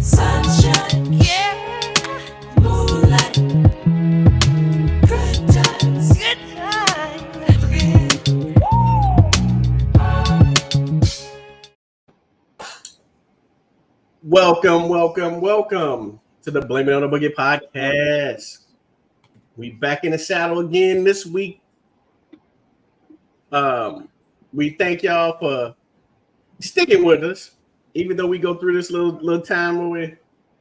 Sunshine, yeah, moonlight, good times again. Welcome to the Blame It on the Boogie podcast. We back in the saddle again this week. We thank y'all for sticking with us, even though we go through this little time where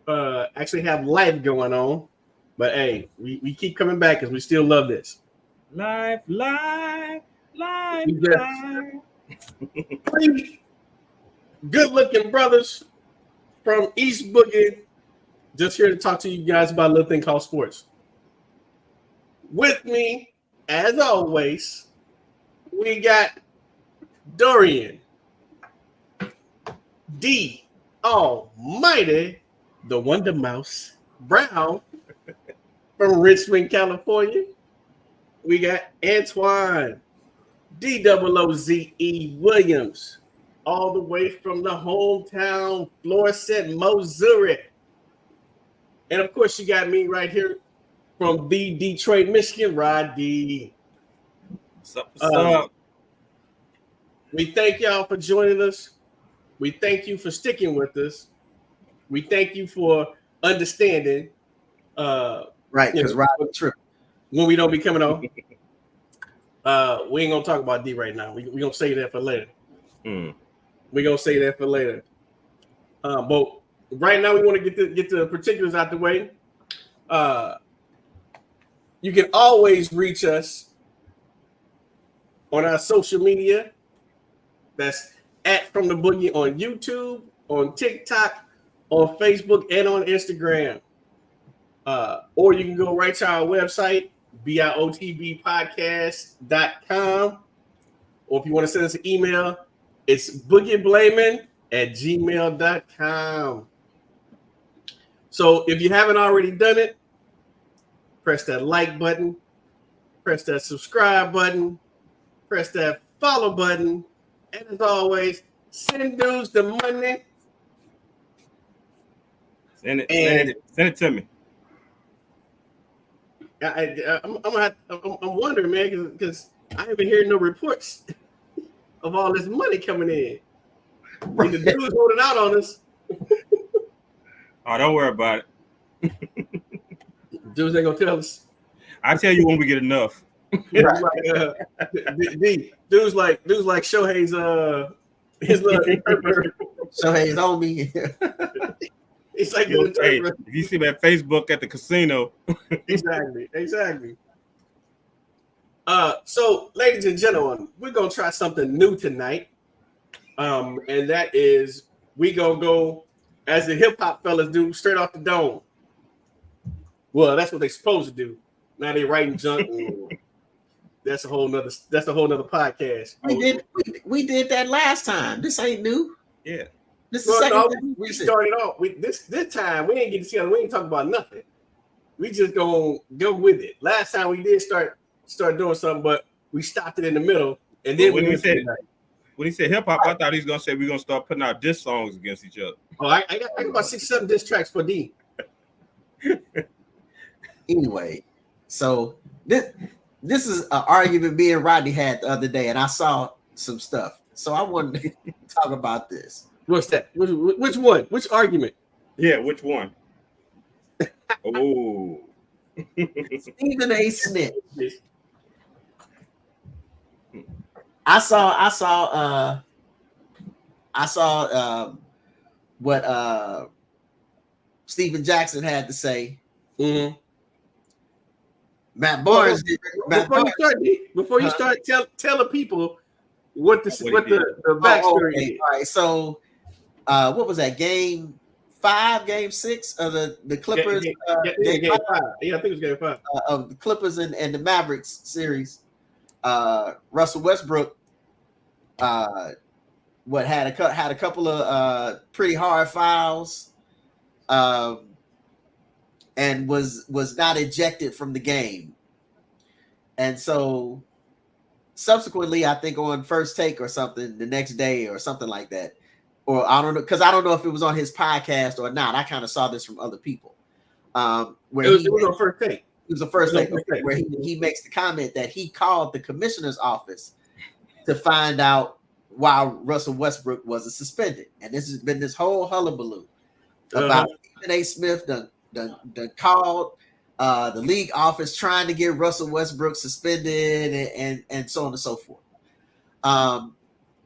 we actually have life going on. But hey, we keep coming back because we still love this. Life. We just three good-looking brothers from East Boogie, just here to talk to you guys about a little thing called sports. With me, as always, we got Dorian, D Almighty, the Wonder Mouse Brown from Richmond, California. We got Antoine, DOOZE Williams, all the way from the hometown Florissant, Missouri. And of course, you got me right here from the Detroit, Michigan, Rod D. What's up? We thank y'all for joining us. We thank you for sticking with us. We thank you for understanding. Right, because Rod was tripping when we don't be coming on. We ain't gonna talk about D right now. We gonna save that for later. We're gonna say that for later. But right now we want to get the particulars out the way. You can always reach us on our social media. That's at From the Boogie on YouTube, on TikTok, on Facebook, and on Instagram. Or you can go right to our website, biotbpodcast.com. Or if you want to send us an email, it's boogieblaming@gmail.com. So if you haven't already done it, press that like button, press that subscribe button, press that follow button, and as always, send dudes the money. Send it to me. I'm wondering, man, because I haven't heard no reports of all this money coming in. Right. The dudes holding out on us. Oh, don't worry about it. Dudes ain't gonna tell us. I'll tell you when we get enough. Right. Dudes like Shohei's his little interpreter. Shohei's on me. It's like hey, if you see me at Facebook at the casino. Exactly. So, ladies and gentlemen, we're gonna try something new tonight. And that is we gonna go as the hip hop fellas do, straight off the dome. Well, that's what they supposed to do. Now they writing junk. That's a whole nother podcast. We did that last time. This ain't new. Yeah. This is we started off with this time. We ain't get together. We ain't talk about nothing. We just gonna go with it. Last time we did start doing something, but we stopped it in the middle. And then when he said hip hop, I thought he was gonna say we're gonna start putting out diss songs against each other. Oh, I got about 6-7 diss tracks for D. Anyway, so this is an argument me and Rodney had the other day, and I saw some stuff. So I wanted to talk about this. What's that? Which one? Which argument? Yeah, which one? Oh, Stephen A. Smith. I saw what Stephen Jackson had to say. Mm-hmm. Matt Barnes. Before you start, tell the people what the backstory is. All right, so what was that, game 5, game 6 of the Clippers? Game 5. Yeah, I think it was game 5 of the Clippers and the Mavericks series. Russell Westbrook had a couple of pretty hard fouls, and was not ejected from the game. And so subsequently, I think on First Take or something the next day or something like that, or I don't know, because I don't know if it was on his podcast or not. I kind of saw this from other people. Where it was on First Take. It was the first thing where he makes the comment that he called the commissioner's office to find out why Russell Westbrook wasn't suspended. And this has been this whole hullabaloo about Stephen A. Smith done called the league office trying to get Russell Westbrook suspended and so on and so forth.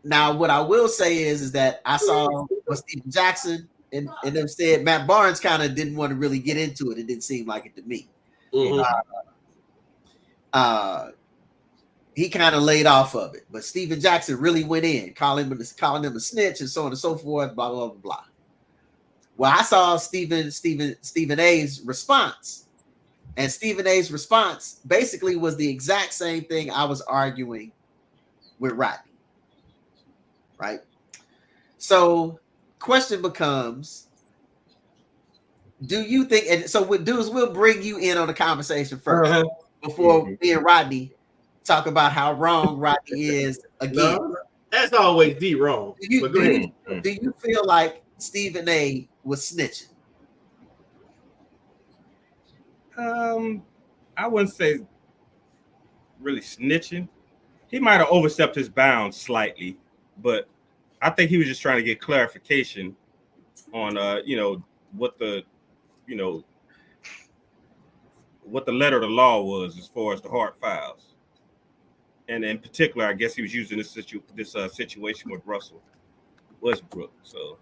Now, what I will say is that I saw what Stephen Jackson and them said. Matt Barnes kind of didn't want to really get into it. It didn't seem like it to me. Mm-hmm. He kind of laid off of it, but Stephen Jackson really went in, calling him a snitch and so on and so forth, blah blah blah blah. Well, I saw Stephen A's response, and Stephen A's response basically was the exact same thing I was arguing with Rodney. Right? So, question becomes, do you think, and so what do is we'll bring you in on the conversation first before me and Rodney talk about how wrong Rodney is again. No, that's always the wrong. Do you feel like Stephen A was snitching? I wouldn't say really snitching. He might have overstepped his bounds slightly, but I think he was just trying to get clarification on what the letter of the law was as far as the hard files. And in particular, I guess he was using this situation with Russell Westbrook. So,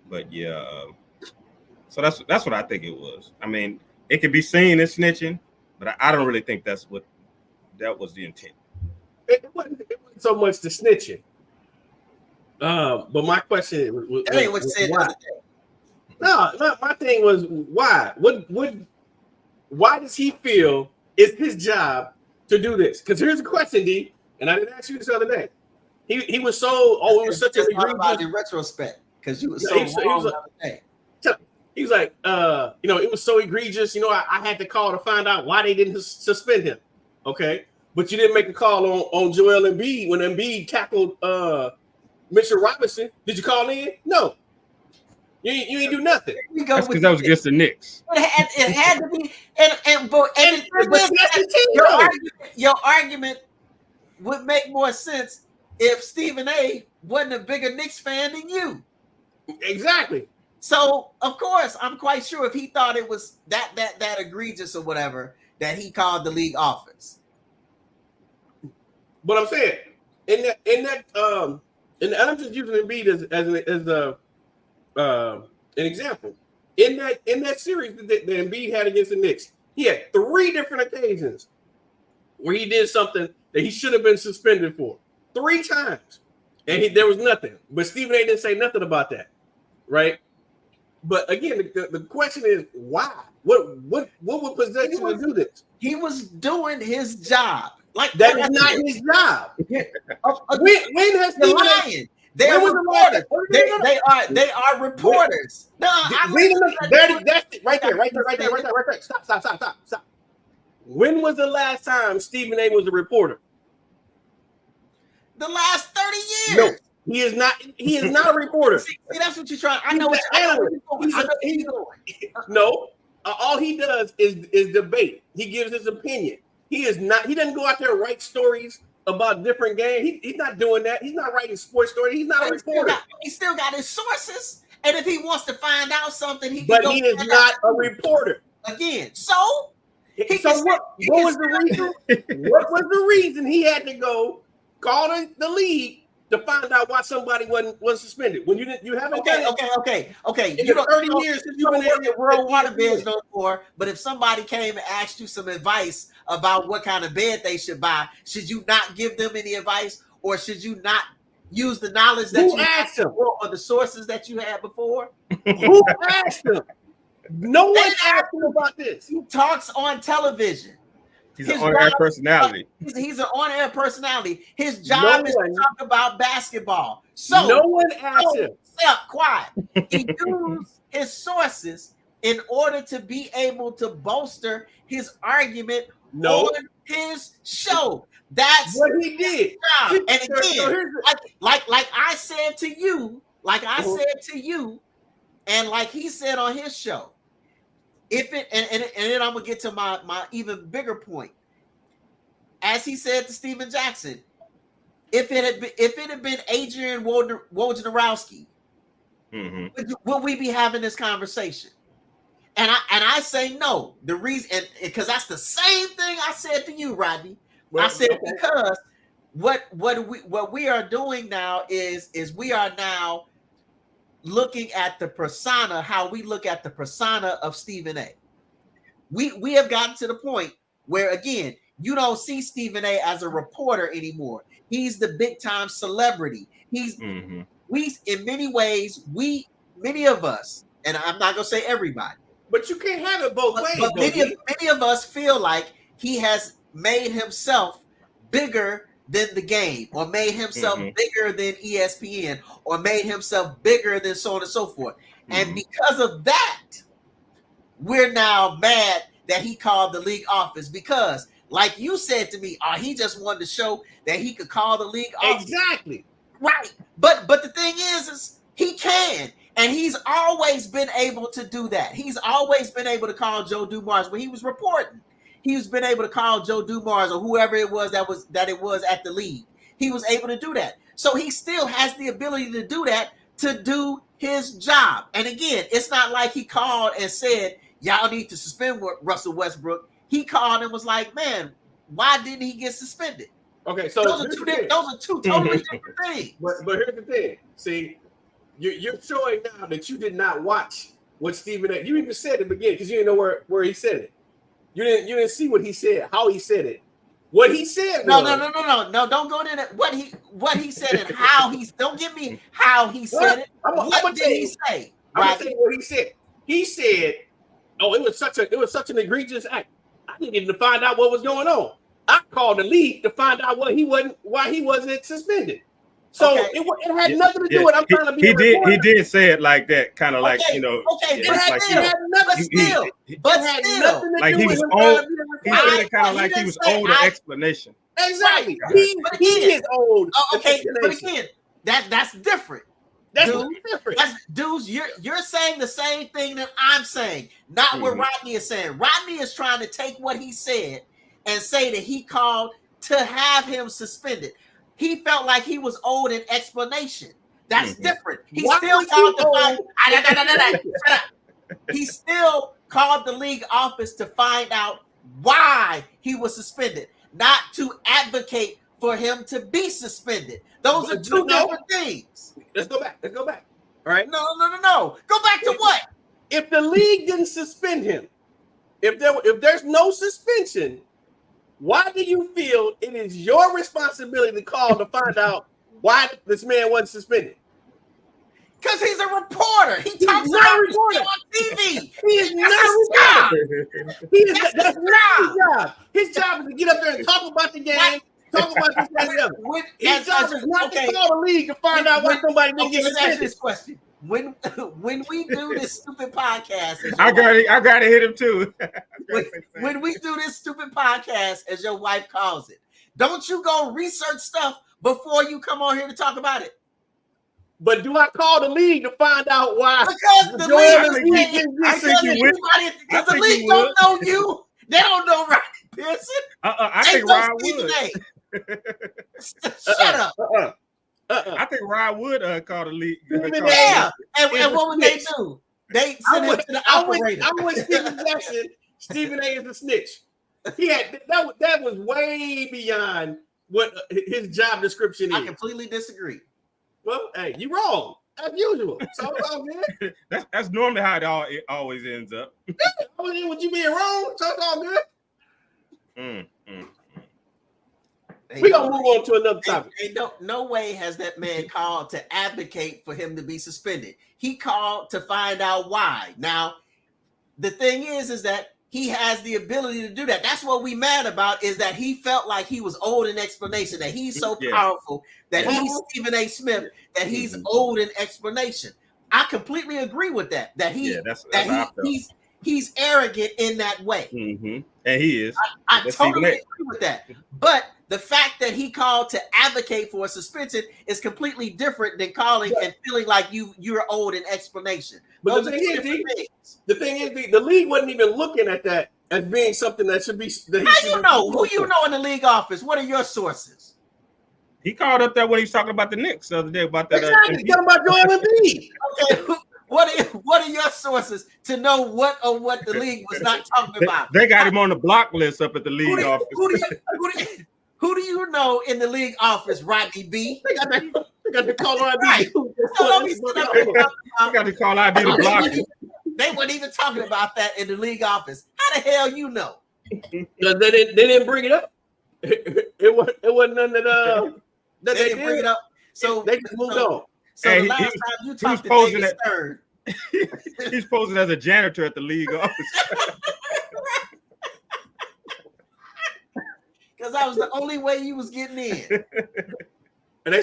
but yeah, so that's what I think it was. I mean, it could be seen as snitching, but I don't really think that was the intent. It wasn't so much the snitching. But my question was that ain't what you said. No, my thing was why? Why does he feel it's his job to do this? Because here's the question, D, and I didn't ask you this the other day. He was so it was such a egregious in retrospect because you were so wrong the other day. He was like, it was so egregious. I had to call to find out why they didn't suspend him. Okay, but you didn't make a call on Joel Embiid when Embiid tackled Mitchell Robinson. Did you call in? No. You ain't do nothing. That's because that was against the Knicks. It had to be, your argument would make more sense if Stephen A wasn't a bigger Knicks fan than you. Exactly. So of course, I'm quite sure if he thought it was that egregious or whatever, that he called the league office. But I'm saying and I'm just using Embiid as an example. In that series that Embiid had against the Knicks, he had 3 different occasions where he did something that he should have been suspended for 3 times, and there was nothing. But Stephen A didn't say nothing about that, right? But again, the question is why? What would possess you to do this? He was doing his job. Like that is not his job. When has Stephen A? They're reporters. They are reporters. No, that's it. Right there. Stop. When was the last time Stephen A was a reporter? The last 30 years. No, he is not. He is not a reporter. See, that's what you're trying. I know he's doing. No, all he does is debate. He gives his opinion. He is not. He doesn't go out there and write stories about different games. He's not doing that. He's not writing sports stories. He's not a reporter. He still got his sources, and if he wants to find out something, he is not a reporter. Again, what was the reason? What was the reason he had to go call the league to find out why somebody wasn't suspended? When you haven't okay. You know, 30 years since you've been at World Waterbeds no more. But if somebody came and asked you some advice about what kind of bed they should buy, should you not give them any advice, or should you not use the knowledge that you asked them or the sources that you had before? Who asked them? No one asked him about this. He talks on television. He's an on-air personality. He's an on-air personality. His job is to talk about basketball. So no one asked him. Quiet. He used his sources in order to be able to bolster his argument on his show. That's what he did. job. See, And so again, here's like I said to you, Uh-huh. and like he said on his show, if it and then I'm gonna get to my even bigger point. As he said to Steven Jackson, if it had been Adrian Wojnarowski, would we be having this conversation? And I say no. The reason, and because that's the same thing I said to you, Rodney. Well, I said okay. because what we are doing now is we are now looking at the persona, how we look at the persona of Stephen A. We have gotten to the point where, again, you don't see Stephen A as a reporter anymore. He's the big time celebrity. He's we in many ways, many of us, and I'm not gonna say everybody, but you can't have it both ways. but many of us feel like he has made himself bigger than the game, or made himself bigger than ESPN, or made himself bigger than so on and so forth. And because of that, we're now mad that he called the league office, because, like you said to me, he just wanted to show that he could call the league office. Exactly. Right. But the thing is he can. And he's always been able to do that. He's always been able to call Joe Dumars when he was reporting. He's been able to call Joe Dumars or whoever it was that it was at the league. He was able to do that. So he still has the ability to do that, to do his job. And again, it's not like he called and said, y'all need to suspend Russell Westbrook. He called and was like, man, why didn't he get suspended? Okay, so those are two totally different things. But here's the thing. See, you're showing now that you did not watch what Stephen A. You even said at the beginning, because you didn't know where he said it. You didn't see what he said, how he said it. What he said No, don't go into that. What he said and how he, don't give me how he said it. What did he say? I'm gonna tell you what he said. He said, "Oh, it was such an egregious act. I needed to find out what was going on. I called the league to find out why he wasn't suspended." So it had nothing to do with I'm trying to be. He did say it like that, kind of like, you know. Okay, like, but still, like he was old. He said it kind of like he was owed an explanation. Exactly. Right. He is old. Okay, but again, that's different. That's different. Dudes, you're saying the same thing that I'm saying, not what Rodney is saying. Rodney is trying to take what he said and say that he called to have him suspended. He felt like he was owed an explanation. That's different. He still called He still called the league office to find out why he was suspended, not to advocate for him to be suspended. Those are two different things. Let's go back. All right. No. Go back to what? If the league didn't suspend him, if there's no suspension, why do you feel it is your responsibility to call to find out why this man wasn't suspended? Because he's a reporter. He talks not a reporter on TV. He is not a reporter. That's not his job. His job is to get up there and talk about the game, talk about this and the other. His job is not to call the league to find out why somebody didn't get suspended. Ask this question. When we do this stupid podcast, I gotta hit him too. when we do this stupid podcast, as your wife calls it, don't you go research stuff before you come on here to talk about it? But do I call the league to find out why? Because the league don't know you. They don't know Rodney Pearson. I think Rod would. Shut up. I think Rod would call the league. Yeah. And what would they do? They send him to the operator. I went Stephen Jackson. Stephen A is a snitch. He had that was way beyond what his job description is. I completely disagree. Well, hey, you wrong as usual. So it's all good. That's normally how it always ends up. Would you being wrong? So it's all good. We're gonna move on to another topic. No way has that man called to advocate for him to be suspended. He called to find out why. Now, the thing is that he has the ability to do that. That's what we mad about, is that he felt like he was owed an explanation, that he's so powerful, that he's Stephen A. Smith, that he's owed an explanation. I completely agree with that. he's arrogant in that way. Mm-hmm. And he is. I That's totally Stephen A. agree with that. But the fact that he called to advocate for a suspension is completely different than calling and feeling like you're owed an explanation. But Those the are thing two is, different things. the thing is, the league wasn't even looking at that as being something that should be. That he How should you be know? Who you for. know in the league office? What are your sources? He called up there when he was talking about the Knicks the other day about that. Exactly. Talking about Joel Embiid. Okay, what are your sources to know what the league was not talking about? They got him on the block list up at the league office. Who do you know in the league office, Rodney B? They got the caller ID. Right. So don't be sitting up there talking He got to call ID to block him. They weren't even talking about that in the league office. How the hell you know? Because they didn't bring it up. It wasn't none that They didn't bring it up. So they just moved on. So Hey, the last he- time you he was talked to posing David Stern, He's posing as a janitor at the league office. because that was the only way you was getting in. And they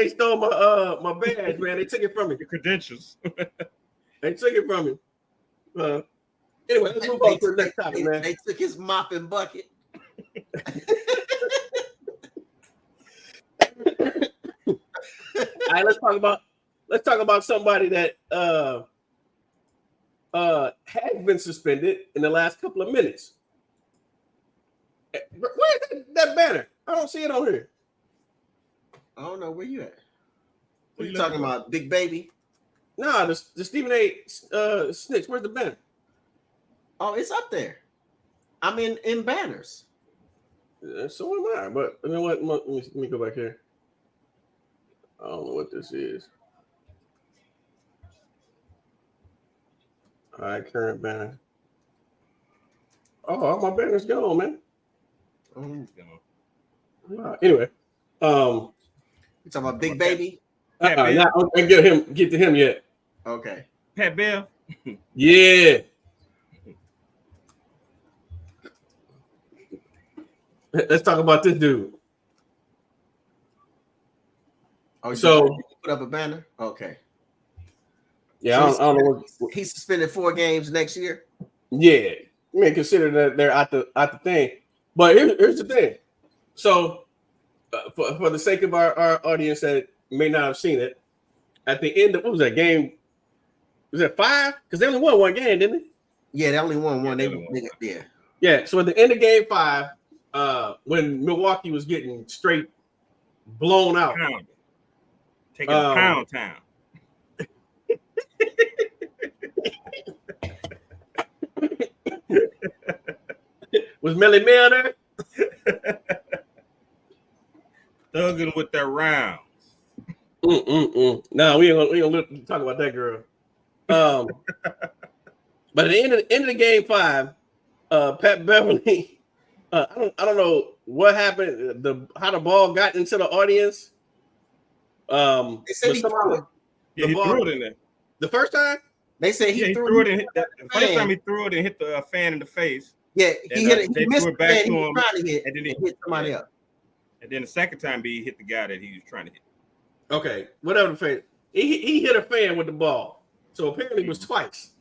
stole my badge, man. They took it from me. The credentials. They took it from me. Anyway, let's move on to the next topic, man. They took his mop and bucket. All right, let's talk about somebody that has been suspended in the last couple of minutes. Where's that banner? I don't see it on here. I don't know where you at. What you You talking looking about, Big Baby? Nah, the Stephen A. Snitch. Where's the banner? Oh, it's up there. I'm in banners. So am I. But you know what? Let me go back here. I don't know what this is. All right, current banner. Oh, all my banners gone, man. Anyway, You talking about Big Baby? Pat Bell. not, I can't get to him yet. Okay. Pat Bell. Yeah. Let's talk about this dude. Oh, So- you put up a banner? Okay. Yeah, So I don't know what. he's suspended 4 games next year. Yeah, you may consider that they're at the thing, but here's the thing. So, for the sake of our audience that may not have seen it, at the end of what was that game? Was that 5? Because they only won one game, didn't they? Yeah, they only won one. Yeah, Yeah. Yeah. So at the end of game 5, when Milwaukee was getting straight blown out, Pound. Taking a pound town. was Melly Mel there? Thugging with their rounds. No, we ain't gonna talk about that girl. But at the end of the game 5, Pat Beverly, I don't know what happened. How the ball got into the audience. They said but he somehow threw it. Yeah, he ball- threw it in there. the first time. They said Yeah, he he threw threw it and hit the first fan. time he threw it and hit the fan in the face. Yeah, he And, hit it. they He missed threw it the back man to he was him, trying to hit, and then and hit somebody else. And then the second time he hit the guy that he was trying to hit. Okay, whatever the fan. He hit a fan with the ball, so apparently it was twice.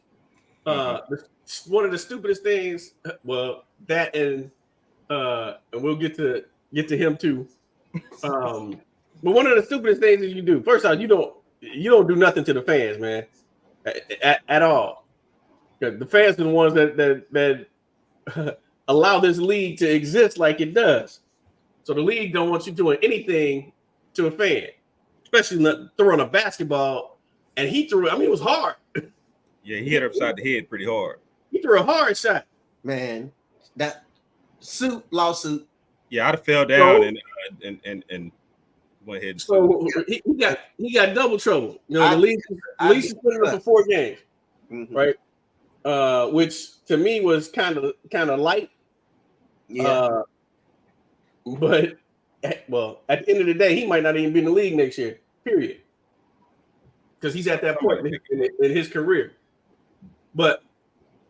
One of the stupidest things. Well, that and we'll get to him too. But one of the stupidest things that you do. First off, you don't do nothing to the fans, man, at all. The fans are the ones that allow this league to exist like it does. So the league don't want you doing anything to a fan, especially not throwing a basketball. And he threw it. I mean, it was hard. Yeah, he hit her upside the head pretty hard. He threw a hard shot. Man, that lawsuit. Yeah, I'd have fell down and went ahead. And So he got double trouble. You know, the league suspended him for 4 games, right? Which to me was kind of light. Yeah. But at the end of the day, he might not even be in the league next year. Period. Because he's at that point in his career. But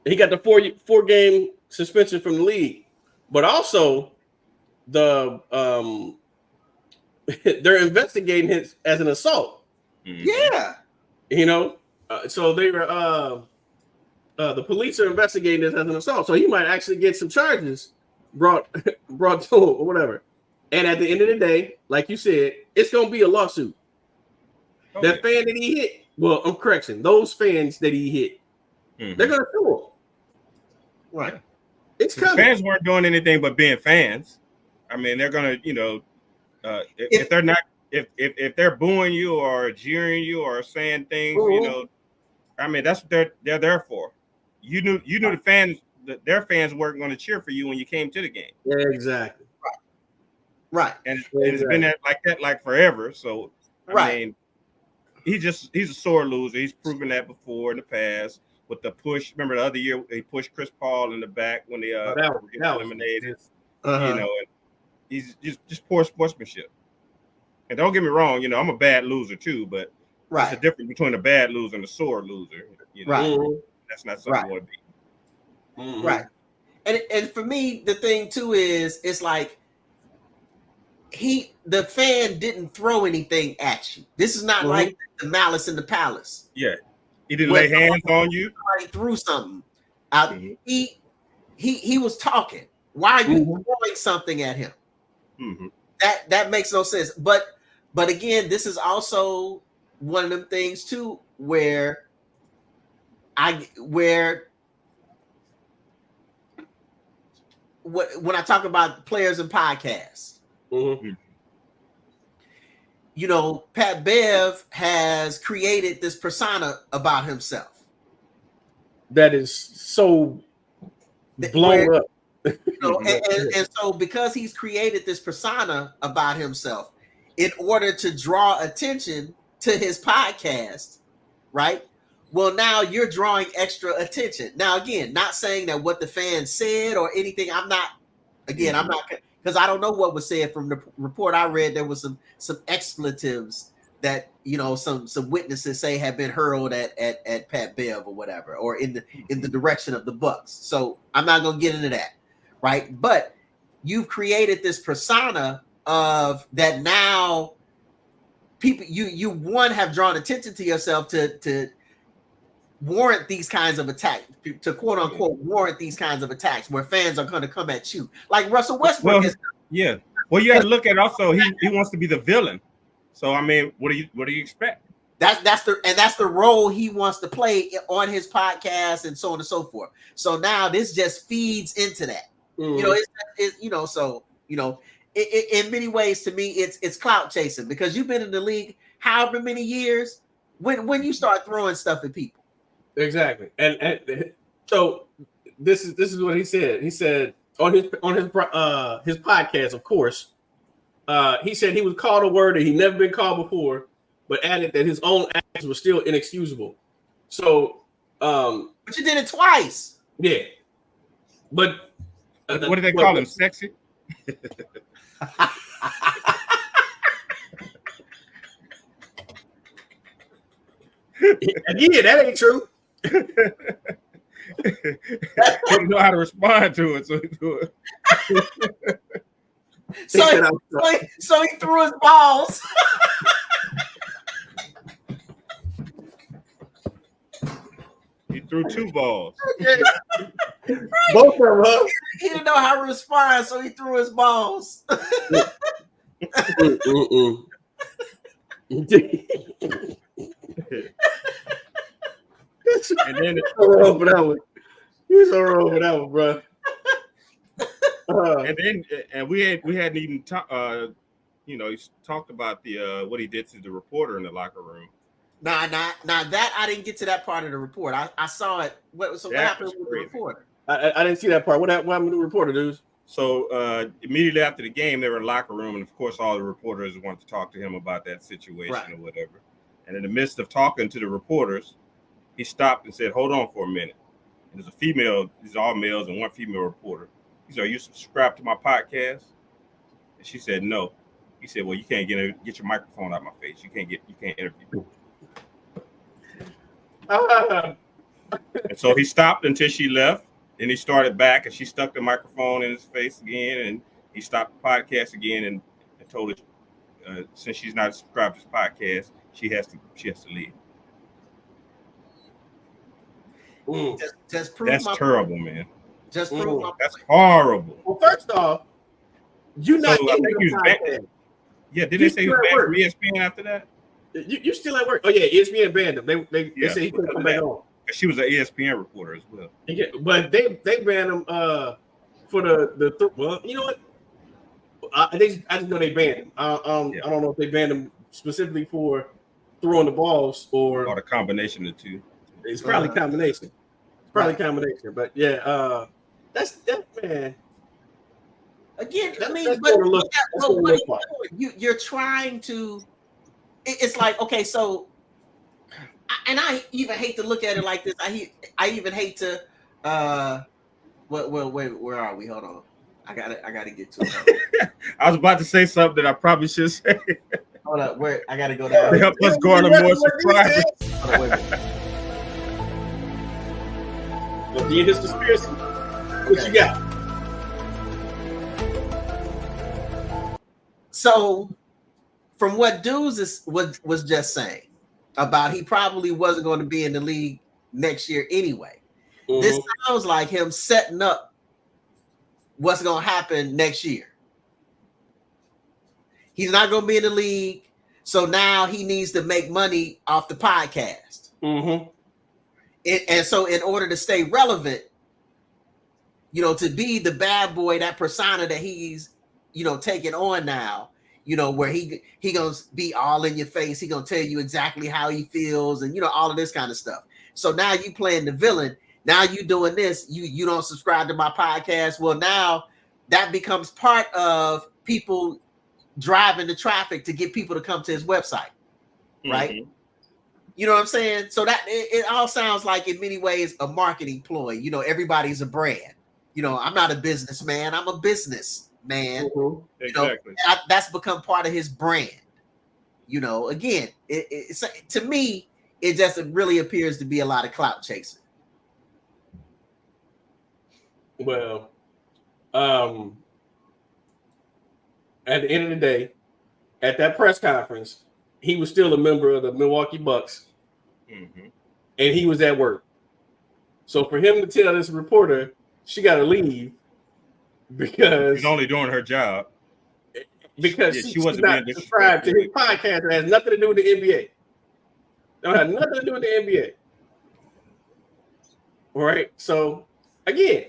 he got the 4 game suspension from the league. But also, they're investigating it as an assault. Yeah. You know, so they were the police are investigating this as an assault, so he might actually get some charges brought to him or whatever. And at the end of the day, like you said, it's gonna be a lawsuit. That fan that he hit, well, I'm correction, those fans that he hit, they're gonna sue him. Right. It's coming. The fans weren't doing anything but being fans. I mean, they're gonna, if they're not, if they're booing you or jeering you or saying things, I mean, that's what they're there for. You knew the fans, their fans weren't going to cheer for you when you came to the game. Yeah, exactly. Right. And it's been like that forever. So I mean, he's a sore loser. He's proven that before in the past with the push. Remember the other year he pushed Chris Paul in the back when they were eliminated. And he's just poor sportsmanship. And don't get me wrong, I'm a bad loser too, but there's a difference between a bad loser and a sore loser. That's not something you want to be. Right. And for me, the thing too is it's like the fan didn't throw anything at you. This is not like the Malice in the Palace. Yeah. He didn't lay hands on you. Somebody threw something out. He was talking. Why are you throwing something at him? That makes no sense. But again, this is also one of them things too where when I talk about players and podcasts, Pat Bev has created this persona about himself that is so blown up. And so because he's created this persona about himself in order to draw attention to his podcast, right? Well, now you're drawing extra attention. Now, again, not saying that what the fans said or anything. I'm not, because I don't know what was said from the report I read. There was some expletives that some witnesses say have been hurled at Pat Bev or whatever, or in the direction of the Bucks. So I'm not gonna get into that, right? But you've created this persona of that now. People, you have drawn attention to yourself to warrant these kinds of attacks, to quote unquote warrant these kinds of attacks where fans are going to come at you, like Russell Westbrook. Well, you have to look at also he wants to be the villain. So I mean, what do you expect? That's the role he wants to play on his podcast and so on and so forth. So now this just feeds into that. In many ways, to me, it's clout chasing, because you've been in the league however many years. When you start throwing stuff at people, exactly. And so this is what he said. He said on his podcast, of course, he said he was called a word that he'd never been called before, but added that his own actions were still inexcusable. So, but you did it twice. Yeah, but what do they call him? Sexy. Again, that ain't true. He didn't know how to respond to it, so he threw it. So he threw his balls. He threw two balls. Both of them, huh? He didn't know how to respond, so he threw his balls. And then he's so wrong for that one. He's so wrong for that one, bro. And we hadn't even he talked about the what he did to the reporter in the locker room. Nah, that I didn't get to that part of the report. I saw it. What happened with the reporter? I didn't see that part. What happened with the reporter, dudes? So immediately after the game, they were in the locker room, and of course, all the reporters wanted to talk to him about that situation or whatever. And in the midst of talking to the reporters, he stopped and said, "Hold on for a minute." And there's a female; these are all males and one female reporter. He said, "Are you subscribed to my podcast?" And she said, "No." He said, "Well, you can't get your microphone out of my face. You can't interview me." And so he stopped until she left. Then he started back, and she stuck the microphone in his face again, and he stopped the podcast again and told her since she's not subscribed to his podcast, she has to leave. Just prove That's my terrible, man. Just prove my That's horrible. Well, first off, you're not So I in think he the was podcast. banned. Yeah, did You they say he still was at banned from work. ESPN after that? You still at work? Oh yeah, ESPN banned him. They Yeah, said he couldn't because come of back that. on. She was an ESPN reporter as well. Yeah, but they banned him for the well, you know what? I just know they banned him. Yeah. I don't know if they banned him specifically for throwing the balls Or or the combination of the two. it's probably combination. It's probably combination. But yeah, that's that man. Again, I mean, That's but gonna look- that's gonna what look are you doing? You're trying to. It's like, okay, so, and I even hate to look at it like this. I even hate to. Wait, where are we? Hold on. I gotta get to it. I was about to say something that I probably should say. Hold up, where I gotta go down. To help us garner more subscribers. Hold on, wait a minute. Well, be in this conspiracy. What you got? So, from what Dudes was just saying about he probably wasn't going to be in the league next year anyway. This sounds like him setting up what's going to happen next year. He's not going to be in the league, so now he needs to make money off the podcast. And so, in order to stay relevant, to be the bad boy, that persona that he's, taking on now, where he gonna be all in your face, he gonna tell you exactly how he feels, and all of this kind of stuff. So now you playing the villain. Now you doing this. You don't subscribe to my podcast. Well, now that becomes part of people driving the traffic to get people to come to his website, right? You know what I'm saying? So that it all sounds like in many ways a marketing ploy. Everybody's a brand. I'm not a businessman. I'm a businessman. Exactly. That's become part of his brand. Again, it's to me, it just really appears to be a lot of clout chasing. Well, at the end of the day, at that press conference, he was still a member of the Milwaukee Bucks, and he was at work. So for him to tell this reporter she got to leave because she's only doing her job, because she she's wasn't not being subscribed to his podcast that has nothing to do with the NBA. Don't have nothing to do with the NBA. All right. So again,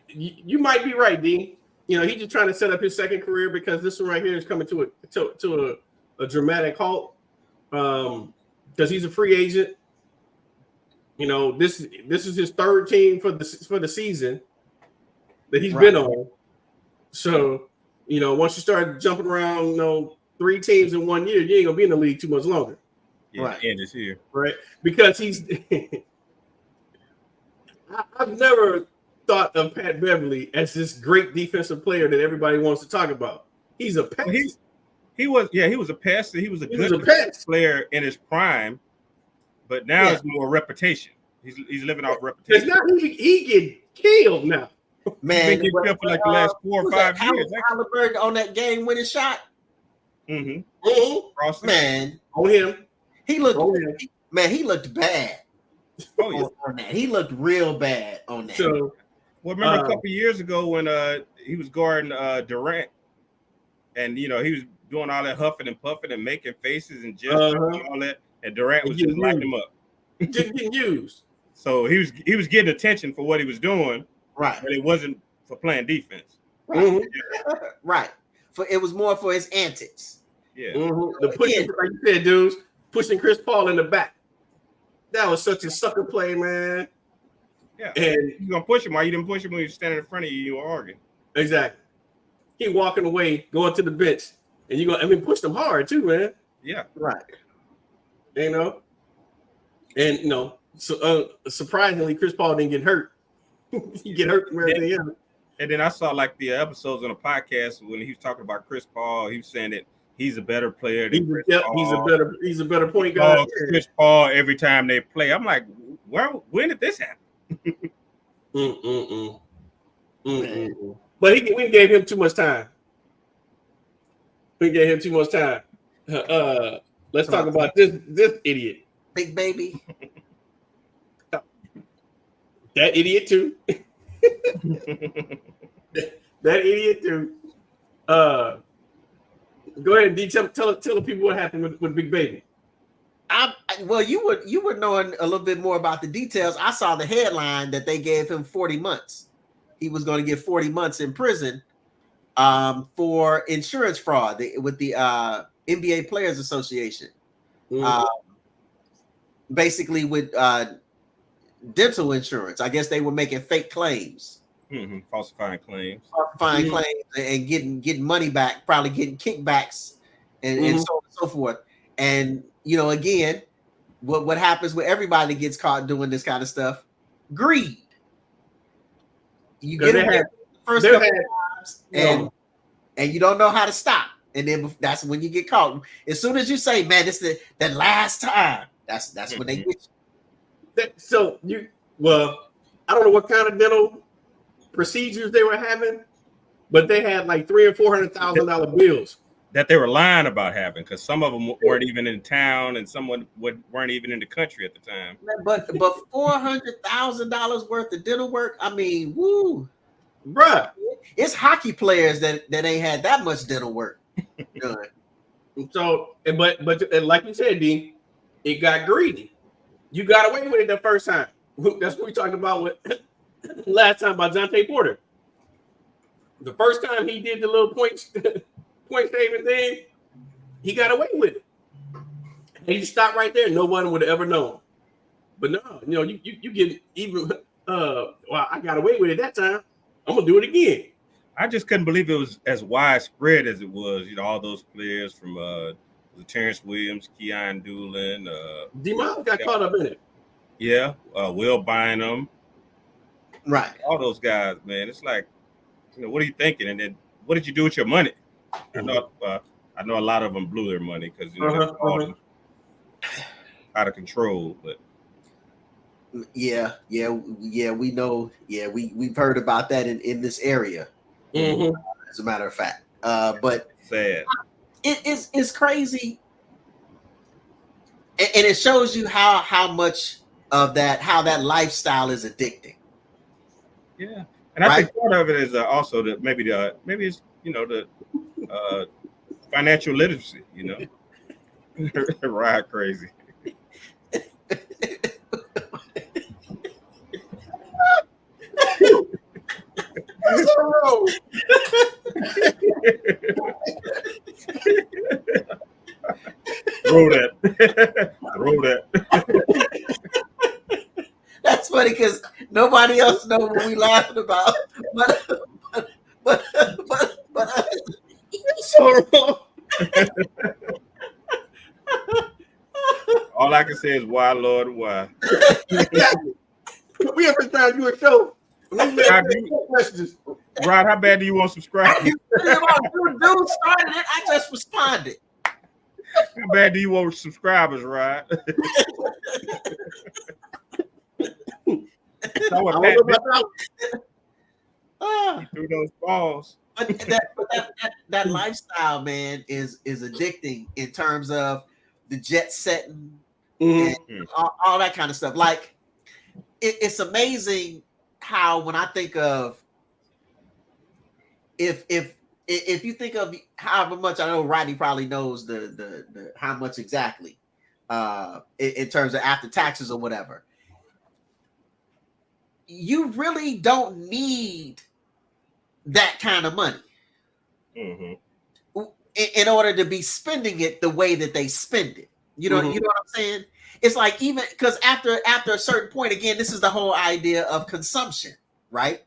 you might be right, Dean. He's just trying to set up his second career because this one right here is coming to a dramatic halt. Because he's a free agent. This is his third team for the season that he's been on. So, once you start jumping around, 3 teams in 1 year, you ain't gonna be in the league too much longer. Yeah, right. And it's here. Right. Because he's I've never thought of Pat Beverly as this great defensive player that everybody wants to talk about. He's a pest. He was a pest. He was a good player in his prime, but now it's more reputation. He's living off reputation. Now he get killed now. Man, he killed for like the last 4 or 5 years. Halliburton on that game-winning shot. Man, on him. He looked bad. Oh yeah, on that. He looked real bad on that. So, remember a couple years ago when he was guarding Durant, and he was doing all that huffing and puffing and making faces and gestures and all that, and Durant was just lighting him up. Just getting used. So he was getting attention for what he was doing, right? But it wasn't for playing defense, right? Right. It was more for his antics. Yeah. The pushing, like you said, dudes, pushing Chris Paul in the back. That was such a sucker play, man. Yeah. And you're gonna push him. Why you didn't push him when he was standing in front of you? You were arguing. Exactly. He walking away, going to the bench, and push them hard too, man. Yeah. Right. And so surprisingly, Chris Paul didn't get hurt. He get hurt from everything else. And then I saw like the episodes on the podcast when he was talking about Chris Paul. He was saying that he's a better player than Chris Paul. He's a better point guard. Chris Paul every time they play. I'm like, when did this happen? But we gave him too much time. Let's talk about this idiot. Big baby. That idiot too. That idiot too. Go ahead, D. Tell the people what happened with Big Baby. Well, you were knowing a little bit more about the details. I saw the headline that they gave him 40 months. He was going to get 40 months in prison for insurance fraud with the NBA Players Association. Mm-hmm. Basically with dental insurance. I guess they were making fake claims. Falsifying claims. Claims and getting money back, probably getting kickbacks and so on and so forth. And again, what happens when everybody gets caught doing this kind of stuff? Greed. You get it first couple times, and you don't know how to stop. And then that's when you get caught. As soon as you say, "Man, it's the last time," that's when they get you. I don't know what kind of dental procedures they were having, but they had like $300,000 and $400,000 bills that they were lying about having, because some of them weren't even in town and some weren't even in the country at the time. But $400,000 worth of dental work. I mean, woo, bruh. It's hockey players that ain't had that much dental work done. So, but like you said, D, it got greedy. You got away with it the first time. That's what we talked about with last time about Jonte Porter. The first time he did the little point saving thing, he got away with it. And he stopped right there. No one would have ever known. But no, you get even. Well, I got away with it that time. I'm gonna do it again. I just couldn't believe it was as widespread as it was. All those players from Terrence Williams, Keon Doolin, D-Miles got caught up in it. Yeah, Will Bynum, right? All those guys, man. It's like, what are you thinking? And then, what did you do with your money? I know a lot of them blew their money because all out of control. But yeah, we know. Yeah, we've heard about that in this area. As a matter of fact, but sad. It's crazy, and it shows you how much of that, how that lifestyle is addicting. Yeah, and I think part of it is also that maybe it's the financial literacy. Ride crazy. Throw that. That's funny because nobody else knows what we laughing about, but it's so wrong. All I can say is why, Lord, why? We have to try to do a show. Rod, how bad do you want to subscribe? Dude started it. I just responded. How bad do you want subscribers, Rod? Through those balls. But that lifestyle, man, is addicting in terms of the jet setting and all that kind of stuff. Like it's amazing how when I think of if you think of however much, I know Rodney probably knows the how much exactly in terms of after taxes or whatever. You really don't need that kind of money in order to be spending it the way that they spend it. You know what I'm saying? It's like, even because after a certain point, again, this is the whole idea of consumption, right?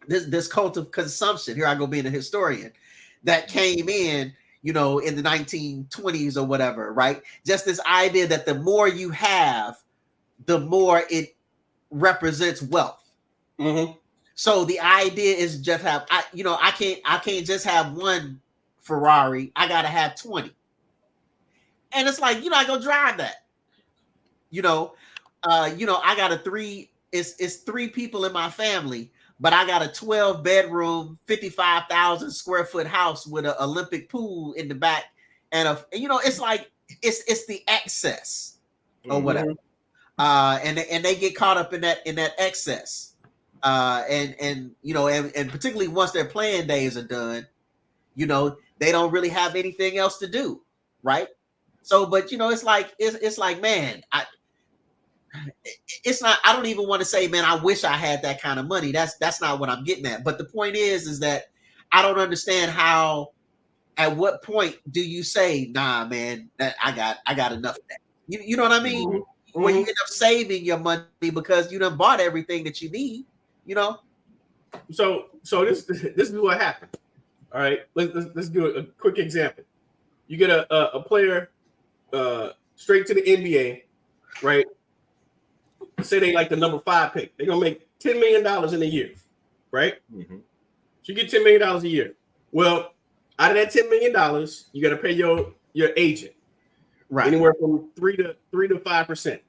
This cult of consumption. Here I go being a historian that came in, in the 1920s or whatever, right? Just this idea that the more you have, the more it represents wealth. So the idea is just have I can't just have one Ferrari. I gotta have 20. And it's like, I go drive that. I got it's 3 people in my family, but I got a 12 bedroom, 55,000 square foot house with an Olympic pool in the back. And it's like, it's the excess or whatever. and they get caught up in that excess, and you know, and particularly once their playing days are done, you know, they don't really have anything else to do, right? So, but you know, it's like man, it's not. I don't even want to say, man, I wish I had that kind of money. That's not what I'm getting at. But the point is that I don't understand how. At what point do you say, nah, man, that I got enough of that? You know what I mean? Mm-hmm. When you end up saving your money because you done bought everything that you need, you know. So this is what happened. All right, let's do a quick example. You get a player straight to the NBA, right? Say they like the number 5 pick. They're gonna make $10 million in a year, right? Mm-hmm. So you get $10 million a year. Well, out of that $10 million, you got to pay your agent, Right? Anywhere from 3 to 5%.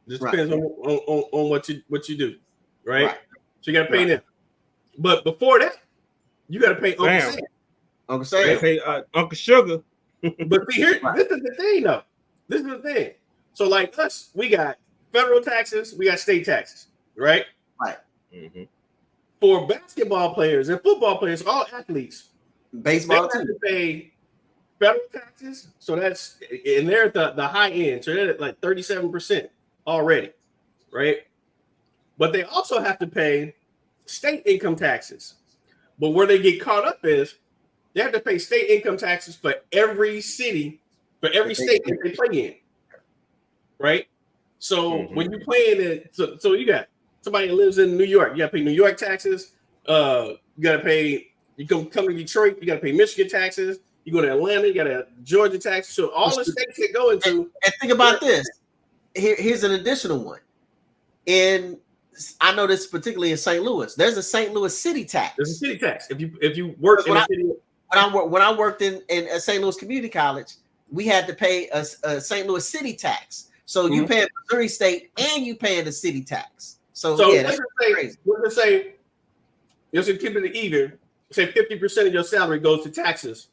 Just depends on what you do, right? So you got to pay them. But before that, you got to pay Uncle Sam. Uncle Sam. Right? Pay Uncle Sugar. But see here, this is the thing, though. This is the thing. So like us, we got federal taxes, we got state taxes, right? Right. Mm-hmm. For basketball players and football players, all athletes, baseball they have to pay federal taxes. So that's, and they're at the high end. So they're at like 37% already, right? But they also have to pay state income taxes. But where they get caught up is they have to pay state income taxes for every city, for every state that they play in, right? So when you play in it, so you got somebody that lives in New York, you got to pay New York taxes. You got to pay. You come to Detroit, you got to pay Michigan taxes. You go to Atlanta, you got to Georgia taxes. So all the states that go into. And think about this. Here's an additional one. I know this particularly in St. Louis. There's a St. Louis city tax. There's a city tax. If you work in a city. When I worked in St. Louis Community College, we had to pay a St. Louis city tax. So you pay Missouri State and you paying the city tax. So yeah, that's crazy. Let's say, just to keep it even, say 50% of your salary goes to taxes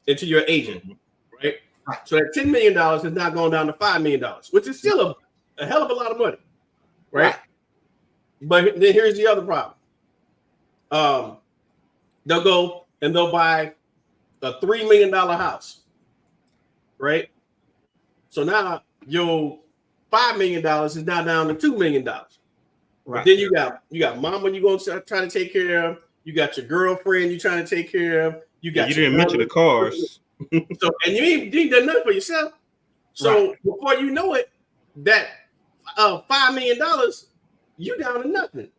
into your agent, right? So that $10 million is now going down to $5 million, which is still a hell of a lot of money, right? But then here's the other problem. They'll go and they'll buy a $3 million house, right? So now your $5 million is now down to $2 million. Right. Then you got mama you're going to try to take care of. You got your girlfriend you're trying to take care of. You didn't mention the cars. So and you ain't done nothing for yourself. So before you know it, that $5 million, you down to nothing.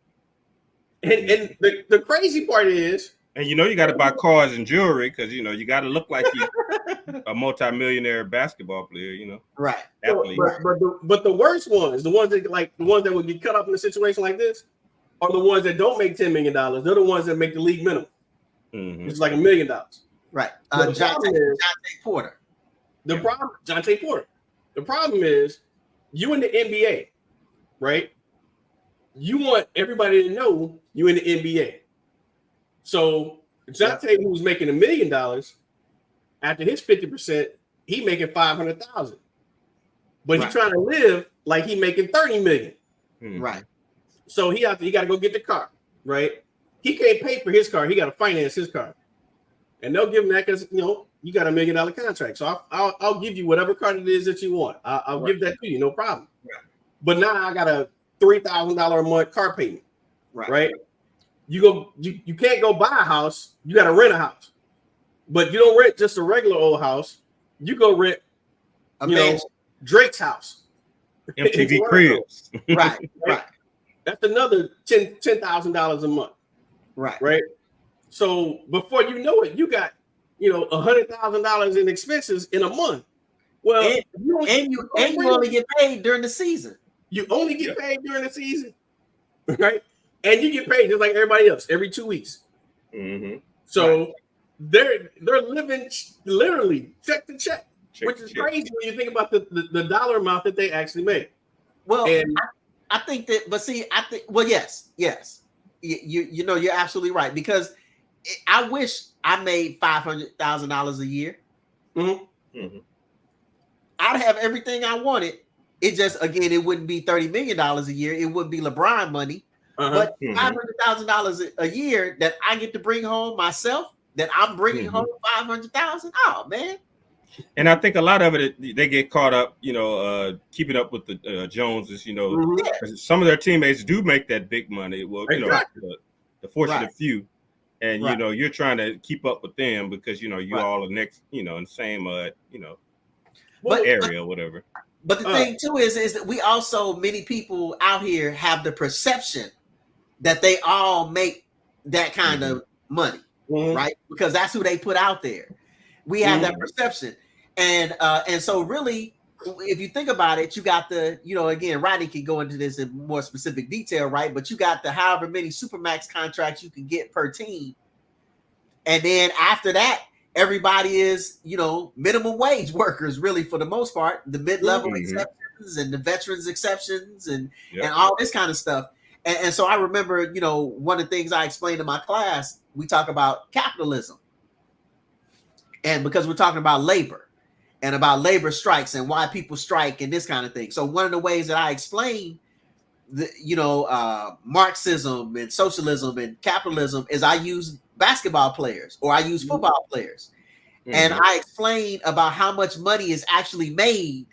And the crazy part is, and you got to buy cars and jewelry because you got to look like you a multimillionaire basketball player. Right. Athlete. But the worst ones, the ones that would get cut up in a situation like this, are the ones that don't make $10 million. They're the ones that make the league minimum. It's like $1 million. Right. John Porter. John Tate Porter. The problem is, you in the NBA, right? You want everybody to know you in the NBA. So John Tate, who's making $1 million, after his 50%, he making $500,000. But he's trying to live like he making $30 million. Right. So he got to go get the car, right? He can't pay for his car. He got to finance his car. And they'll give him that because, you got $1 million contract. So I'll give you whatever car it is that you want. I'll give that to you, no problem. Right. But now I got a $3,000 a month car payment, right? You can't go buy a house. You got to rent a house. But you don't rent just a regular old house. You go rent, Drake's house. MTV Cribs. Right. That's another $10,000 a month. Right. So before you know it, you got $100,000 in expenses in a month. Well, and you only get paid during the season. You only get paid during the season, right? And you get paid just like everybody else every 2 weeks. So they're living literally check to check, which is crazy when you think about the dollar amount that they actually make. Well, and I think that, but see, yes, you're absolutely right, because I wish I made $500,000 a year. I'd have everything I wanted, It just, again, it wouldn't be $30 million a year. It wouldn't be LeBron money, but $500,000 a year that I get to bring home myself, that I'm bringing home 500,000. Oh man. And I think a lot of it, they get caught up, keeping up with the Joneses, some of their teammates do make that big money. Well, the fortunate few. And, you're trying to keep up with them because, you all are next, in the same, area or whatever. But the thing too is that we also, many people out here have the perception that they all make that kind of money, right? Because that's who they put out there. We have that perception. And so really, if you think about it, you got the, again, Rodney can go into this in more specific detail, right? But you got the however many Supermax contracts you can get per team. And then after that, everybody is, minimum wage workers, really, for the most part, the mid-level exceptions and the veterans exceptions and all this kind of stuff. And so I remember, one of the things I explained in my class, we talk about capitalism. And because we're talking about labor and about labor strikes and why people strike and this kind of thing. So one of the ways that I explain Marxism and socialism and capitalism is I use basketball players or I use football players. And I explain about how much money is actually made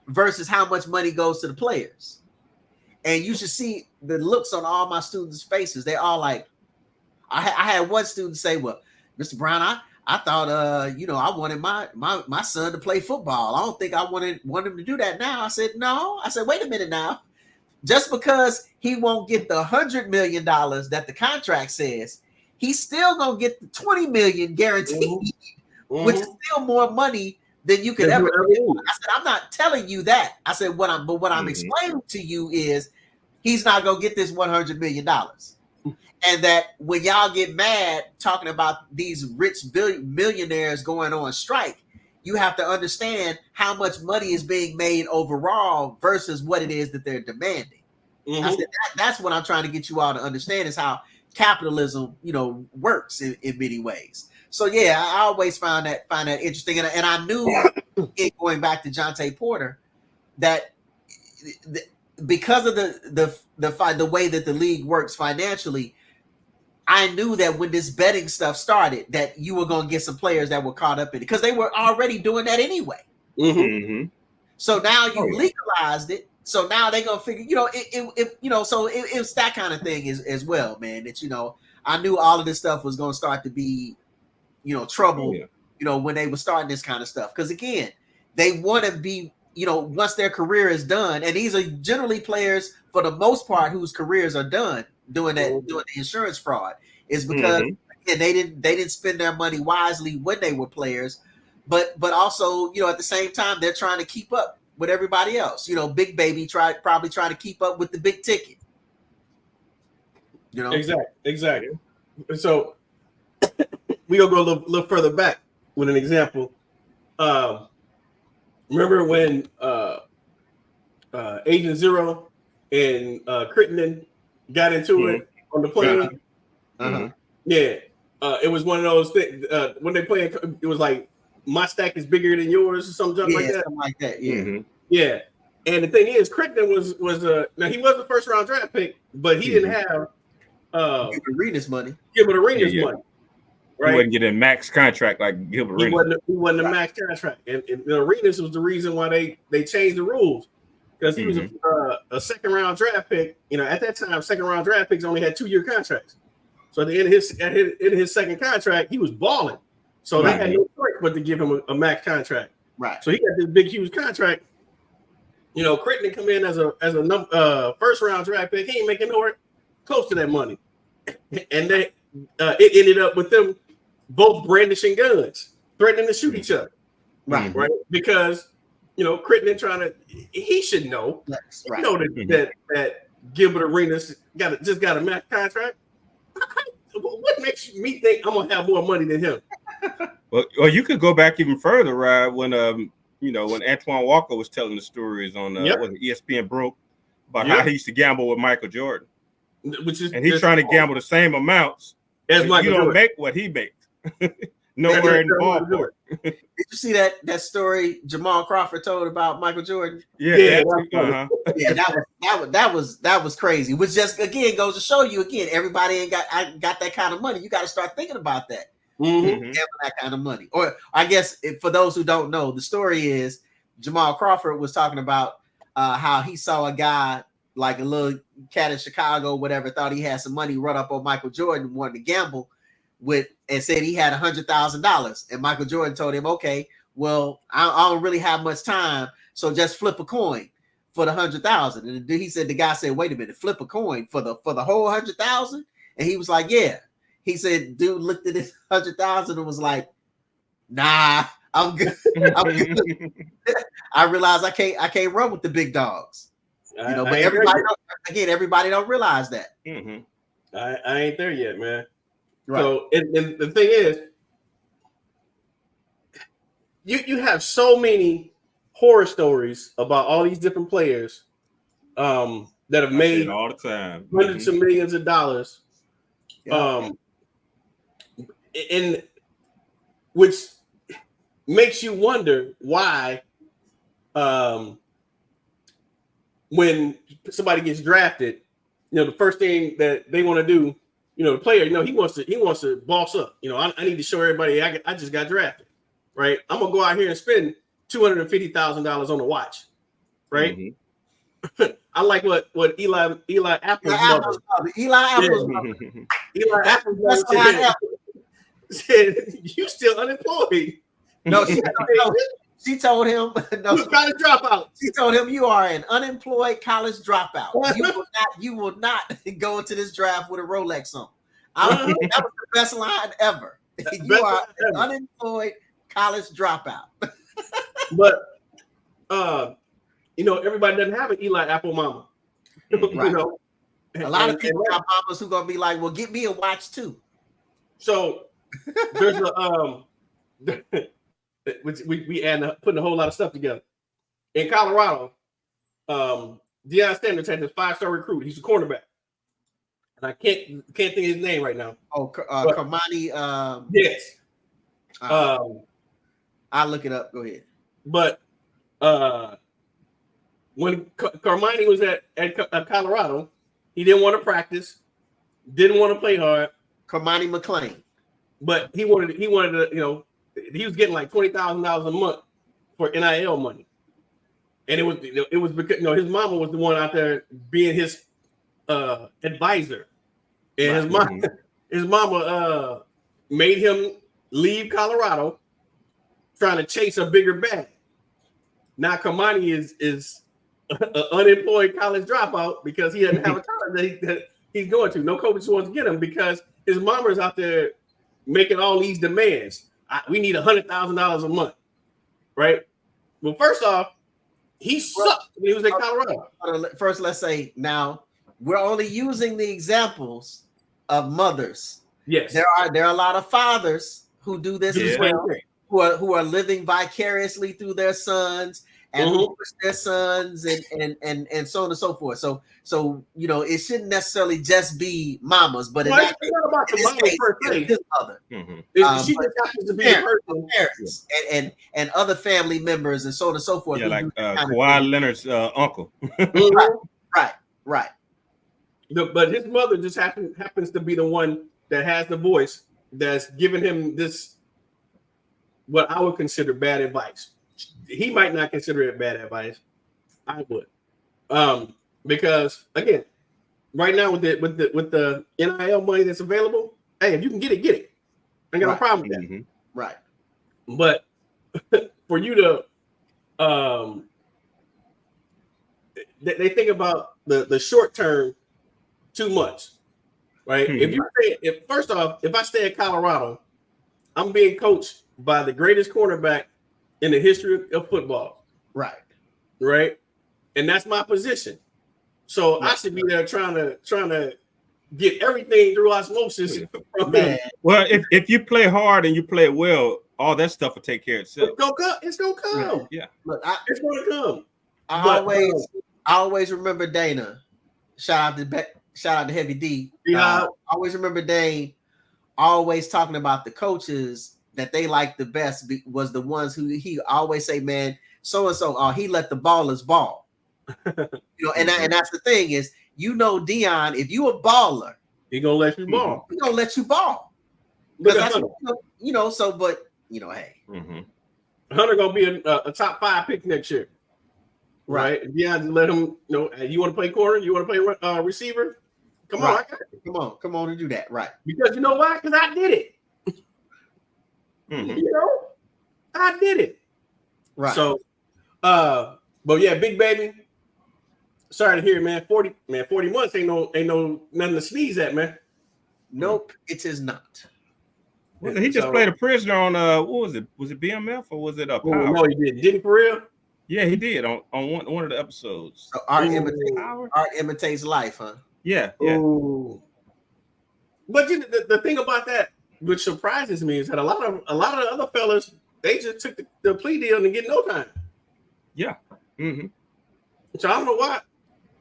versus how much money goes to the players. And you should see the looks on all my students' faces. They're all like, I had one student say, well, Mr. Brown, I thought, I wanted my son to play football. I don't think I want him to do that now. I said, no. I said, wait a minute now. Just because he won't get the $100 million that the contract says, he's still gonna get the $20 million guaranteed, which is still more money than you could ever get. I said, I'm not telling you that. I said, what I'm explaining to you is he's not gonna get this $100 million. And that when y'all get mad talking about these rich millionaires going on strike, you have to understand how much money is being made overall versus what it is that they're demanding. I said, that's what I'm trying to get you all to understand is how capitalism, works in many ways. So yeah, I always find that interesting. And I knew going back to Jonte Porter that because of the way that the league works financially, I knew that when this betting stuff started, that you were going to get some players that were caught up in it because they were already doing that anyway. So now you legalized it. So now they're going to figure, so it's that kind of thing as well, man, that, I knew all of this stuff was going to start to be, trouble, when they were starting this kind of stuff. Because again, they want to be, once their career is done, and these are generally players for the most part whose careers are done doing the insurance fraud, is because again, they didn't spend their money wisely when they were players, but also, at the same time, they're trying to keep up with everybody else. Big Baby probably trying to keep up with the big ticket. Exactly. So we gonna go a little further back with an example. Remember when Agent Zero and Crittenden got into it on the plane? Yeah, it was one of those things when they played. It was like my stack is bigger than yours or something like that. Something like that. Yeah. Yeah. And the thing is, Crittenden was now he was a first round draft pick, but he didn't have Gilbert Arenas money. Right? He wasn't getting a max contract like Gilbert Arenas. He wasn't a max contract, and Arenas was the reason why they changed the rules because he was a second round draft pick. At that time, second round draft picks only had 2-year contracts. So at the end of his second contract, he was balling. So they had no choice but to give him a max contract. Right. So he got this big, huge contract. Crittenden come in as a first round draft pick. He ain't making nowhere close to that money, and it ended up with them both brandishing guns, threatening to shoot each other. Right. Because Crittenden he should know. That Gilbert Arenas just got a max contract. What makes me think I'm gonna have more money than him? Well, you could go back even further, right? When when Antoine Walker was telling the stories on ESPN Broke about how he used to gamble with Michael Jordan, and he's trying to gamble the same amounts as Michael you don't Jordan. make what he makes. nowhere in the Nobody do ballpark. Did you see that story Jamal Crawford told about Michael Jordan? Yeah, Yeah, uh-huh. Yeah, that was crazy. Which just again goes to show you again, everybody ain't got that kind of money. You got to start thinking about that. Mhm. Having that kind of money. Or I guess for those who don't know, the story is Jamal Crawford was talking about how he saw a guy like a little cat in Chicago, whatever, thought he had some money, run up on Michael Jordan, wanted to gamble with, and said he had $100,000. And Michael Jordan told him, okay, well, I don't really have much time, so just flip a coin for the 100,000. And he said, the guy said, wait a minute, flip a coin for the whole 100,000? And he was like, yeah. He said, dude looked at his 100,000 and was like, nah, I'm good. I'm good. I realize I can't run with the big dogs. You know, but everybody don't realize that. I ain't there yet, man. Right. So and the thing is, you have so many horror stories about all these different players that have made all the time hundreds of millions of dollars. Yeah. In which makes you wonder why when somebody gets drafted, the first thing that they want to do, the player, he wants to boss up. I need to show everybody I just got drafted, right? I'm gonna go out here and spend $250,000 on a watch, right? I like what Eli Apple's mother. Eli Apple's mother. Eli Apple's mother said, "You still unemployed." No, she told him, no, you got to drop out. She told him, you are an unemployed college dropout. You will not go into this draft with a Rolex on. That was the best line ever. You are an unemployed college dropout. But everybody doesn't have an Eli Apple mama. Right. A lot of people got mamas who gonna be like, well, get me a watch too. So there's we add putting a whole lot of stuff together. In Colorado, Deion Sanders had this 5-star recruit. He's a cornerback, and I can't think of his name right now. Oh, Kamani. Yes. I'll look it up. Go ahead. But when Carmine was at Colorado, he didn't want to practice, didn't want to play hard. Kamani McLean. But he wanted to, he was getting like $20,000 a month for NIL money. And it was because his mama was the one out there being his advisor. And his mama made him leave Colorado trying to chase a bigger bag. Now Kamani is an unemployed college dropout because he doesn't have a college that he's going to. No coach wants to get him because his mama is out there making all these demands. We need $100,000 a month, right? Well, first off, he sucked when he was in Colorado. First, let's say now we're only using the examples of mothers. Yes, there are a lot of fathers who do this as well, who are living vicariously through their sons and who push their sons and so on and so forth. So it shouldn't necessarily just be mamas, but in that case, it's his mother. She just happens to be parents and other family members and so on and so forth. Yeah, like Kawhi Leonard's uncle. Right. But his mother just happens to be the one that has the voice that's giving him this, what I would consider bad advice. He might not consider it bad advice. I would, because again, right now with the NIL money that's available, hey, if you can get it, get it. I ain't got no problem with that. Right. But for you to, they think about the short term too much, right? If I stay in Colorado, I'm being coached by the greatest cornerback in the history of football. Right. And that's my position. So I should be there trying to get everything through osmosis. Well, if you play hard and you play well, all that stuff will take care of itself. It's gonna come. Yeah. Look, it's gonna come. I always remember Dana. Shout out to Heavy D. I always remember Dane always talking about the coaches that they liked the best was the ones who he always say, man, so and so, he let the ballers ball. And that's the thing is, Dion, if you a baller, he gonna let you ball. He gonna let you ball. Because that's what, so but hey. Hunter gonna be a top 5 pick next year. Right? Deion let him hey, you want to play corner? You want to play receiver? Come on, come on and do that, right? Because you know why? Because I did it. I did it. Right. So, but yeah, big baby. Sorry to hear, man. 40 months ain't no nothing to sneeze at, man. Nope, it is not. Well, he just played a prisoner on what was it? Was it BMF or was it a Power? No, he did. Did he for real? Yeah, he did on one of the episodes. So art imitates life, huh? Yeah. Ooh. But the thing about that, which surprises me, is that a lot of the other fellas, they just took the plea deal and get no time. Yeah. So I don't know why.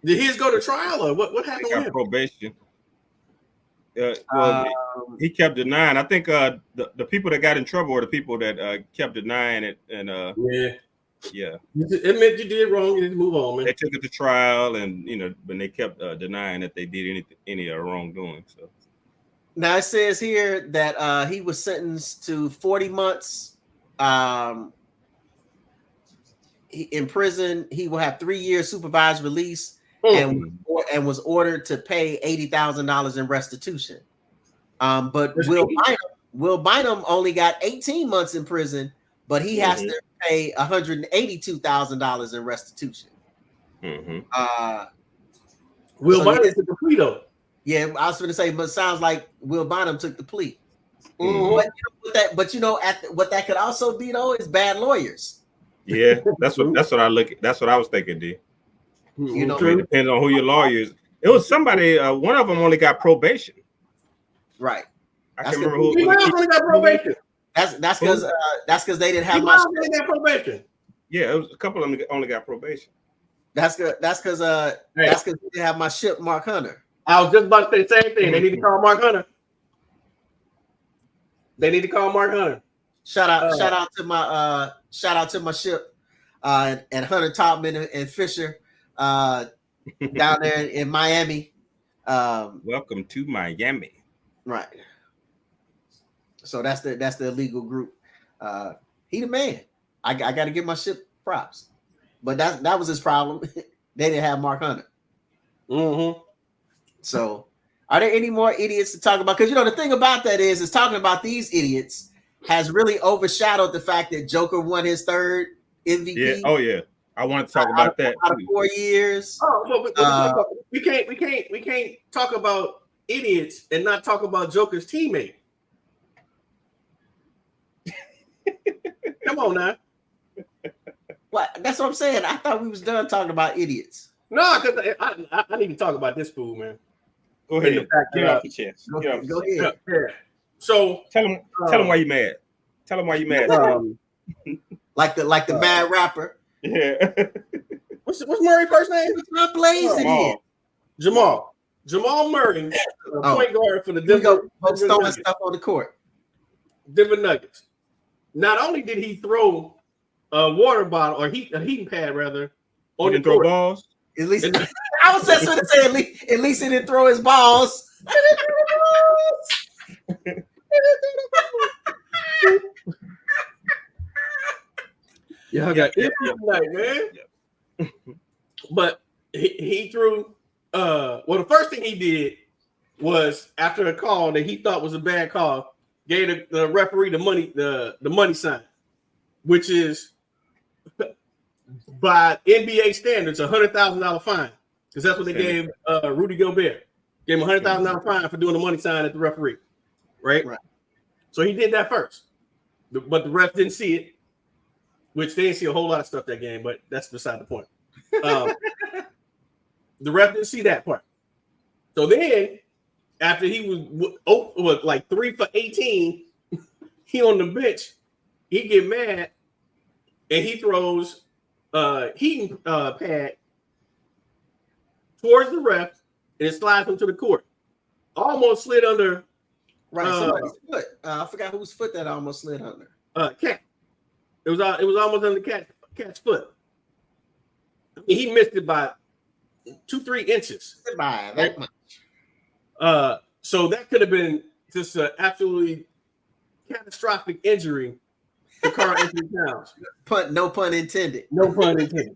Did his go to trial or what happened with him? Probation. He kept denying. I think the people that got in trouble were the people that kept denying it, and yeah. Admit you did wrong. You need to move on, man. They took it to trial, and when they kept denying that they did any wrongdoing. So now it says here that he was sentenced to 40 months in prison. He will have 3 years supervised release. And was ordered to pay $80,000 in restitution. But Will Bynum only got 18 months in prison, but he has to pay $182,000 in restitution. Will Bynum took the plea though. Yeah, I was going to say, but it sounds like Will Bynum took the plea. Mm-hmm. But what that could also be though is bad lawyers. Yeah, that's what I was thinking, D. It depends on who your lawyer is. It was somebody. One of them only got probation. Right. I can't remember who. He only got probation. That's because they didn't have probation. Yeah, it was a couple of them only got probation. That's because they didn't have my ship, Mark Hunter. I was just about to say the same thing. They need to call Mark Hunter. Shout out to my ship, and Hunter Topman and Fisher. Down there in Miami. Welcome to Miami. Right. So that's the illegal group. He the man. I got to give my ship props. But that was his problem. They didn't have Mark Hunter. So are there any more idiots to talk about? Because the thing about that is talking about these idiots has really overshadowed the fact that Joker won his 3rd MVP. Yeah. Oh yeah. I want to talk about that out of 4 years. But we can't talk about idiots and not talk about Joker's teammate. Come on now. What? That's what I'm saying. I thought we was done talking about idiots. No, because I need to talk about this fool, man. Go ahead. Get off your chest. Go ahead. Yeah. So tell him why you mad. Tell him why you mad. Like the mad rapper. Yeah. What's Murray's first name? It's not blazing here. Jamal Murray, point guard for the Denver throwing stuff on the court. Denver Nuggets. Not only did he throw a water bottle or a heating pad rather on the court. Throw balls. At least I was just going to say at least he didn't throw his balls. Y'all got it tonight, man. But he threw. Well, the first thing he did was after a call that he thought was a bad call, gave the referee the money sign, which is by NBA standards $100,000 fine, because that's what they gave Rudy Gobert. Gave him $100,000 fine for doing the money sign at the referee, right? So he did that first, but the ref didn't see it. Which they didn't see a whole lot of stuff that game, but that's beside the point. The ref didn't see that part. So then, after he was like 3 for 18, he on the bench, he get mad, and he throws heating pad towards the ref, and it slides him to the court. Almost slid under Right, somebody's foot. I forgot whose foot that almost slid under. Cat. It was almost under Cat's foot. I mean, he missed it by 2-3 inches. By that much. So that could have been just an absolutely catastrophic injury to Carl Anthony Towns. No pun intended. No pun intended.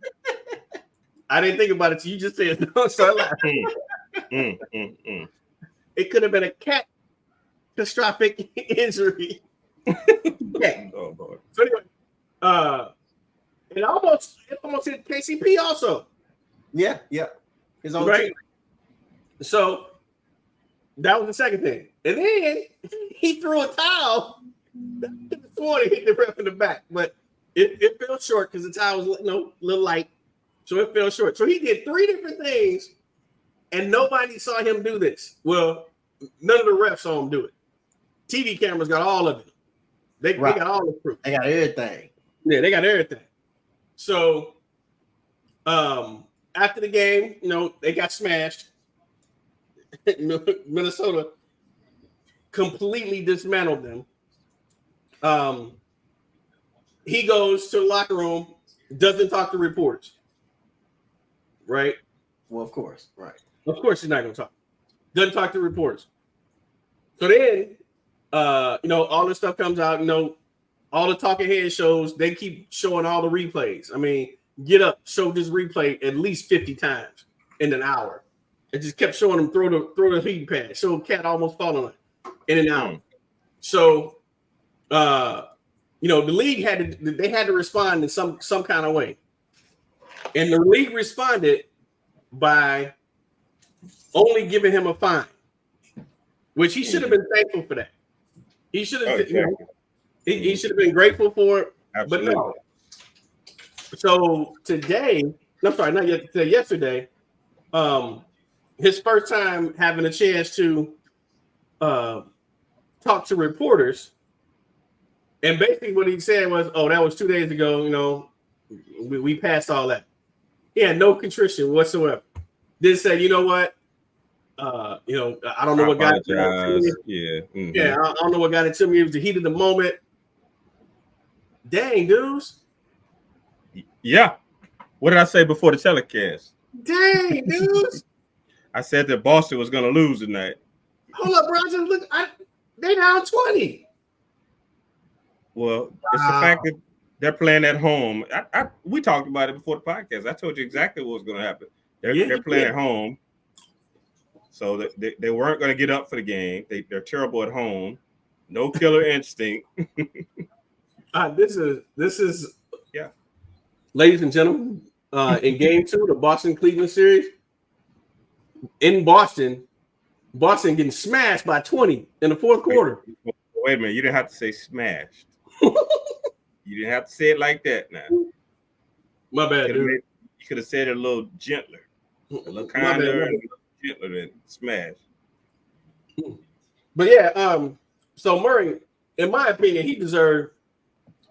I didn't think about it till you just said no, start laughing. It could have been a catastrophic injury. Yeah. Oh boy. So anyway, it almost hit KCP also. Yeah. His own Right. team. So that was the second thing. And then he threw a towel. This morning hit the ref in the back, but it fell short because the towel was a little light. So it fell short. So he did 3 different things, and nobody saw him do this. Well, none of the refs saw him do it. TV cameras got all of it. They got all the proof. They got everything. Yeah, they got everything. So after the game, they got smashed. Minnesota completely dismantled them. He goes to the locker room, doesn't talk to reporters. Right? Well, of course. Right. Of course he's not going to talk. Doesn't talk to reporters. So then, all this stuff comes out, all the talking head shows, they keep showing all the replays. I mean, get up, show this replay at least 50 times in an hour. It just kept showing them throw the heat pad, show Cat almost falling in an hour. So, the league had to respond in some kind of way. And the league responded by only giving him a fine, which he should have been thankful for that. He should have he should have been grateful for it. Absolutely. But no. So today, not yesterday, his first time having a chance to talk to reporters, and basically what he said was, "Oh, that was 2 days ago. We passed all that." He had no contrition whatsoever. Didn't say, you know what? I don't know what got it to me. Yeah. Mm-hmm. Yeah, I don't know what got it to me. It was the heat of the moment. Dang, dudes. Yeah. What did I say before the telecast? Dang, dudes. I said that Boston was going to lose tonight. Hold up, bro. Look, they down 20. Well, it's the fact that they're playing at home. We talked about it before the podcast. I told you exactly what was going to happen. They're playing at home, so they weren't going to get up for the game. They're terrible at home. No killer instinct. This is ladies and gentlemen. In Game 2, the Boston-Cleveland series, in Boston getting smashed by 20 in the fourth quarter. Wait a minute, you didn't have to say smashed. You didn't have to say it like that now. My bad, dude. You could have said it a little gentler, a little kinder, and a little gentler than smash. But yeah, so Murray, in my opinion, he deserved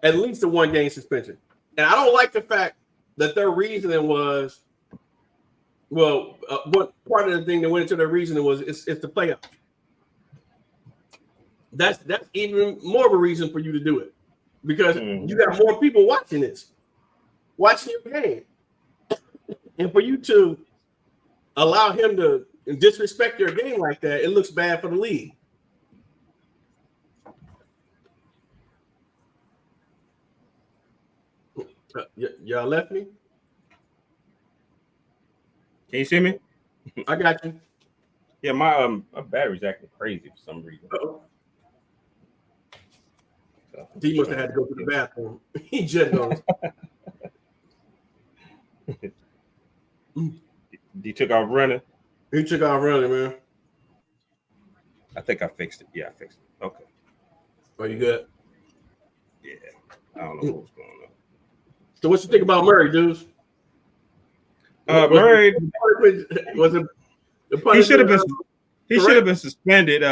at least a 1-game suspension. And I don't like the fact that their reasoning was, what part of the thing that went into their reasoning was it's the playoffs. That's even more of a reason for you to do it, because you got more people watching your game, and for you to allow him to disrespect your game like that, it looks bad for the league. Y'all left me? Can you see me? I got you. Yeah, my battery's acting crazy for some reason. Uh-oh. He must have had to go to the bathroom. He just goes. He took off running. He took off running, man. I think I fixed it. Yeah, I fixed it. Okay. Are you good? Yeah. I don't know what's going on. So what you think about Murray, dudes? Murray was it? He should have been. He should have been suspended.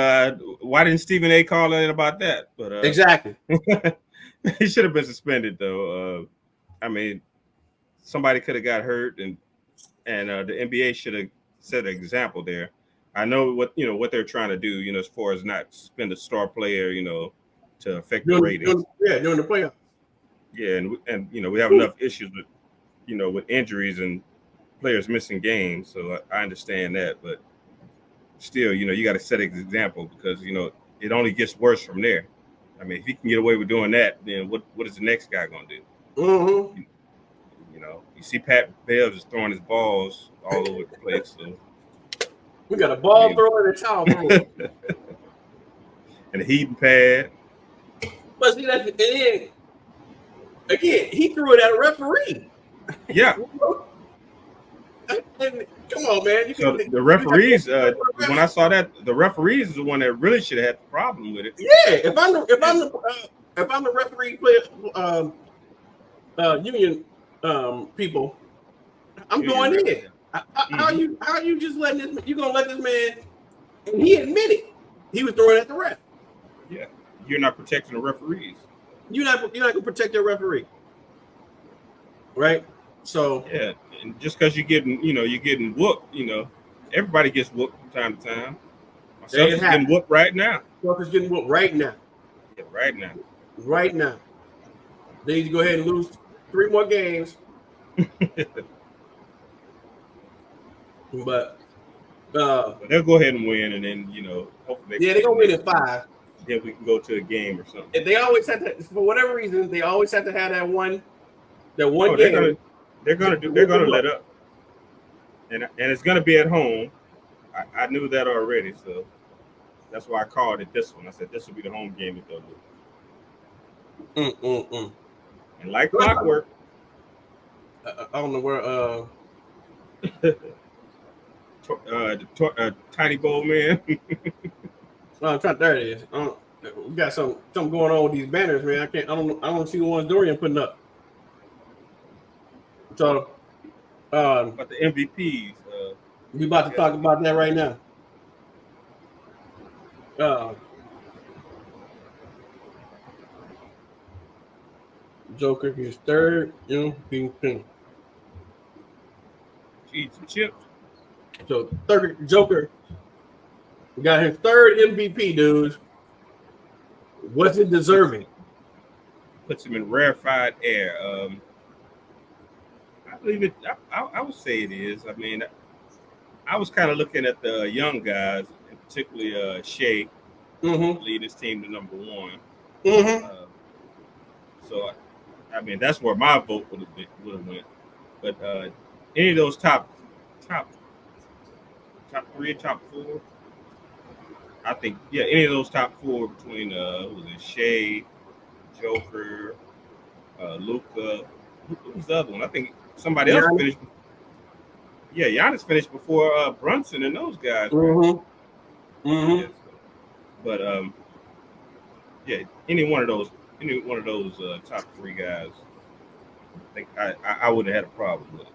Why didn't Stephen A. call in about that? But exactly. He should have been suspended, though. I mean, somebody could have got hurt, and the NBA should have set an example there. I know what they're trying to do, as far as not spend a star player, to affect the ratings. During the playoffs. Yeah, and we have enough issues with injuries and players missing games, so I understand that, but still, you got to set an example because it only gets worse from there. I mean, if he can get away with doing that, then what is the next guy going to do? Mm-hmm. You see Pat Bell just throwing his balls all over the place. So we got a ball thrower and a towel thrower. And a heating pad. But see, that's again, he threw it at a referee. Yeah. And, come on, man. The referees, when I saw that, the referees is the one that really should have had the problem with it. Yeah, if I'm the referee player, union people, I'm going in. How you just letting this? You gonna let this man? And he admitted he was throwing at the ref. Yeah, you're not protecting the referees. You're not gonna protect your referee, right? So yeah, and just because you're getting whooped, everybody gets whooped from time to time. Myself is getting whooped right now. Myself is getting whooped right now. Yeah, right now. Right now. They need to go ahead and lose 3 more games. But they'll go ahead and win, and then hopefully they're gonna win at 5. Then we can go to a game or something. If they always have to, for whatever reason, they always have to have that one game. They're gonna let up, and it's gonna be at home. I knew that already, so that's why I called it this one. I said this will be the home game that they'll do. And like clockwork, I don't know where Tiny Bowl Man. There it is. We got something going on with these banners, man. I don't see the ones Dorian putting up. So, but the MVPs. We about to talk about that right now. Joker, his 3rd MVP. Eat some chips. So, Joker got his 3rd MVP, dude. What's it deserving? Puts him in rarefied air. I believe it. I would say it is. I mean, I was kind of looking at the young guys, and particularly Shea, lead his team to number 1. So, I mean, that's where my vote would have went. But any of those top 3, top 4, I think, any of those top 4 between Shea, Joker, Luka. Who's the other one? I think somebody else finished. Yeah, Giannis finished before Brunson and those guys. Mm-hmm. But any one of those top 3 guys, I think I wouldn't have had a problem with it.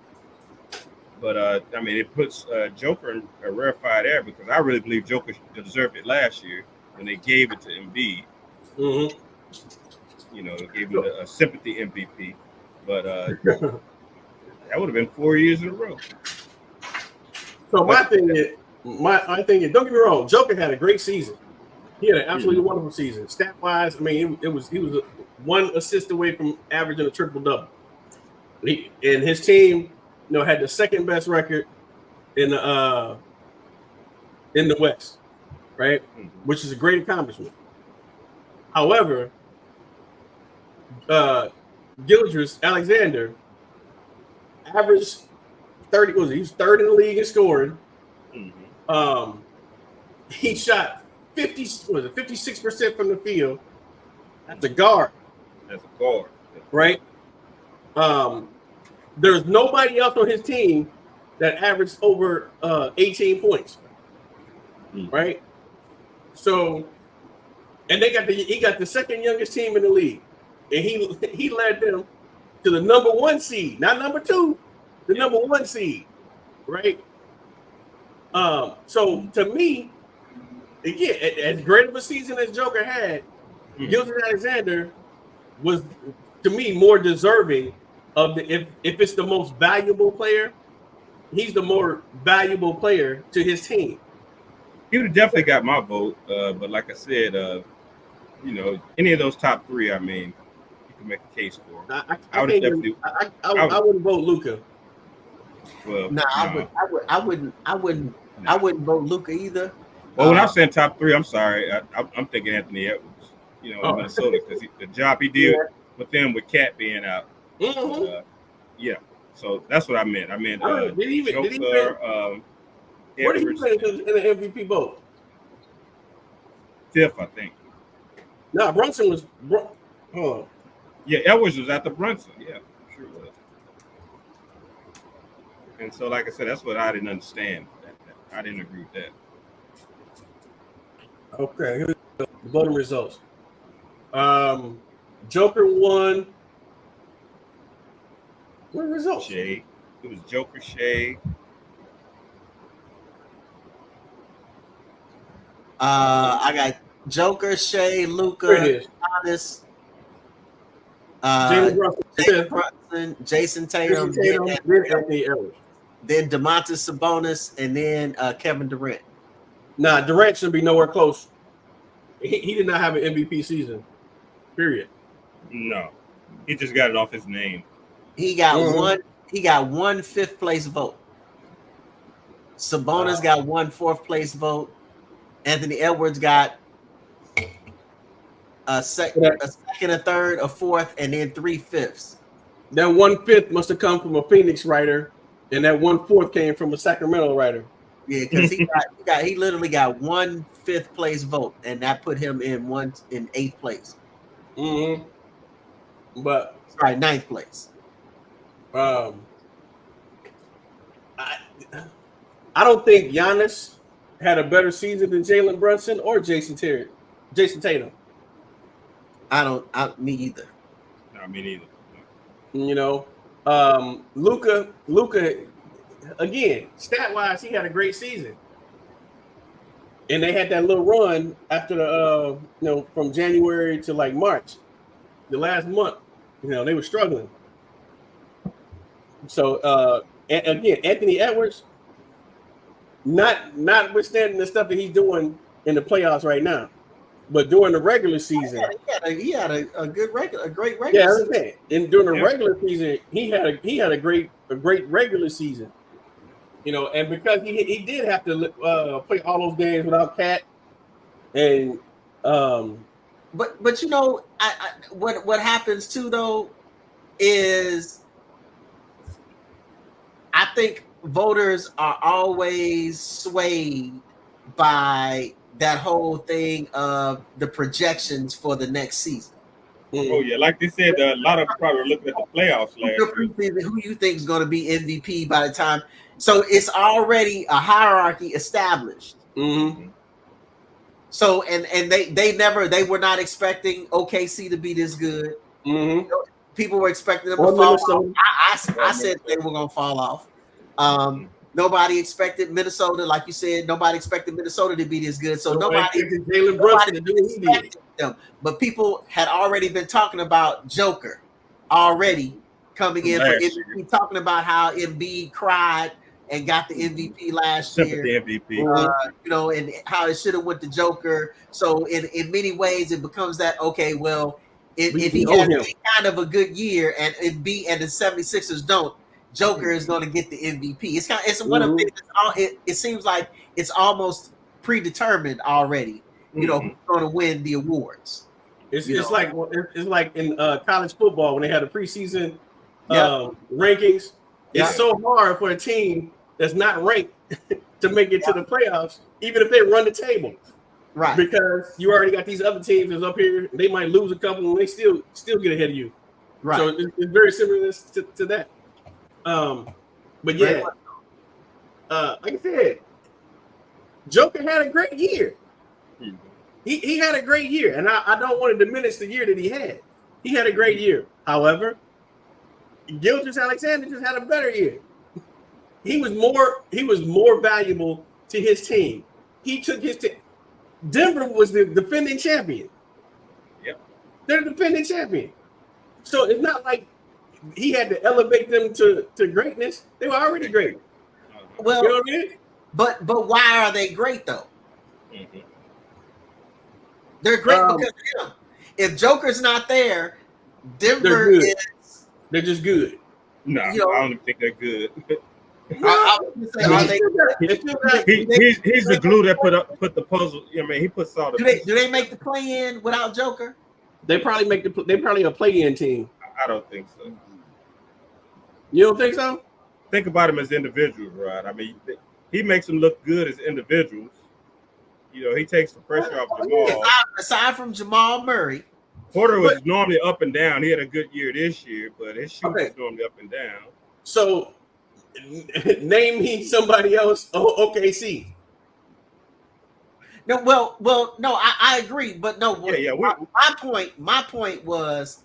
But I mean, it puts Joker in a rarefied air because I really believe Joker deserved it last year when they gave it to Embiid. They gave him a sympathy MVP, but that would have been 4 years in a row. So my thing is, don't get me wrong, Joker had a great season. He had an absolutely wonderful season. Stat wise, I mean, he was 1 assist away from averaging a triple double. And his team, had the 2nd best record in the West, right? Which is a great accomplishment. However, Gilgeous Alexander averaged 30. He was 3rd in the league in scoring. He shot 56% from the field. That's a guard. Right? There's nobody else on his team that averaged over 18 points. Right? So, and he got the 2nd youngest team in the league. And he led them to the number 1 seed, not number 2, the number 1 seed. Right? So to me, again, as great of a season as Joker had, Gilgeous Alexander was, to me, more deserving of if it's the most valuable player, he's the more valuable player to his team. He would have definitely got my vote. But like I said, you know, any of those top three, I mean, you can make a case for. I would definitely. I wouldn't vote Luka. Well, No, no. I wouldn't vote Luka either. Well, when I'm saying top three, I'm sorry. I'm thinking Anthony Edwards. You know, in Minnesota, because the job he did with them, with Cat being out. Mm-hmm. Yeah. So that's what I meant. I meant Joker. Where did he finish in the MVP vote? Fifth, I think. No, Brunson was. Oh. Yeah, Edwards was after Brunson. Yeah, sure was. And so, like I said, that's what I didn't understand. I didn't agree with that. Okay, here we go. The voting results. Joker won. What are the results? Shea. It was Joker, Shea. I got Joker, Shea, Luka, Giannis, Jalen Brunson, Jason Tatum, then Domantas Sabonis, and then Kevin Durant. Nah, Durant should be nowhere close. He did not have an MVP season. Period. No, he just got it off his name. He got one. He got one fifth place vote. Sabonis got one fourth place vote. Anthony Edwards got a second, a third, a fourth, and then 3/5. That 1/5 must have come from a Phoenix writer, and that 1/4 came from a Sacramento writer. Yeah, because he literally got 1/5 place vote, and that put him in 8th place. Mm-hmm. But sorry, 9th place. I don't think Giannis had a better season than Jalen Brunson or Jason Tatum. Me either. No, me neither. You know, Luka, again, stat wise, he had a great season, and they had that little run after the from January to like March, the last month. You know, they were struggling. So and again, Anthony Edwards, notwithstanding the stuff that he's doing in the playoffs right now, but during the regular season, he had a great regular season. Yeah, and during the regular season, he had a great regular season. You know, and because he did have to play all those games without Cat, and but you know, what happens too though is I think voters are always swayed by that whole thing of the projections for the next season. Oh yeah, like they said, a lot of people probably looking at the playoffs last year. Who you think is going to be MVP by the time? So it's already a hierarchy established. Mm-hmm. So and they were not expecting OKC to be this good. Mm-hmm. People were expecting them to fall off. I said they were going to fall off. Nobody expected Minnesota, like you said. Nobody expected Minnesota to be this good. So nobody expected them. But people had already been talking about Joker already coming in for MVP, talking about how Embiid cried and got the MVP last year. The MVP. You know, and how it should have went to Joker. So in many ways, it becomes that, okay, well, if he has kind of a good year and Embiid and the 76ers don't, Joker is going to get the MVP. It's one of it seems like it's almost predetermined already. You know, who's going to win the awards. It's like in college football when they had the preseason rankings. It's so hard for a team that's not ranked to make it to the playoffs, even if they run the table, right? Because you already got these other teams that's up here. They might lose a couple, and they still get ahead of you, right? So it's very similar to that. But yeah, like I said, Joker had a great year. He had a great year, and I don't want to diminish the year that he had. He had a great year. However, Gilgeous-Alexander just had a better year. He was more valuable to his team. He took his team. Denver was the defending champion. Yep. They're the defending champion. So it's not like he had to elevate them to greatness. They were already great. Well, you know what I mean? But why are they great though? Mhm. They're great because of him. If Joker's not there, They're Denver good. is, They're just good. No, you know, I don't even think they're good. I was gonna say, are they? He's the glue that put the puzzle. I mean, he puts all the. Do they make the play in without Joker? They probably a play-in team. I don't think so. You don't think so? Think about him as individuals, right? I mean, he makes them look good as individuals. You know, he takes the pressure off Jamal. Aside from Jamal Murray, Porter was normally up and down. He had a good year this year, but his shoot was normally up and down. So, name me somebody else. Oh, OKC. No, no, I agree, but no. Yeah. My point was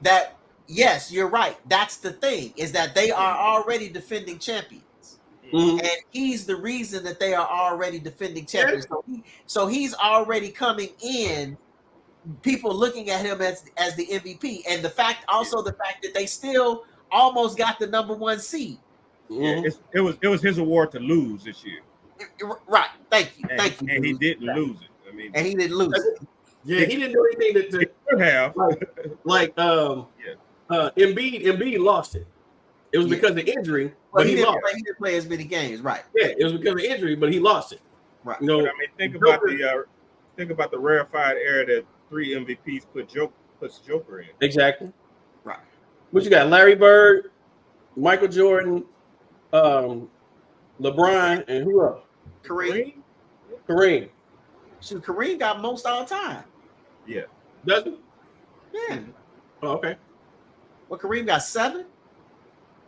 that yes, you're right. That's the thing, is that they are already defending champions. Mm-hmm. And he's the reason that they are already defending champions. So he's already coming in, people looking at him as the MVP. And the fact that they still almost got the number 1 seed. Yeah, it was his award to lose this year. Right. Thank you. And he didn't lose it. I mean, and he didn't lose it. Yeah, he didn't do anything to have. Embiid lost it. It was because of injury, but he lost. He didn't play as many games, right? Yeah, it was because of injury, but he lost it. Right. You know, I mean, think about the rarefied era that 3 MVPs puts Joker in. Exactly. Right. What you got? Larry Bird, Michael Jordan, LeBron, and who else? Kareem. Shoot, Kareem got most all time. Yeah. Does he? Yeah. Oh, okay. Well, Kareem got 7.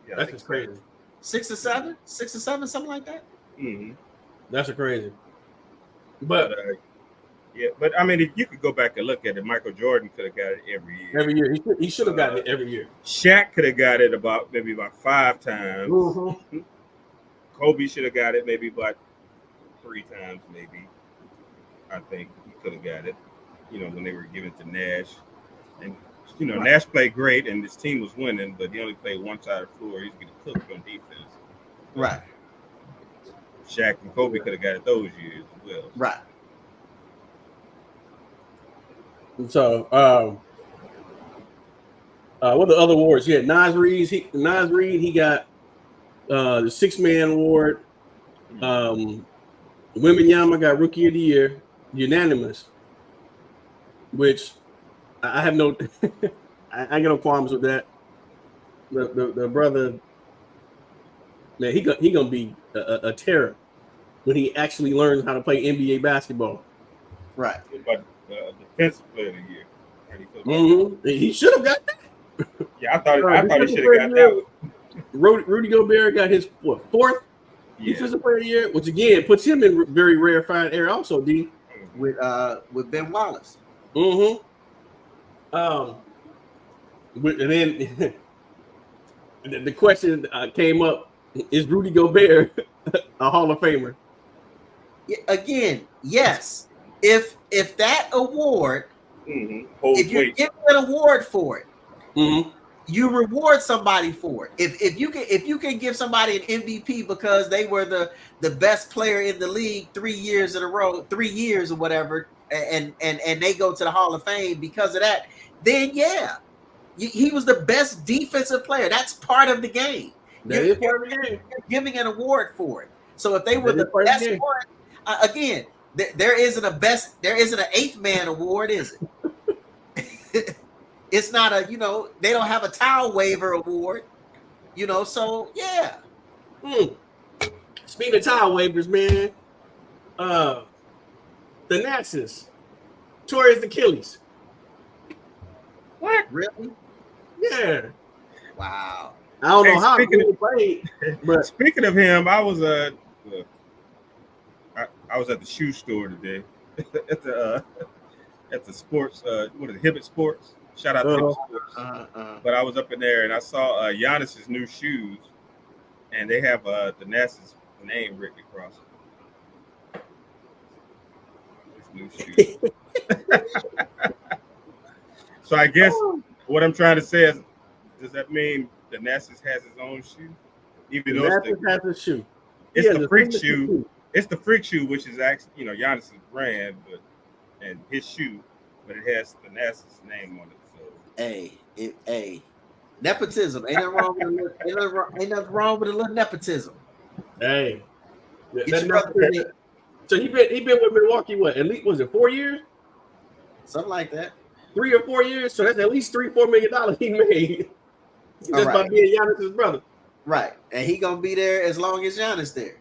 Yeah, that's just crazy. 6 or 7, something like that. Mm-hmm. That's crazy. But but I mean, if you could go back and look at it, Michael Jordan could have got it every year. Every year, he should have gotten it every year. Shaq could have got it about 5 times. Mm-hmm. Kobe should have got it maybe about 3 times, maybe. I think he could have got it. You know, when they were giving it to Nash, and you know, Nash played great, and his team was winning, but he only played one side of the floor. He's getting cooked on defense. Right. Shaq and Kobe could have got it those years as well. Right. So, what are the other awards? Yeah, Nas Reed. He got the 6-man award. Wembanyama got Rookie of the Year, unanimous. Which I have no, I got no qualms with that. The brother, man, he gonna be a terror when he actually learns how to play NBA basketball. Right. But defensive player of the year. Mm-hmm. He should have got that. Yeah, I thought he should have got that one. Rudy Gobert got his 4th defensive player of the year, which again puts him in very rarefied air. Also, D with Ben Wallace. Mm-hmm. And then the question came up: is Rudy Gobert a Hall of Famer? Again, yes. If that award, if you're giving an award for it, you reward somebody for it. If you can give somebody an MVP because they were the best player in the league 3 years in a row, 3 years or whatever, and they go to the Hall of Fame because of that, then yeah, he was the best defensive player. That's part of the game. That is part of the game. You're giving an award for it. So if they were the best one, again, there isn't an 8th man award, is it? It's not a, they don't have a towel waiver award, so yeah. Speaking of towel waivers, man, the Nazis tore his Achilles. What? Really? Yeah. Wow. I don't know how he played, but speaking of him, I was at the shoe store today at the sports what is it, Hibbett Sports. Shout out to Hibbett Sports. But I was up in there and I saw Giannis's new shoes, and they have the Nazis name written across it. His new shoes. So I guess what I'm trying to say is, does that mean the Nazis has his own shoe? Even though Nazis has a shoe. It's the freak shoe. It's the freak shoe, which is actually, you know, Giannis's brand, but and his shoe, but it has Thanasis' name on it. So Hey, nepotism. Ain't nothing wrong with a little nepotism. Hey, Get that your brother never- paid. so he been with Milwaukee what? At least was it 4 years? Something like that. 3 or 4 years. So that's at least $3-4 million he made just by being Giannis's brother. Right, and he gonna be there as long as Giannis there.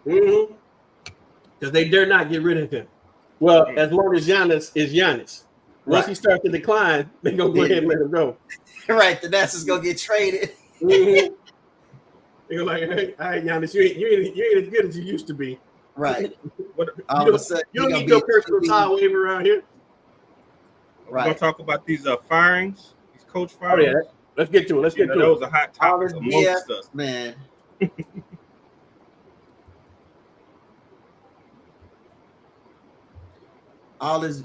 Because they dare not get rid of him. Well, as long as Giannis is Giannis. Once he starts to decline, they're gonna go ahead and let him go. Right, the Nets is gonna get traded. They're like, hey, all right, Giannis, you ain't as good as you used to be. Right. But All of a sudden, you don't need no personal towel waiver around here. We're gonna talk about these firings, these coach Oh firings. yeah, let's get to it. Let's get to it. That was a hot topic amongst us, man. all this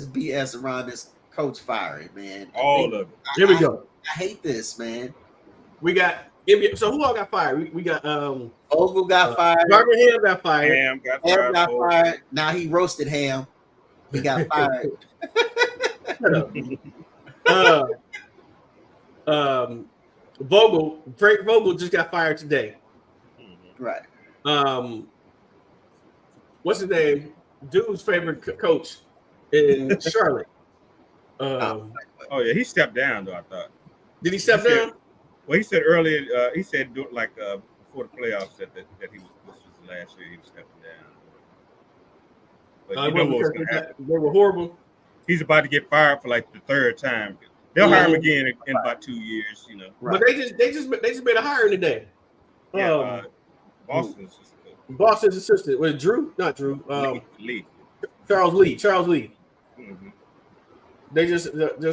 BS around this coach firing, man. All of it. Here we go. I hate this, man. We got NBA. So who all got fired? We got Ogle got fired. Darvin Ham got fired. Ham got fired. Now he roasted Ham. He got fired. Frank Vogel just got fired today. Right. What's his name? Dude's favorite coach in Charlotte. Oh yeah, he stepped down though. I thought. Did he step down? Well, he said earlier. He said like before the playoffs that he was. This was last year. He was stepping down. But you know what was going to happen? They were horrible. He's about to get fired for like the third time. They'll hire him again in about 2 years. You know. Right. But they just made a hiring today. Yeah. Boston's assistant. Was Drew? Not Drew. Lee. Charles Lee. Mm-hmm. They just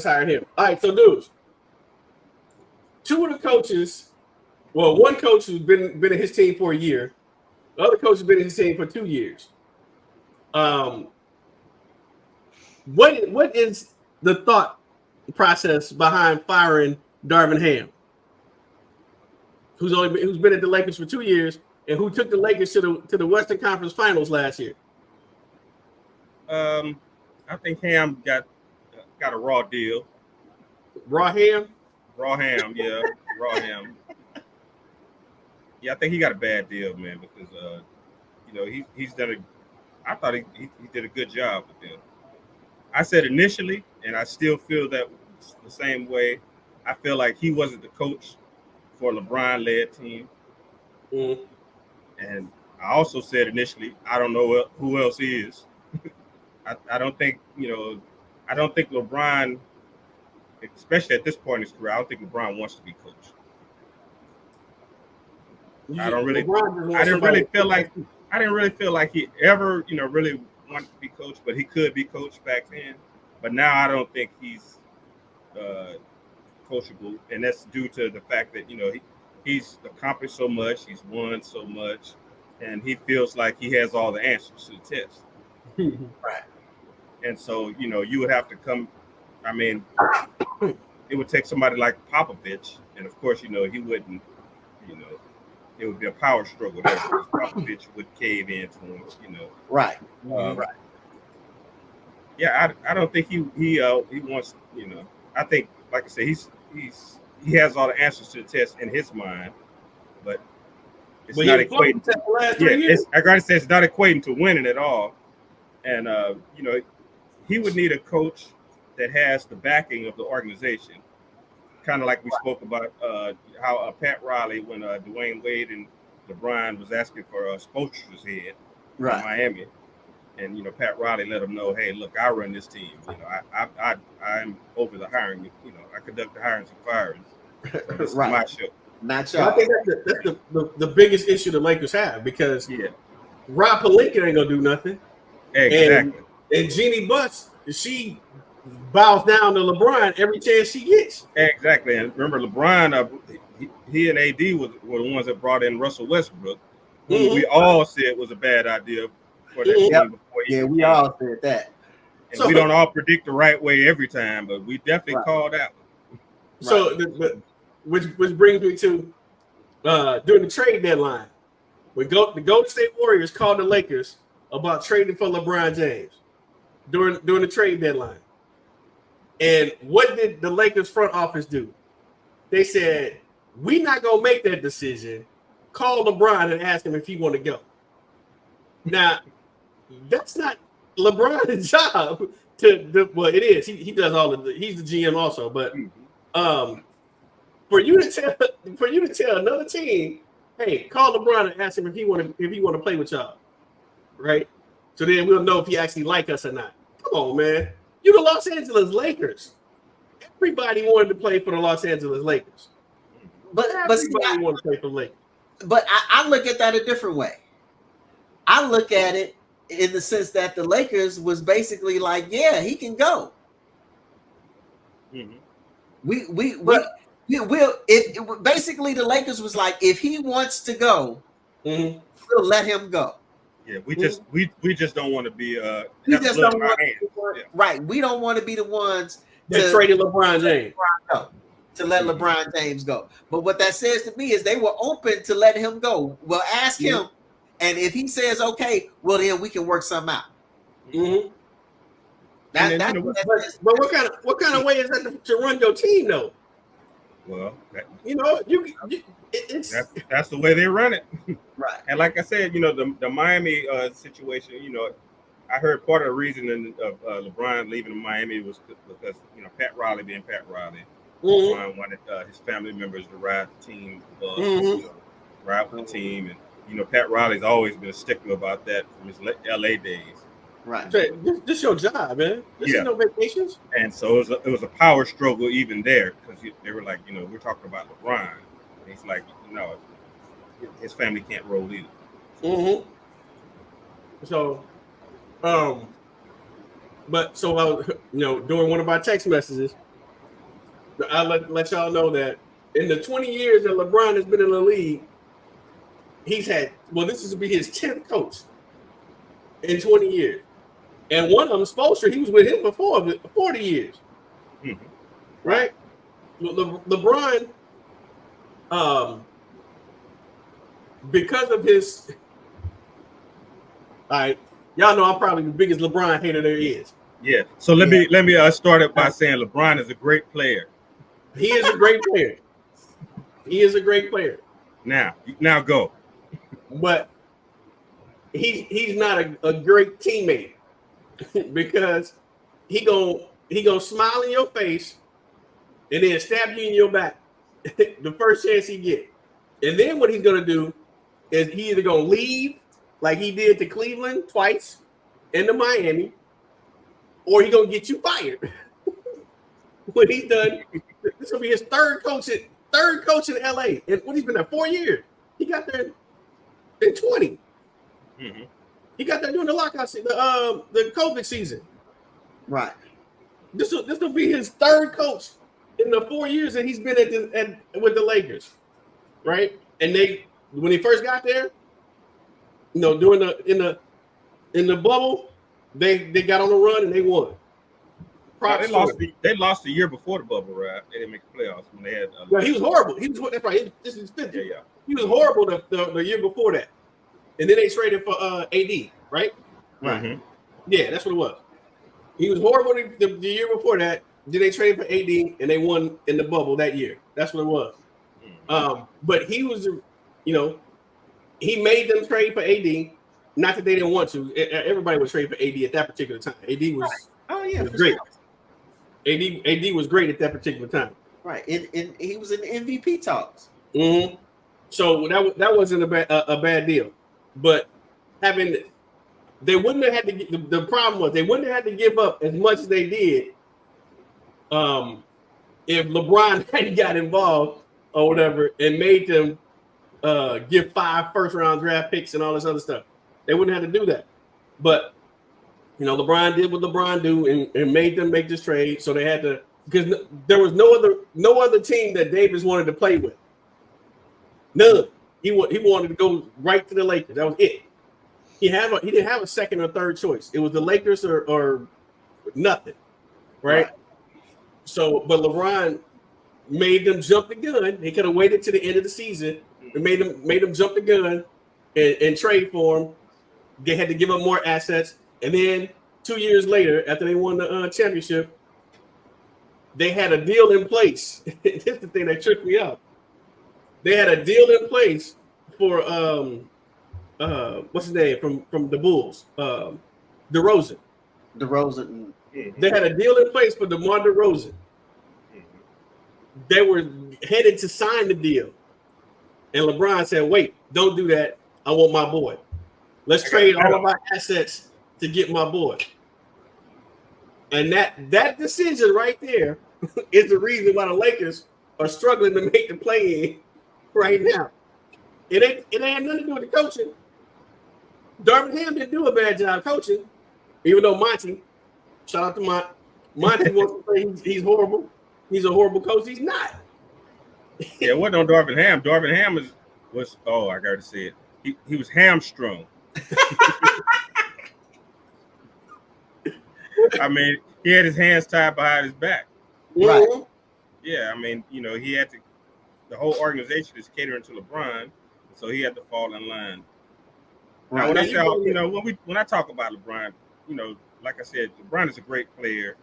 hired him. All right, so dudes. Two of the coaches, well, one coach who's been in his team for a year, the other coach has been in his team for 2 years. What is the thought process behind firing Darvin Ham, who's been at the Lakers for 2 years and who took the Lakers to the Western Conference Finals last year? I think Ham got a raw deal. Raw ham? Raw ham, yeah. Raw ham. Yeah, I think he got a bad deal, man, because he's done I thought he did a good job with them. I said initially, and I still feel that the same way. I feel like he wasn't the coach for a LeBron-led team. Mm. And I also said initially, I don't know who else he is. I don't think LeBron, especially at this point in his career, I don't think LeBron wants to be coach. I didn't really feel like he ever, really wanted to be coach, but he could be coach back then. But now I don't think he's coachable, and that's due to the fact that he's accomplished so much, he's won so much, and he feels like he has all the answers to the test. Right. And so, you would have to come. I mean, it would take somebody like Popovich, and of course, he wouldn't. It would be a power struggle there because Popovich would cave into him. Right. Right. Yeah, I don't think he wants. I think, like I said, he has all the answers to the test in his mind, but it's not equating. I gotta say, it's not equating to winning at all. And he would need a coach that has the backing of the organization, kind of like we spoke about how Pat Riley, when Dwayne Wade and LeBron was asking for a Spoelstra's head in Miami, and Pat Riley let him know, hey, look, I run this team. I'm over the hiring. I conduct the hirings and firings. So this is my show. Not y'all. I think that's the biggest issue the Lakers have, because Rob Pelinka ain't gonna do nothing. Exactly. And Jeannie Buss, she bows down to LeBron every chance she gets. Exactly. And remember, LeBron, he and AD were the ones that brought in Russell Westbrook, who we all said was a bad idea for that team before he we all said that. And we don't all predict the right way every time, but we definitely called out. So, which brings me to during the trade deadline, the Golden State Warriors called the Lakers about trading for LeBron James during the trade deadline. And what did the Lakers front office do? They said, we're not going to make that decision. Call LeBron and ask him if he want to go. Now, that's not LeBron's job well, it is. He does all of he's the GM also, but for you to tell another team, hey, call LeBron and ask him if he want to play with y'all, right? So then we'll know if he actually like us or not. Come on, man. You the Los Angeles Lakers. Everybody wanted to play for the Los Angeles Lakers. But everybody wanted to play for the Lakers. But I look at that a different way. I look at it in the sense that the Lakers was basically like, yeah, he can go. Mm-hmm. Basically the Lakers was like, if he wants to go, we'll let him go. Yeah, we just don't want to be right. We don't want to be the ones that traded LeBron James to let LeBron James go. But what that says to me is they were open to let him go. Well, ask him, and if he says okay, well then we can work something out. Mm-hmm. But what kind of way is that to run your team though? Well, that's the way they run it, right? And like I said, the Miami situation. I heard part of the reason of LeBron leaving Miami was because Pat Riley being Pat Riley. LeBron wanted his family members to ride the team bus, ride with the team, and Pat Riley's always been a stickler about that from his LA days. Right. This your job, man. This is no vacations. And so it was a power struggle even there because they were like, we're talking about LeBron. And he's like, his family can't roll either. Mm-hmm. So, during one of our text messages, I let y'all know that in the 20 years that LeBron has been in the league, he's had, this is to be his 10th coach in 20 years. And one of them, Spoelstra, he was with him for 40 years. Mm-hmm. Right? LeBron, because of his, all right, y'all know I'm probably the biggest LeBron hater there is. Yeah. So let me start it by saying LeBron is a great player. He is a great player. He is a great player. Now go. But he's not a great teammate because he gonna smile in your face and then stab you in your back the first chance he get. And then what he's gonna do is he either gonna leave like he did to Cleveland twice and to Miami, or he gonna get you fired. When he's done, this will be his third coach in LA. And when he's been there 4 years, he got there in 20. Mm-hmm. He got there during the lockout season, the COVID season. Right. This will be his third coach in the 4 years that he's been with the Lakers, right? And when he first got there, during in the bubble, they got on the run and they won. They lost the year before the bubble, right? They didn't make the playoffs when they had. He was horrible. That's right. This is 50. Yeah. He was horrible the year before that, and then they traded for AD, right? Mm-hmm. Yeah, that's what it was. He was horrible the year before that. Then they traded for AD, and they won in the bubble that year. That's what it was. Mm-hmm. But he was, he made them trade for AD. Not that they didn't want to. Everybody was trading for AD at that particular time. AD was, was great. Sure. AD was great at that particular time. Right, and he was in MVP talks. Mm-hmm. So that wasn't a bad deal, but they wouldn't have had to. The problem was they wouldn't have had to give up as much as they did, if LeBron hadn't got involved or whatever and made them give 5 first-round draft picks and all this other stuff. They wouldn't have to do that, but LeBron did what LeBron do and made them make this trade. So they had to, because there was no other team that Davis wanted to play with. None. He wanted to go right to the Lakers. That was it. He didn't have a second or third choice. It was the Lakers or nothing, right? So, but LeBron made them jump the gun. They could have waited to the end of the season and made them jump the gun and trade for him. They had to give up more assets, and then 2 years later, after they won the championship, they had a deal in place. This is the thing that tripped me up. They had a deal in place for what's his name from the Bulls, DeRozan. DeRozan. They had a deal in place for DeMar DeRozan. They were headed to sign the deal, and LeBron said, "Wait, don't do that. I want my boy. Let's trade all of our assets to get my boy." And that decision right there is the reason why the Lakers are struggling to make the play-in right now. It ain't nothing to do with the coaching. Darvin Ham didn't do a bad job coaching, even though Monty, shout out to Monty wants to say he's horrible. He's a horrible coach. He's not. Yeah, it wasn't on Darvin Ham. Darvin Ham was I gotta say it. He was hamstrung. I mean, he had his hands tied behind his back. Right. Yeah, I mean, he had to. The whole organization is catering to LeBron, so he had to fall in line. Right. Now, when I say, when I talk about LeBron, like I said, LeBron is a great player,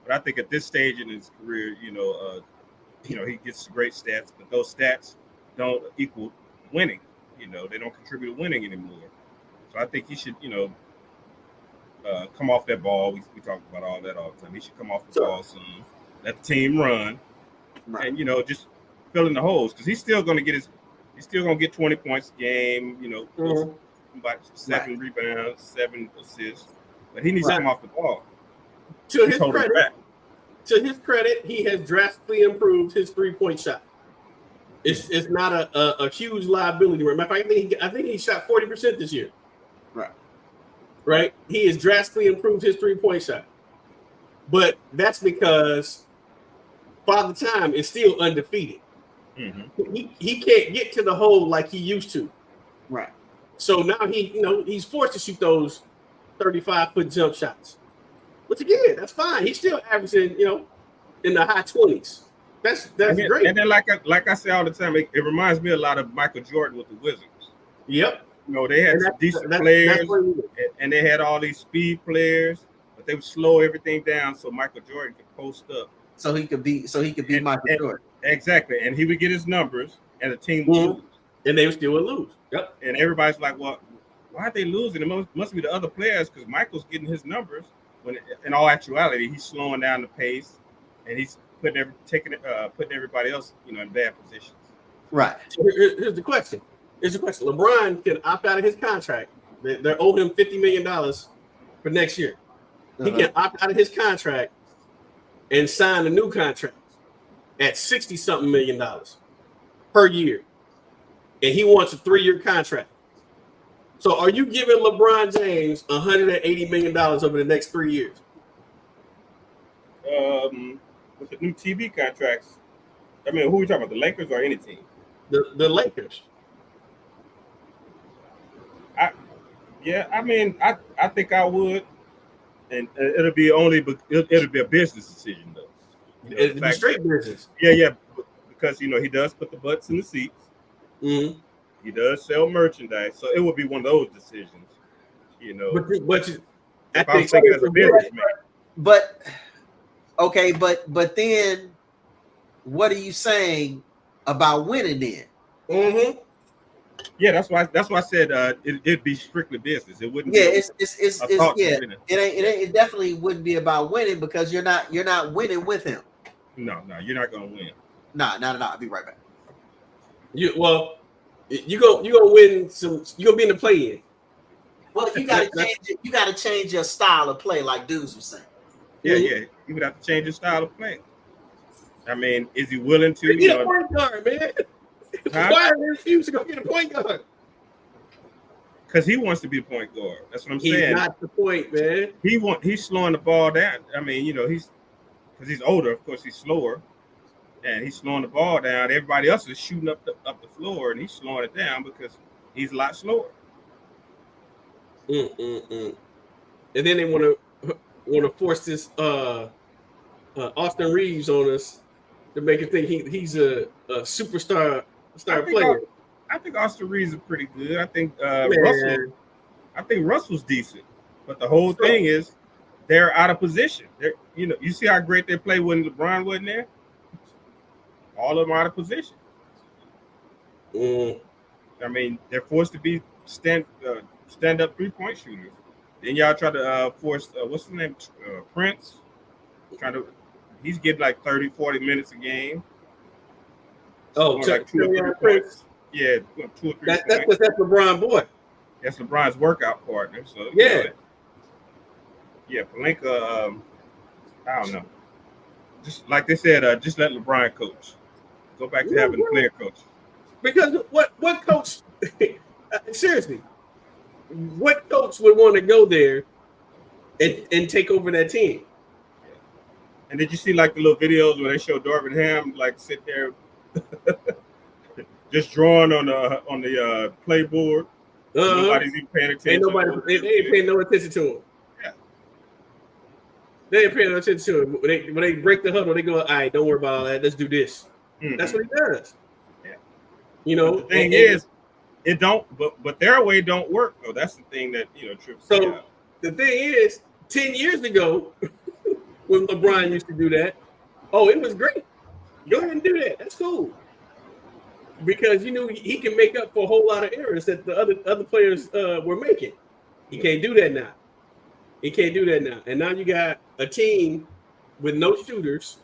but I think at this stage in his career, he gets great stats, but those stats don't equal winning. They don't contribute to winning anymore. So I think he should, come off that ball. We talk about all that all the time. He should come off the ball soon, let the team run, Right. and just fill in the holes because he's still going to get 20 points a game. About 7 rebounds, 7 assists, but he needs to come off the ball. To his credit, he has drastically improved his 3-point shot. It's not a huge liability. Remember, I think he shot 40% this year. Right. He has drastically improved his 3-point shot, but that's because Father Time is still undefeated. Mm-hmm. He can't get to the hole like he used to. Right. So now he's forced to shoot those 35-foot jump shots. Which again, that's fine. He's still averaging, in the high 20s. That's great. And then like I say all the time, it reminds me a lot of Michael Jordan with the Wizards. Yep. They had decent players, and they had all these speed players, but they would slow everything down so Michael Jordan could post up. So he could be Michael Jordan. Exactly. And he would get his numbers, and the team would lose. And they would still lose. Yep. And everybody's like, well, why are they losing? It must be the other players because Michael's getting his numbers. When in all actuality, he's slowing down the pace, and he's putting everybody else, in bad positions. Right. So here's the question. LeBron can opt out of his contract. They're owed him $50 million for next year. He can opt out of his contract and sign a new contract at $60-something million per year. And he wants a 3-year contract. So are you giving LeBron James $180 million over the next 3 years? With the new TV contracts, I mean, who are we talking about, the Lakers or any team? The Lakers. I think I would, and it'll be a business decision though. It'll be straight business. Yeah, because he does put the butts in the seats. Mm-hmm. He does sell merchandise, so it would be one of those decisions. But if I was thinking as a businessman. But okay, but then what are you saying about winning then? Mm-hmm. Yeah, that's why I said it'd be strictly business. It wouldn't. Yeah, it definitely wouldn't be about winning because you're not winning with him. No, you're not gonna win. No. I'll be right back. You're gonna win some. You're gonna be in the play-in. Well, you gotta change your style of play, like dudes were saying. Yeah, you would have to change your style of play. I mean, is he willing to? Get a point guard, man. Why are they refuse to go get a point guard? Because he wants to be a point guard. That's what I'm saying. He's not the point, man. He's slowing the ball down. I mean, because he's older. Of course, he's slower, and he's slowing the ball down. Everybody else is shooting up the floor, and he's slowing it down because he's a lot slower. And then they want to force this Austin Reeves on us to make it think he's a superstar player. I think Austin Reeves is pretty good. I think Man. Russell's decent. But the whole thing is they're out of position. They're, you see how great they play when LeBron wasn't there? All of them out of position. Mm. I mean, they're forced to be stand up 3-point shooters. Then y'all try to force what's his name? Prince. He's getting like 30, 40 minutes a game. Oh, like 2 or 3 points. Yeah, 2 or 3 that's points. because that's LeBron boy. That's LeBron's workout partner. So Yeah. Pelinka. I don't know. Just like they said, just let LeBron coach. Go back to having a player coach. Because what coach? Seriously, what coach would want to go there and take over that team? And did you see like the little videos where they show Darvin Ham like sit there, just drawing on the playboard? Nobody's even paying attention. They ain't paying no attention to him. Yeah. They ain't paying no attention to him. When they break the huddle, they go, all right, don't worry about all that. Let's do this. Mm-hmm. That's what he does. Yeah. The thing is, it don't, but their way don't work though. That's the thing that trips me out. The thing is, 10 years ago, when LeBron used to do that, it was great. Go ahead and do that. That's cool. Because you knew he can make up for a whole lot of errors that the other players were making. He can't do that now. He can't do that now. And now you got a team with no shooters,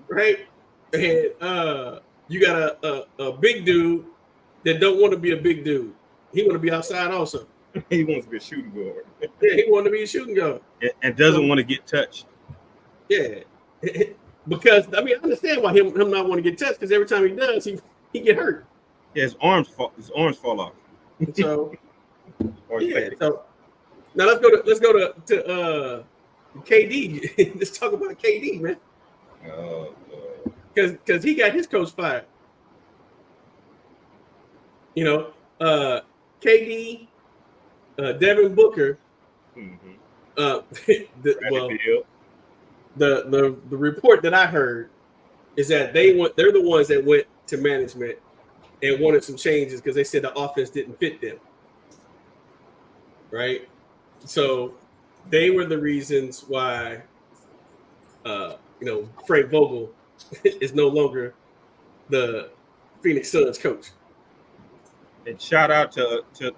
right? And you got a big dude that don't want to be a big dude. He want to be outside also. He wants to be a shooting guard. Yeah, he want to be a shooting guard. And doesn't want to get touched. Yeah. Because I understand why him not want to get touched, because every time he does, he get hurt. Yeah, his arms fall off. So so now let's go to KD. Let's talk about KD, man. Because he got his coach fired. KD, Devin Booker, the report that I heard is that they're the ones that went to management and wanted some changes because they said the offense didn't fit them. Right? So they were the reasons why Frank Vogel is no longer the Phoenix Suns coach. And shout out to the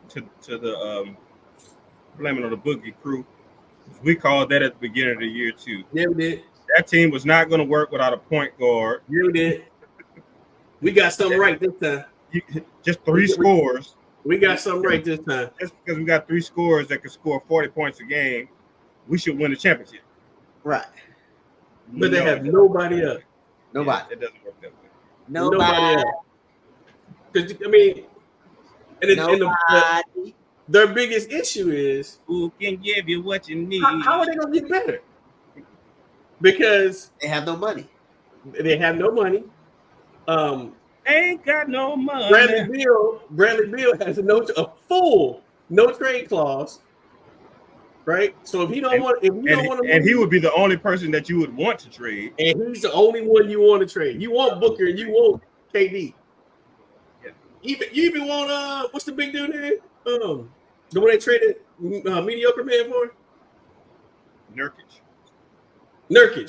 Blaming on the Boogie crew. We called that at the beginning of the year too. Yeah, we did. That team was not going to work without a point guard. Yeah, we did. We got something right this time. Just 3 scores. We got something right this time. Just because we got 3 scores that can score 40 points a game, we should win the championship. Right. But they have nobody else. Nobody. Yeah, it doesn't work that way. Nobody else. Because their biggest issue is who can give you what you need. How are they going to get better? Because they have no money. They have no money. Ain't got no money. Bradley Beal has a full no trade clause, right? So if he don't want to, he would be the only person that you would want to trade, and he's the only one you want to trade. You want Booker and you want KD. Yeah. You even want what's the big dude name? The one they traded mediocre man for? Nurkic.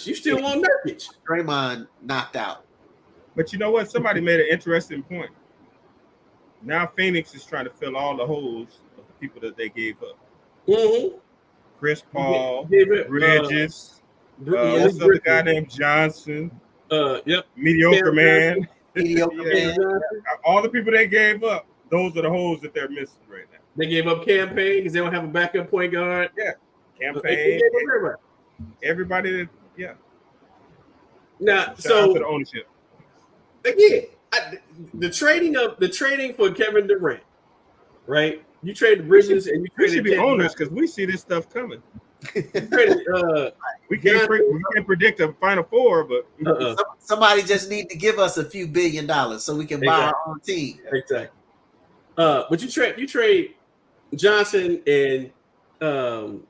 You still want Nurkic? Draymond knocked out. But you know what? Somebody made an interesting point. Now Phoenix is trying to fill all the holes of the people that they gave up. Mm-hmm. Chris Paul, Bridges, what's the other guy named Johnson? Yep. Mediocre man. Man. All the people they gave up, those are the holes that they're missing right now. They gave up Campaign because they don't have a backup point guard. Yeah. Campaign. Everybody that, yeah. Now, so to the ownership. Again, the trading for Kevin Durant, right? You traded Bridges and you traded. We should be owners because we see this stuff coming. We can't predict a Final Four, but somebody just need to give us a few $1 billion so we can buy our own team. Exactly. But you trade Johnson and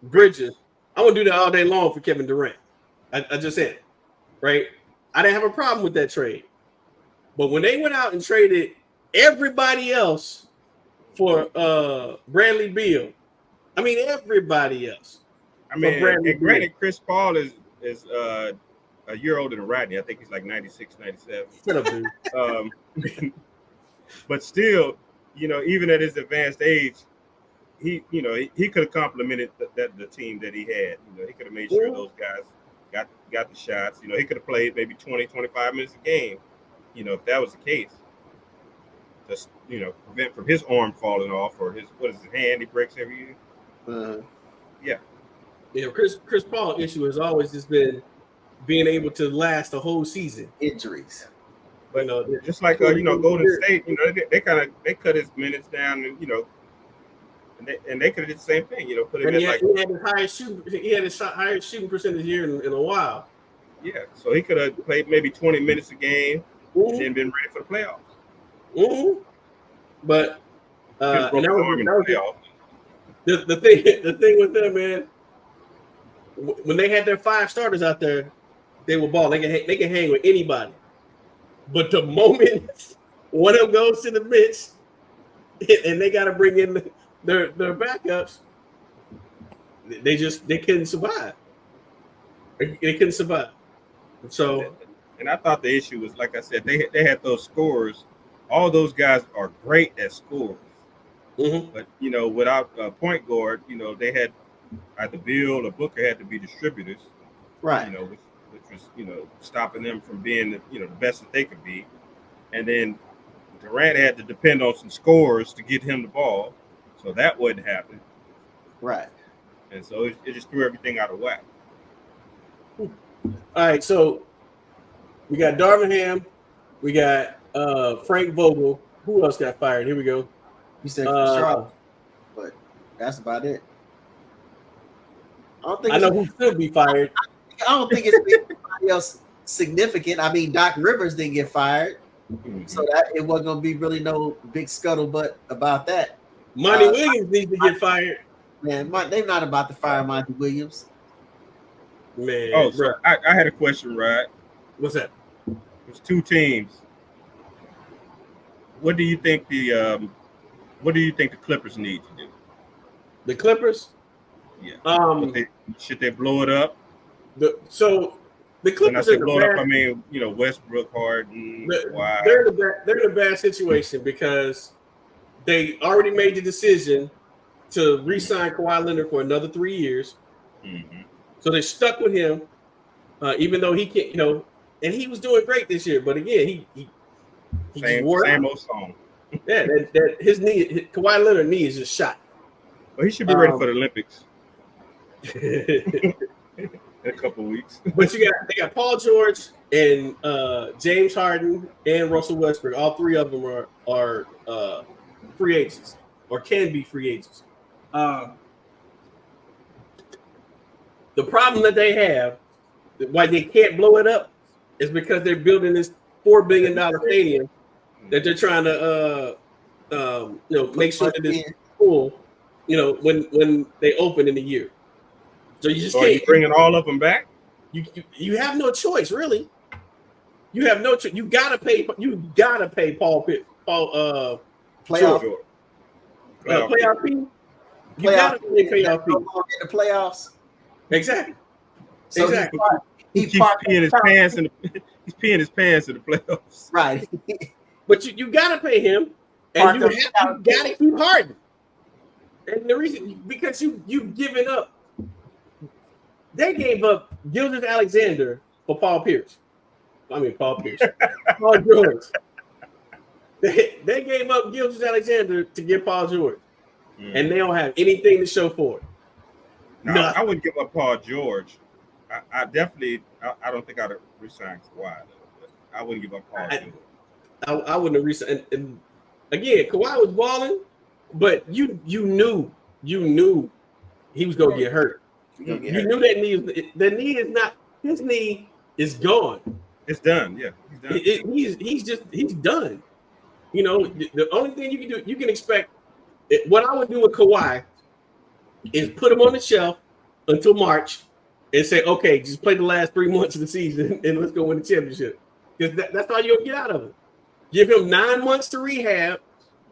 Bridges. I would do that all day long for Kevin Durant. I just said, right? I didn't have a problem with that trade. But when they went out and traded everybody else for Bradley Beal. I mean, everybody else. I For mean, Bradley and Beal. granted, Chris Paul is a year older than Rodney. I think he's like 96, 97. Shut up, dude. But still, you know, even at his advanced age, he could have complimented the team that he had. You know, he could have made sure those guys got the shots. You know, he could have played maybe 20, 25 minutes a game. You know, if that was the case, just, you know, prevent from his arm falling off or his hand he breaks every year. Yeah, Chris Paul issue has always just been being able to last a whole season. Injuries. But You know, just like Golden State, you know, they cut his minutes down, and you know, and they could have did the same thing. You know, put him and in he like had his highest shooting percentage here in a while. yeah. So he could have played maybe 20 minutes a game Mm-hmm. and then been ready for the playoffs. Mm-hmm. But Could've broke his arm in the playoffs. the thing with them, man. When they had their 5 starters out there, they were ball. They can hang with anybody. But the moment one of them goes to the bench and they got to bring in their backups, they couldn't survive. They couldn't survive. So, and I thought the issue was, like I said, they had those scorers. All those guys are great at scores. mm-hmm. But you know, without a point guard, you know, they had either Bill or Booker had to be distributors, Right. you know, which was, you know, stopping them from being the best that they could be. And then Durant had to depend on some scores to get him the ball, so that wouldn't happen. Right. And so it just threw everything out of whack. All right, so we got Darvin Ham, we got Frank Vogel. Who else got fired? Here we go. You said Charlotte, but that's about it. I know who should be fired. I don't think it's anybody else significant. I mean, Doc Rivers didn't get fired, so that it wasn't gonna be really no big scuttlebutt about that. Monty Williams needs to get fired. Man, they're not about to fire Monty Williams. Man, Oh, so I had a question, Rod. What's that? There's 2 teams. What do you think the Clippers need to do? The Clippers? Yeah. Should they blow it up? The Clippers. When I say blow it up, I mean, you know, Westbrook, Harden. They're in a bad situation because they already made the decision to re-sign Kawhi Leonard for another 3 years. Mm-hmm. So they're stuck with him, even though he can't, you know, and he was doing great this year. But again, he same old song. Yeah, that his knee, Kawhi Leonard's knee is just shot. Well, he should be ready for the Olympics in a couple of weeks. But they got Paul George and James Harden and Russell Westbrook. All 3 of them are free agents or can be free agents. The problem that they have, why they can't blow it up, is because they're building this $4 billion stadium that they're trying to make sure that it's full, you know, when they open in a year. So you just can't. Are you bringing all of them back? You have no choice, really. You have no choice. You gotta pay Paul playoff fee. You gotta pay playoff fee. In the playoffs. Exactly. So exactly. He keeps peeing his pants in the playoffs. Right. But you gotta pay him, and you gotta keep Harden. And the reason, because you've given up. They gave up Gilgeous-Alexander for Paul George. Paul George. They gave up Gilgeous-Alexander to get Paul George, and they don't have anything to show for it. No, I wouldn't give up Paul George. I definitely, I don't think I'd have re-signed Kawhi. But I wouldn't give up Paul George. I wouldn't have re-signed. And again, Kawhi was balling, but you knew he was gonna get hurt. You knew that knee is not, his knee is gone. It's done. Yeah, he's done. He's done. You know, the only thing you can do, you can expect. What I would do with Kawhi is put him on the shelf until March and say, okay, just play the last 3 months of the season and let's go win the championship. Because that's all you'll get out of him. Give him 9 months to rehab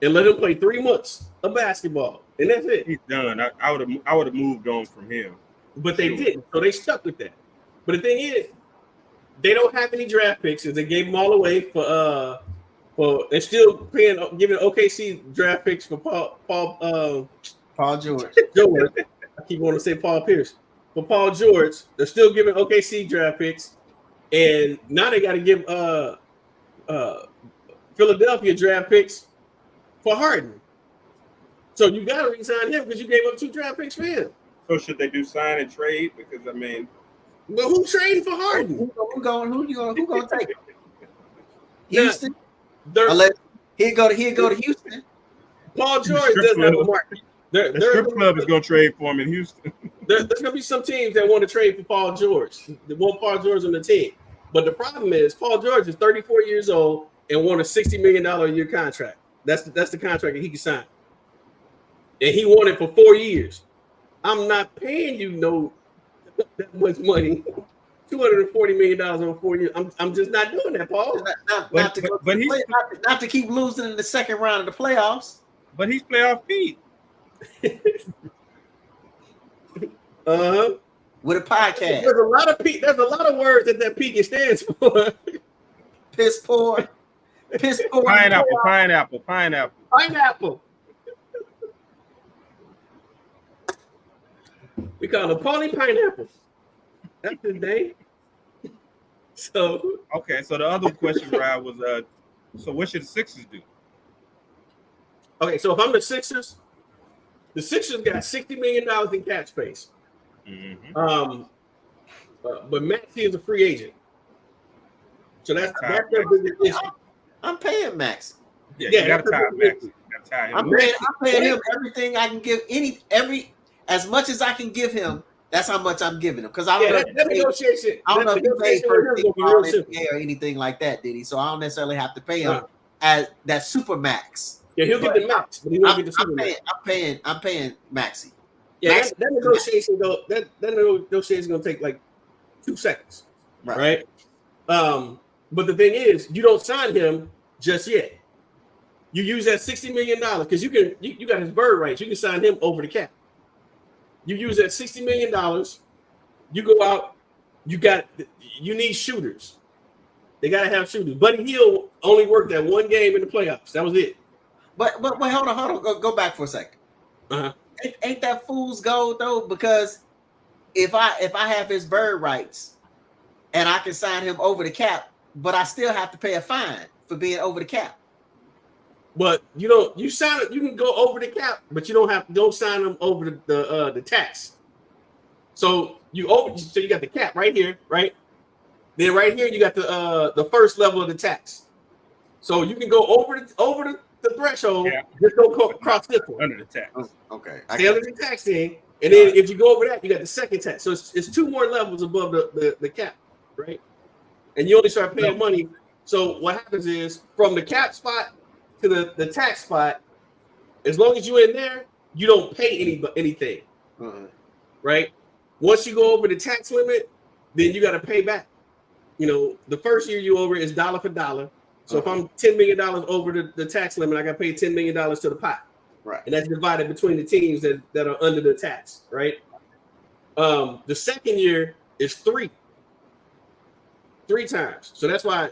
and let him play 3 months of basketball. And that's it. He's done. I would have moved on from him. But they didn't. So they stuck with that. But the thing is, they don't have any draft picks because they gave them all away for and still giving OKC draft picks for Paul George. I keep wanting to say Paul Pierce. For Paul George, they're still giving OKC draft picks, and now they got to give Philadelphia draft picks for Harden. So you got to re-sign him because you gave up 2 draft picks for him. So should they do sign and trade? Because I mean, but who trading for Harden? Who gonna take it? Houston. Unless he'll go to Houston. Paul George doesn't have a market. The strip club is going to trade for him in Houston. There's going to be some teams that want to trade for Paul George. They want Paul George on the team. But the problem is Paul George is 34 years old and won a $60 million a year contract. That's the contract that he can sign. And he won it for 4 years. I'm not paying you that much money. $240 million over 4 years. I'm just not doing that, Paul. Not to keep losing in the second round of the playoffs. But he's playoff Pete. With a podcast. There's a lot of words that peak stands for. Piss poor. Pineapple. We call him Paulie Pineapple. That's his name. So okay, so the other question, Brad, was so what should the Sixers do? Okay, so if I'm the Sixers got $60 million in cap space. Mm-hmm. But Maxey is a free agent. So that's their biggest issue. I'm paying Max. Yeah, you gotta tie Maxey. I'm paying him everything I can give as much as I can give him. That's how much I'm giving him because I don't know if he paid for NBA or anything like that, did he? So I don't necessarily have to pay him as that super max. Yeah, he'll get the max, but he won't get the super max. I'm paying Maxey. Yeah, that negotiation though. That negotiation is gonna take like 2 seconds, right? But the thing is, you don't sign him just yet. You use that $60 million because you got his bird rights. You can sign him over the cap. You use that $60 million. You go out. You need shooters. They gotta have shooters. Buddy Hield only worked that 1 game in the playoffs. That was it. But hold on. Go back for a second. Ain't that fool's gold though? Because if I have his bird rights and I can sign him over the cap, but I still have to pay a fine for being over the cap. But you can go over the cap, but you don't sign them over the tax. So you got the cap right here, right? Then right here you got the first level of the tax. So you can go over the threshold, just don't cross this one. Under the tax. Okay. Stay under the tax thing. And then if you go over that, you got the second tax. So it's 2 more levels above the cap, right? And you only start paying money. So what happens is from the cap spot to the tax spot, as long as you're in there, you don't pay anything, right? Once you go over the tax limit, then you got to pay back. The first year you over is dollar for dollar. So if I'm $10 million over the tax limit, I got to pay $10 million to the pot. Right. And that's divided between the teams that are under the tax, right? The second year is 3 times. So that's why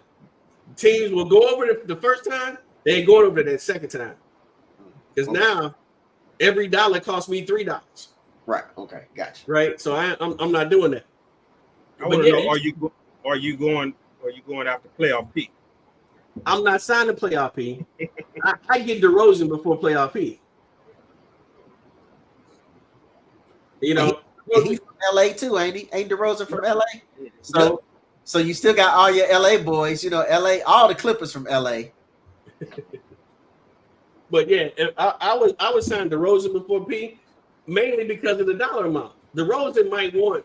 teams will go over the first time, they ain't going over that second time. Because now every dollar costs me $3. Right. Okay. Gotcha. Right. So I'm not doing that. I want to know, are you going after playoff P? I'm not signing playoff P. I get DeRozan before playoff P. He's from LA too, ain't he? Ain't DeRozan from LA? So you still got all your LA boys, LA, all the Clippers from LA. But yeah, I would sign DeRozan before P, mainly because of the dollar amount. DeRozan might want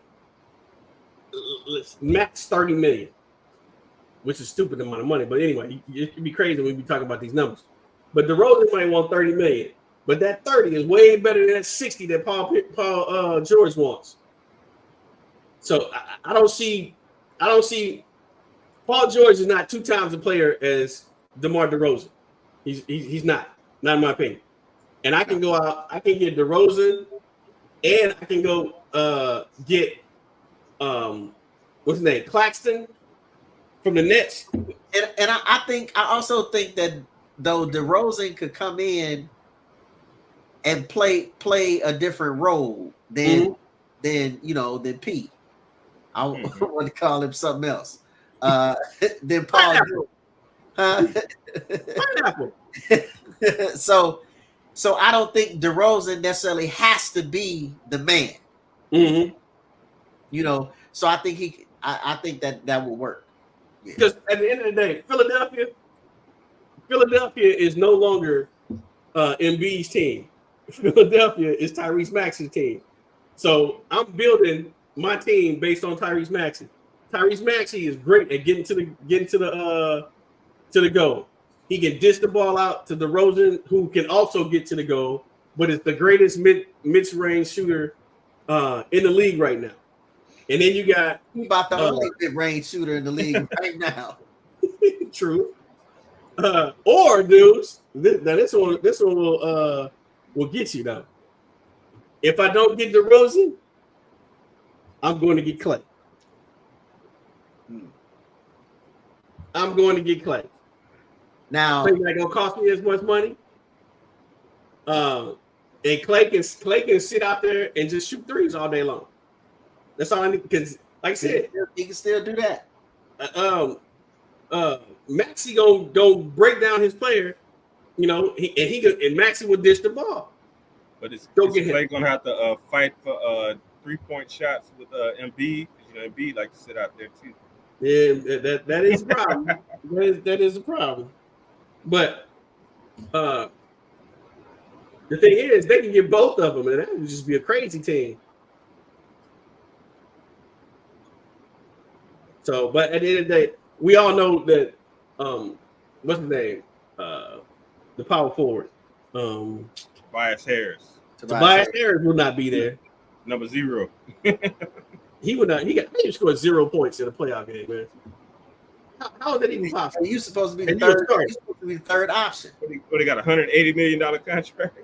max $30 million, which is a stupid amount of money. But anyway, it could be crazy when we talk about these numbers. But DeRozan might want $30 million, but that 30 is way better than that 60 that Paul George wants. So I don't see Paul George is not 2 times the player as DeMar DeRozan. He's not in my opinion. And I can go out. I can get DeRozan, and I can go get what's his name, Claxton from the Nets. And I also think that though DeRozan could come in and play a different role than than P. I want to call him something else. Than Paul George. Pineapple. So I don't think DeRozan necessarily has to be the man. So I think I think that will work. Because at the end of the day, Philadelphia is no longer Embiid's team. Philadelphia is Tyrese Maxey's team. So I'm building my team based on Tyrese Maxey. Tyrese Maxey is great at getting to the goal. He can dish the ball out to DeRozan, who can also get to the goal, but is the greatest mid-range shooter in the league right now. And then you got about the only mid-range shooter in the league right now. True. Or dudes, this one will get you though. If I don't get DeRozan, I'm going to get Clay. I'm going to get Clay. Now, Clay's not gonna cost me as much money. And Clay can sit out there and just shoot threes all day long. That's all I need, because like I said, he can still do that. Maxey gonna break down his player, and Maxey will dish the ball. But is Clay gonna have to fight for 3-point shots with Embiid? Because Embiid like to sit out there too. Yeah, that is a problem. that is a problem. But the thing is, they can get both of them, and that would just be a crazy team. So, but at the end of the day, we all know that what's his name? The power forward. Tobias Harris. Tobias Harris will not be there. Number 0. He would not. He scored 0 points in a playoff game, man. How is that even possible? You're supposed to be the third option. What, they got a $180 million contract?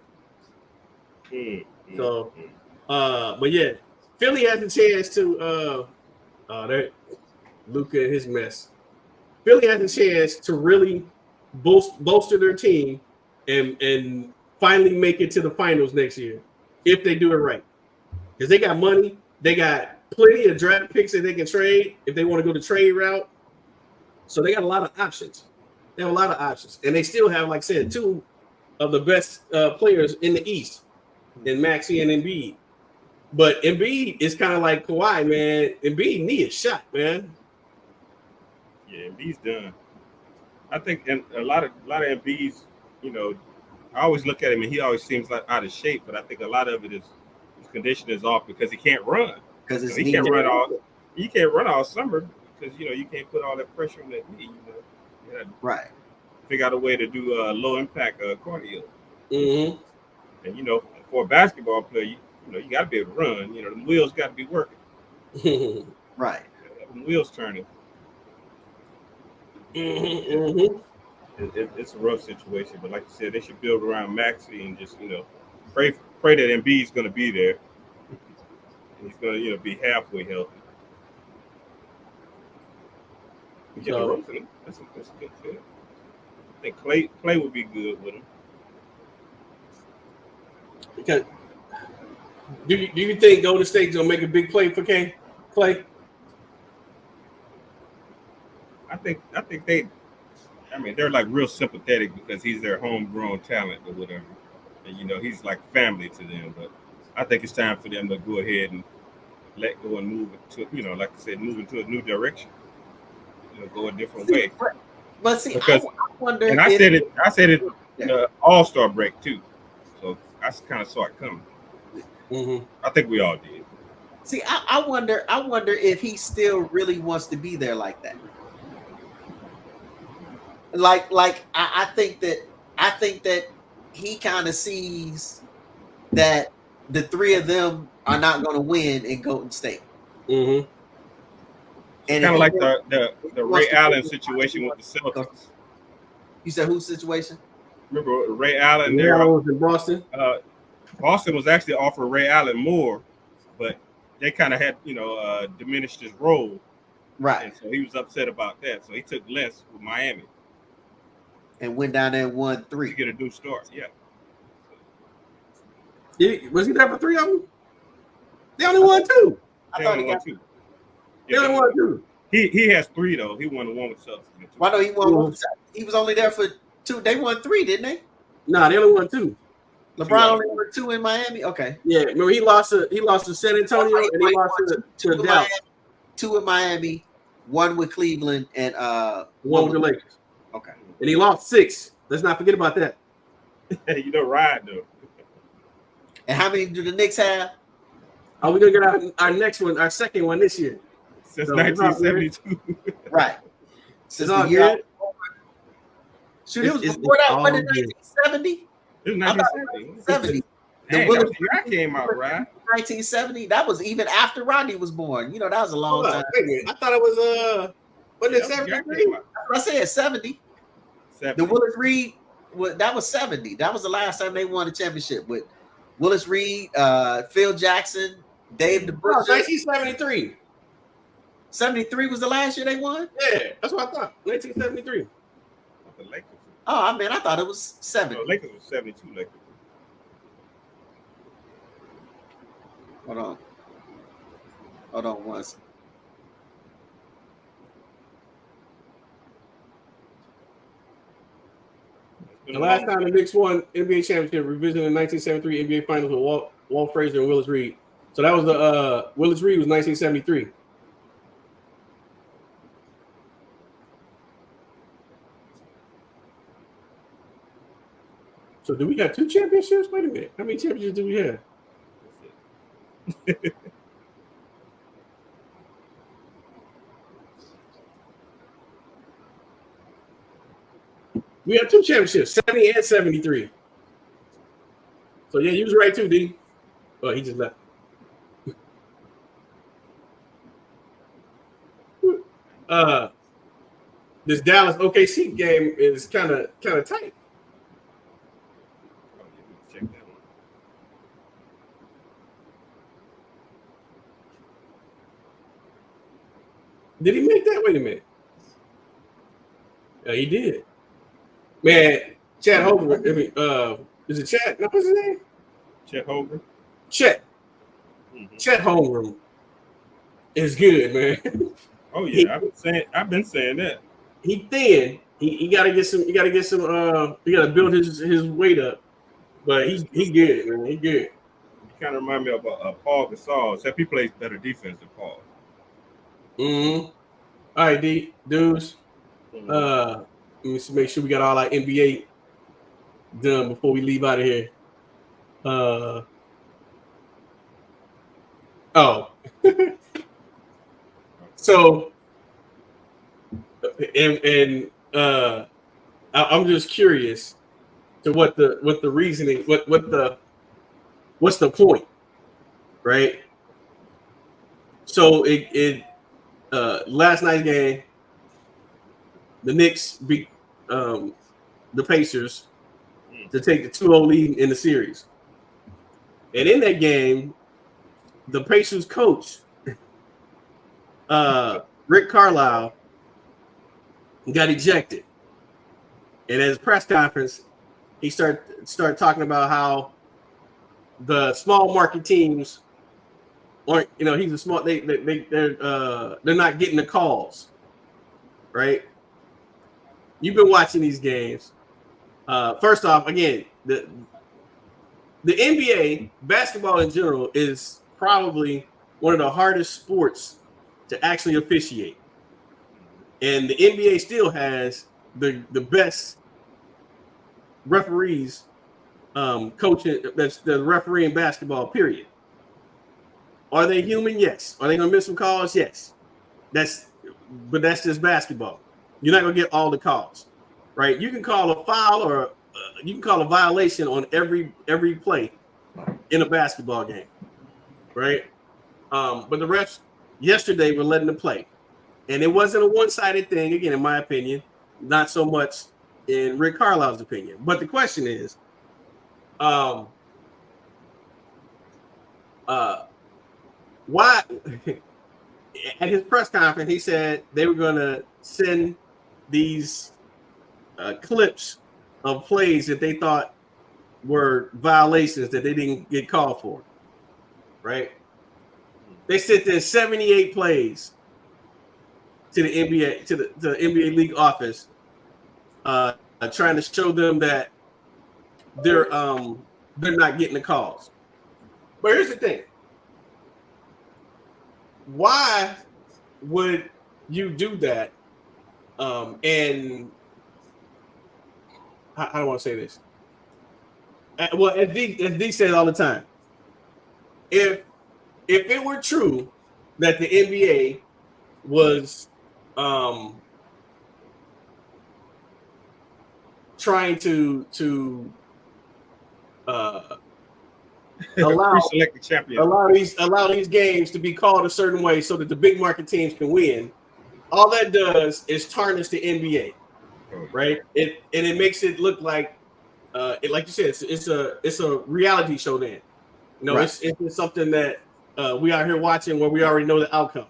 So, but yeah, Philly has a chance to. Luka and his mess. Philly has a chance to really bolster their team and finally make it to the finals next year if they do it right. Because they got money, they got plenty of draft picks that they can trade if they want to go the trade route. So they got a lot of options. They have a lot of options, and they still have, like I said, 2 of the best players in the East, in Maxey and Embiid. But Embiid is kind of like Kawhi, man. Embiid needs a shot, man. Yeah, Embiid's done. I think a lot of Embiid's, I always look at him and he always seems like out of shape, but I think a lot of it is his condition is off because he can't run. Because he can't run all summer because you can't put all that pressure on that knee. You right. Figure out a way to do low impact cardio. Mm-hmm. And for a basketball player, you got to be able to run. The wheels got to be working. Right. The wheels turning. Mm-hmm. It's a rough situation, but like you said, they should build around Maxey and just pray that Embiid's going to be there. He's going to be halfway healthy. So, that's a good fit. I think Clay would be good with him. Okay. Do you think Golden State's gonna make a big play for Clay? I think they're like real sympathetic because he's their homegrown talent or whatever. And he's like family to them. But I think it's time for them to go ahead and let go and move to, like I said, move into a new direction. Go a different way. But see, because, I wonder. And I said it in the All-Star break too. So I kind of saw it coming. Mm-hmm. I think we all did. See, I wonder if he still really wants to be there like that. I think that he kind of sees that the 3 of them are not going to win in Golden State. Mm-hmm. And kind of like the Ray Allen situation with the Celtics. You said whose situation? Remember Ray Allen? Ray Allen was in Boston. Boston was actually offering Ray Allen more, but they kind of had diminished his role, Right. and so he was upset about that. So he took less with Miami And went down there and won 3. to get a new start. Yeah. Was he there for 3 of them? They only won 2. I thought he got 2. They only won 2. He has 3 though. He won the one with Celtics. Why no? He won. One. He was only there for 2. They won 3, didn't they? Nah, they only won 2. LeBron only won 2 in Miami. Okay. Yeah, remember he lost to San Antonio and he lost to Dallas. Miami, 2 in Miami, 1 with Cleveland, and 1 with the Lakers. Okay. And he lost 6. Let's not forget about that. Ride though. And how many do the Knicks have? Are we gonna get our next one, our second one this year? Since 1972. Right. Since all the year. good. Shoot, it was before that. When in 1970? It was 1970. 70. Dang, Willis that year I came out, right? 1970. That was even after Rodney was born. You know, that was a long time. Wait a minute. I thought it was what is 73? I said 70. 70. The Willis Reed, that was 70. That was the last time they won a championship with Willis Reed, Phil Jackson, Dave DeBrusk. 1973. 73 was the last year they won? Yeah, that's what I thought. 1973. The Lakers. Oh, I mean, I thought it was 70. No, Lakers was 72 Lakers. Hold on once. The last time the Knicks won NBA championship, revisiting the 1973 NBA Finals with Walt Frazier and Willis Reed. So that was the Willis Reed was 1973. So do we have 2 championships? Wait a minute. How many championships do we have? We have 2 championships, 70 and 73. So yeah, you was right too, D. Oh, he just left. This Dallas OKC game is kind of tight. Check that one. Did he make that? Wait a minute. Yeah, he did. Man, Chad Holmgren. I mean, is it Chad? No, what's his name? Chet Holmgren. Chet. Mm-hmm. Chet Holmgren is good, man. Oh yeah, I've been saying that. He thin. He gotta get some. He gotta build his weight up. But he good, man. He good. He kind of remind me of Paul Gasol, except he plays better defense than Paul. Mm-hmm. All right, D dudes. Let me make sure we got all our NBA done before we leave out of here. So, I'm just curious to what the reasoning, what's the point, right? So last night's game, the Knicks beat the Pacers to take the 2-0 lead in the series. And in that game, the Pacers coach, Rick Carlisle, got ejected. And at his press conference, he started talking about how the small market teams aren't, he's a small, they're not getting the calls, right? You've been watching these games. First off, again, the NBA, basketball in general, is probably one of the hardest sports to actually officiate. And the NBA still has the best referees coaching, that's the referee in basketball, period. Are they human? Yes. Are they going to miss some calls? Yes. But that's just basketball. You're not going to get all the calls, right? You can call a foul or you can call a violation on every play in a basketball game, right? But the refs yesterday were letting them play. And it wasn't a one-sided thing, again, in my opinion, not so much in Rick Carlisle's opinion. But the question is, why? At his press conference, he said they were going to send these clips of plays that they thought were violations that they didn't get called for. Right? They sent in 78 plays to the NBA, to the NBA league office, trying to show them that they're not getting the calls. But here's the thing: why would you do that? And I don't want to say this. Well, as D says all the time, if it were true that the NBA was trying to allow these games to be called a certain way so that the big market teams can win, all that does is tarnish the NBA, right? It makes it look like like you said, it's a reality show. Then, right. It's something that we are here watching where we already know the outcome.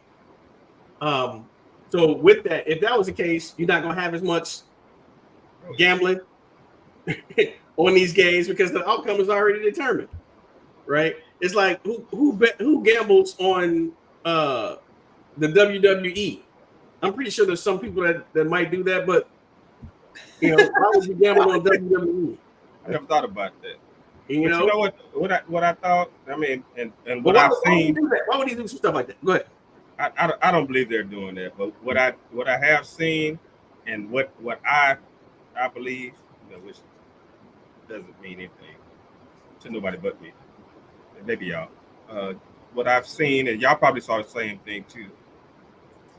So with that, if that was the case, you're not gonna have as much gambling on these games because the outcome is already determined, right? It's like who gambles on the WWE? I'm pretty sure there's some people that might do that, but why would you gamble on WWE? I never thought about that. You know what I thought. I mean, and what I've seen. Why would he do some stuff like that? Go ahead. I don't believe they're doing that, but what I have seen and what I believe, which doesn't mean anything to nobody but me, maybe y'all. What I've seen, and y'all probably saw the same thing too.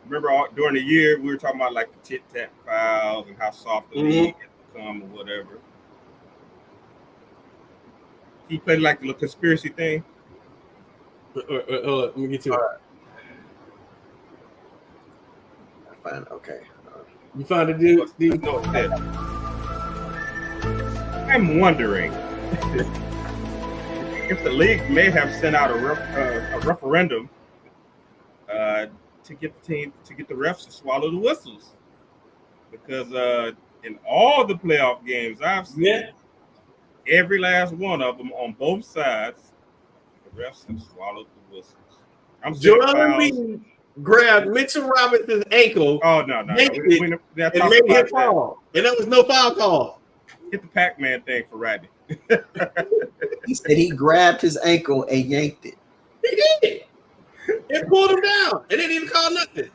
Remember, during the year we were talking about like the tit-tat fouls and how soft the league has become or whatever. He played like the little conspiracy thing. Let me get to it. Okay. You found it, dude? I'm wondering if the league may have sent out a referendum to get the refs to swallow the whistles, because in all the playoff games I've seen, every last one of them on both sides, the refs have swallowed the whistles. Joel Embiid grabbed Mitchell Robinson's ankle. Oh no! And made him fall, and there was no foul call. Hit the Pac-Man thing for Rodney. He said he grabbed his ankle and yanked it. He did. It pulled him down. It didn't even call nothing.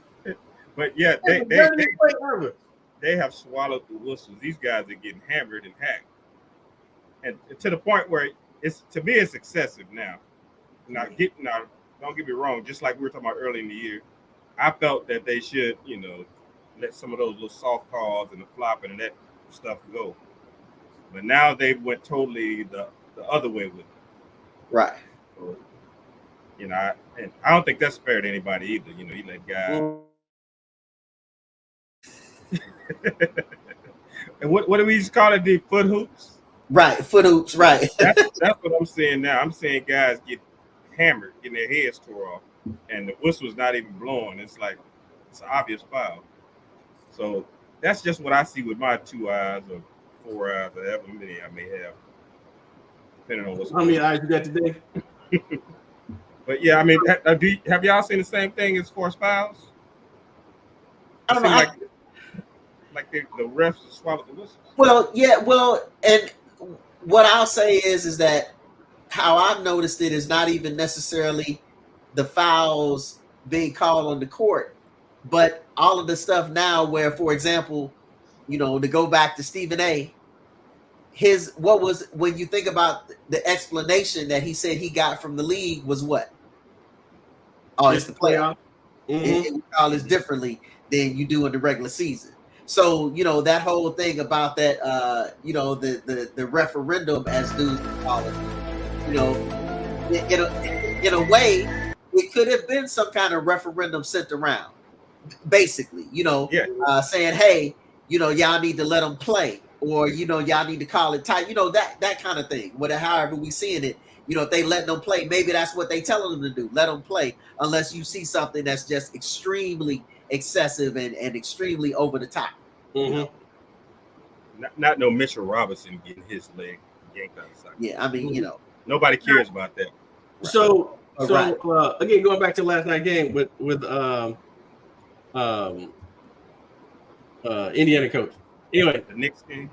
But yeah, they have swallowed the whistles. These guys are getting hammered and hacked, and to the point where to me it's excessive now. Now, don't get me wrong. Just like we were talking about early in the year, I felt that they should, let some of those little soft calls and the flopping and that stuff go. But now they went totally the other way with it. Right. So, and I don't think that's fair to anybody either. You let guys. And what do we call it? The foot hoops. Right, foot hoops. Right. That's what I'm seeing now. I'm seeing guys get hammered, getting their heads tore off, and the whistle's not even blowing. It's like it's an obvious foul. So that's just what I see with my 2 eyes or 4 eyes, or however many I may have, depending on what's how many eyes you got today. But yeah, I mean, have y'all seen the same thing as far as fouls? I don't know. Like the refs swallowed the whistles. Well, yeah. Well, and what I'll say is that how I've noticed it is not even necessarily the fouls being called on the court, but all of the stuff now where, for example, to go back to Stephen A, when you think about the explanation that he said he got from the league was what? Oh, it's the playoff. We call this differently than you do in the regular season. So, that whole thing about that, the referendum, as dudes call it, in a way, it could have been some kind of referendum sent around, basically, saying, hey, y'all need to let them play, or y'all need to call it tight. That kind of thing. Whatever, however we seeing it. If they let them play, maybe that's what they telling them to do. Let them play, unless you see something that's just extremely excessive and extremely over the top. Mm-hmm. Not no Mitchell Robinson getting his leg yanked out of socket. Yeah, I mean, nobody cares about that. So Right. Again, going back to last night's game with Indiana coach. Anyway, The Knicks game.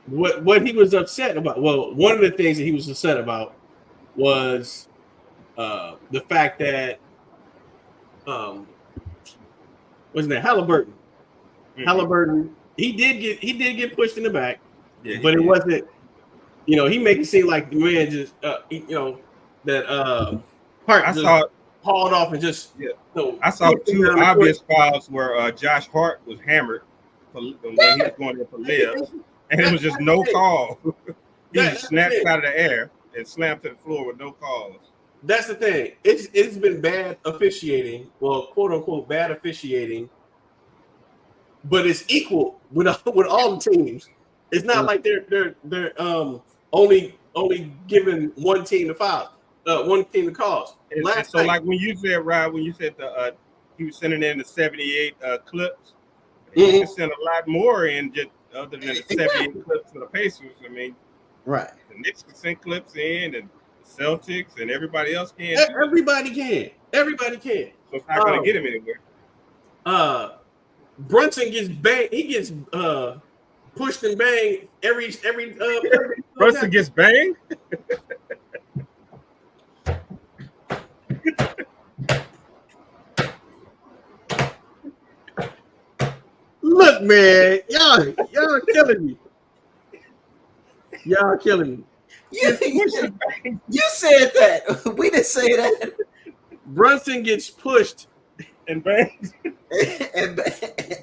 What he was upset about? Well, one of the things that he was upset about was the fact that wasn't that Halliburton? Mm-hmm. Halliburton, he did get pushed in the back, Yeah, but it wasn't. He make it seem like the man just that Hart I just saw hauled off and just I saw two obvious fouls where Josh Hart was hammered when he was going in for layups, and it was just no call. He just snapped out of the air and slammed to the floor with no calls. That's the thing. It's been bad officiating, well, quote unquote bad officiating, but it's equal with all the teams. It's not like they're only giving one team the foul, one team the calls. So like when you said Rob, when you said he was sending in the 78 clips, he could send a lot more in just other than the 78 clips for the Pacers. I mean, right? The Knicks can send clips in, and the Celtics and everybody else can. Everybody can. So it's not going to get him anywhere. Brunson gets banged. He gets pushed and banged every Brunson gets banged. Look, man, y'all killing me. Y'all killing me. You said that. We didn't say that. Brunson gets pushed and banged.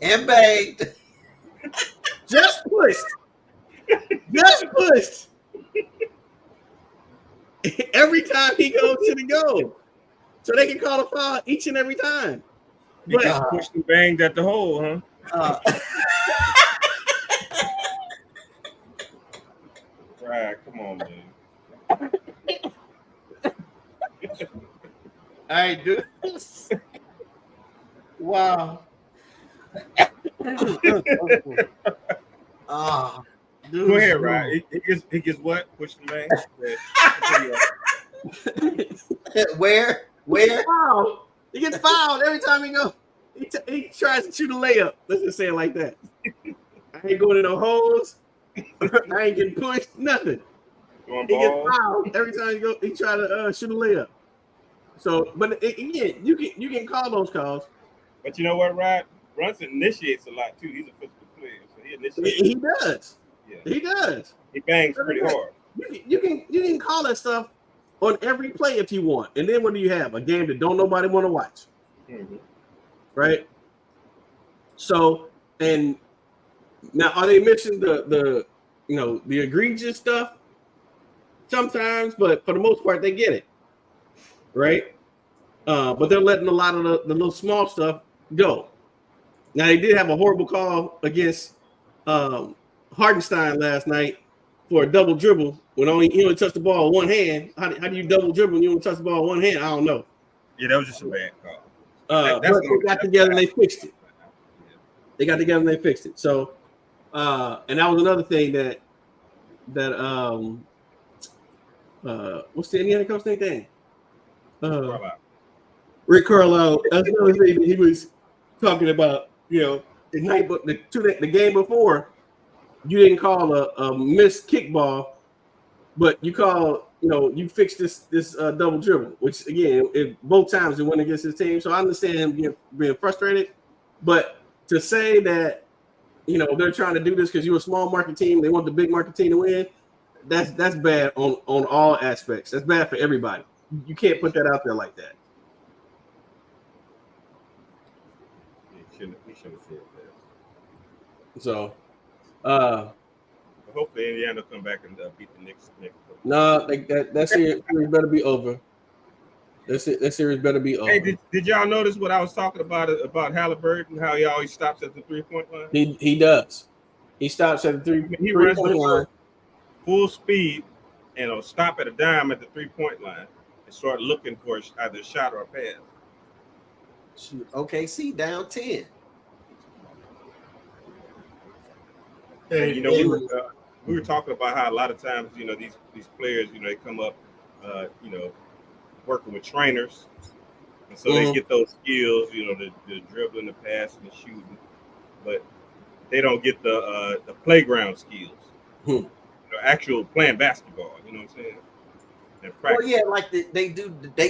and banged. Just pushed. Every time he goes to the goal. So they can call a foul each and every time. He gets pushed and banged at the hole, huh? Right, come on, man. All right, dude. Wow. Dude, go ahead, right? He gets what? Pushed and banged. Where? He gets fouled every time he goes. He tries to shoot a layup. Let's just say it like that. I ain't going to no holes. I ain't getting pushed. Nothing. He gets fouled every time he try to shoot a layup. So, but again, you can call those calls. But you know what, Rod? Brunson initiates a lot too. He's a physical player, so he initiates. He does. Yeah. He does. He bangs pretty hard. You can call that stuff on every play if you want. And then what do you have? A game that don't nobody want to watch. Mm-hmm. Right? So, and now are they mixing the egregious stuff? Sometimes, but for the most part, they get it. Right? But they're letting a lot of the little small stuff go. Now, they did have a horrible call against Hartenstein last night for a double dribble when he only touched the ball with one hand. How do you double dribble when you only touch the ball with one hand? I don't know. Yeah, that was just a bad call. But they got together and they fixed it. They got together and they fixed it. So, and that was another thing that what's the Indiana coach name? Rick Carlisle. That's another thing that he was talking about. The night, but the game before, you didn't call a missed kickball, but you call you fixed this double dribble, which again, both times it went against his team. So I understand him being frustrated, but to say that they're trying to do this because you're a small market team, they want the big market team to win. That's bad on all aspects. That's bad for everybody. You can't put that out there like that. He shouldn't have said that. So, hopefully Indiana come back and beat the Knicks. No, that series better be over. That series better be over. Hey, did y'all notice what I was talking about Halliburton? How he always stops at the 3-point line? He does. He stops at the He runs the three-point line. full speed and will stop at a dime at the 3-point line and start looking for either a shot or a pass. Shoot, OKC down 10. And, you know, we were talking about how a lot of times, you know, these players, you know, they come up, you know, working with trainers, and so they get those skills, you know, the dribbling, the passing, the shooting, but they don't get the playground skills, you know, actual playing basketball. You know what I'm saying? Well, yeah, like they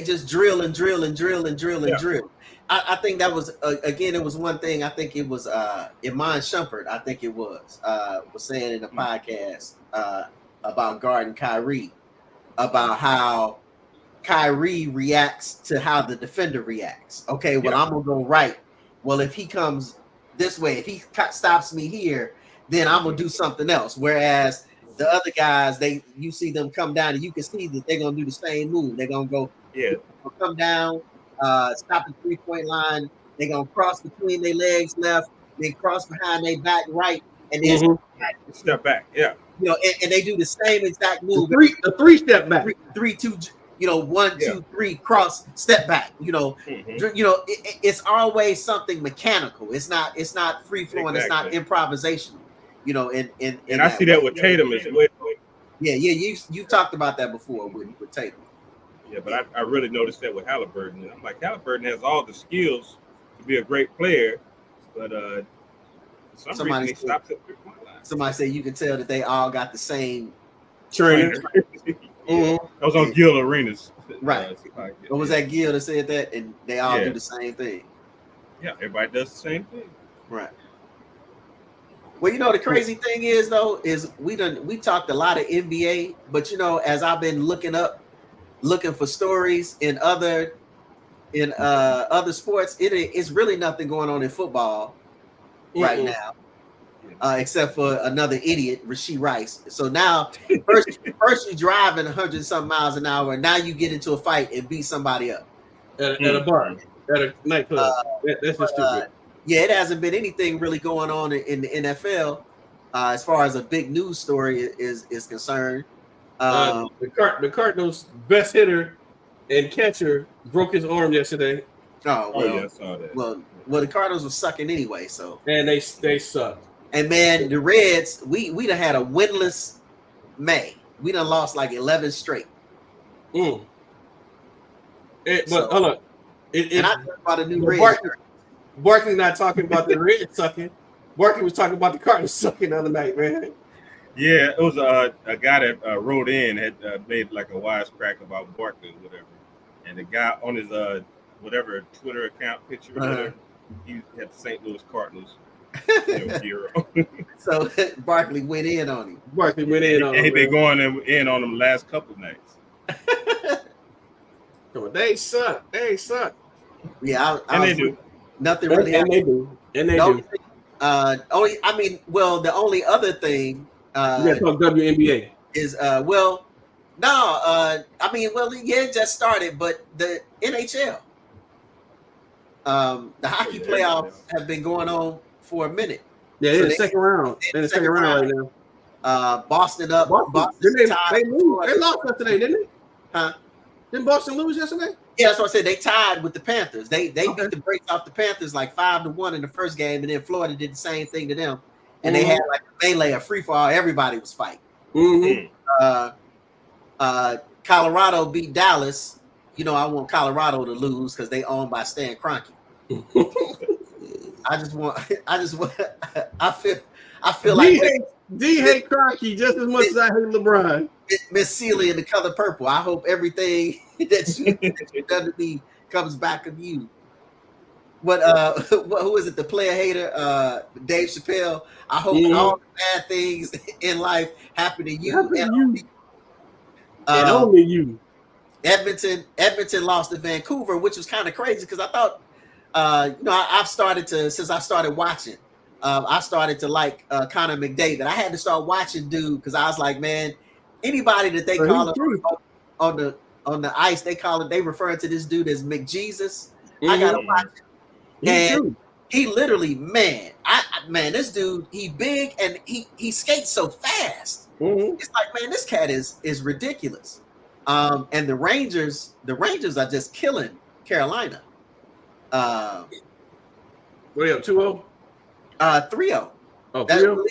just drill and drill and drill and drill and drill. I think that was again, it was one thing. I think it was Iman Shumpert, I think it was saying in the podcast about guarding Kyrie, about how Kyrie reacts to how the defender reacts. Okay, well, I'm gonna go right. Well, if he comes this way, if he stops me here, then I'm gonna do something else. Whereas the other guys, you see them come down, and you can see that they're gonna do the same move. They're gonna go, come down, stop the 3-point line. They're gonna cross between their legs left, then cross behind their back right, and then step back. Yeah, you know, and they do the same exact move. A three-step back. 3-2. You know, 1, 2, 3, cross, step back. You know, it's always something mechanical. It's not free flowing. Exactly. It's not improvisational. You know, and I see that with Tatum as well. Yeah. You talked about that before with Tatum. Yeah, but I really noticed that with Halliburton. I'm like, Halliburton has all the skills to be a great player, but somebody stops at 3-point line. Somebody said you can tell that they all got the same trainer. That was on Gil Arenas. Right. What was that Gil that said that? And they all do the same thing. Yeah, everybody does the same thing. Right. Well, you know, the crazy thing is though, is we talked a lot of NBA, but you know, as I've been looking for stories in other sports, it's really nothing going on in football right now. Except for another idiot, Rashee Rice. So now, first you're driving 100-something miles an hour, and now you get into a fight and beat somebody up at a bar, at a nightclub. That's just stupid. Yeah, it hasn't been anything really going on in the NFL as far as a big news story is concerned. The Cardinals' best hitter and catcher broke his arm yesterday. Oh well, yeah, I saw that. Well, the Cardinals were sucking anyway, so and they sucked. And man, the Reds, we done had a winless May. We done lost like 11 straight. But hold on. And I talk about a new Reds. Barkley not talking about the Reds sucking. Barkley was talking about the Cardinals sucking the other night, man. Yeah, it was a guy that wrote in had made like a wisecrack about Barkley or whatever, and the guy on his whatever Twitter account picture, whatever, he had the St. Louis Cardinals. Hero. So Barkley went in on him. And he been going in on them last couple of nights. They suck. Yeah, they do. Nothing really. And they do. The only other thing. You gotta talk WNBA. Is it just started, but the NHL, the hockey playoffs have been going on for a minute. Yeah, so in the second round. In the second round right now. Boston up. Boston they lost yesterday, didn't they? Huh? Didn't Boston lose yesterday? Yeah, that's what I said. They tied with the Panthers. They beat the brakes off the Panthers like 5-1 in the first game, and then Florida did the same thing to them. And they had like a melee, a free for all. Everybody was fighting. Colorado beat Dallas. You know, I want Colorado to lose because they owned by Stan Kroenke. I feel like D hate Kroenke just as much as I hate LeBron. Miss Celia in the color purple. I hope everything that you done to me comes back of you. Who is it? The player hater, Dave Chappelle. I hope all the bad things in life happen to you. And only you. Edmonton lost to Vancouver, which was kind of crazy because I thought, I've started to, since I started watching, I started to like Connor McDavid. I had to start watching dude because I was like, man, anybody that they call him on the ice, they refer to this dude as McJesus. I gotta watch it. He literally, man, man, this dude, he big and he skates so fast. Mm-hmm. It's like, man, this cat is ridiculous. And the Rangers are just killing Carolina. What are you up, 2-0? 3-0. Oh, 3-0?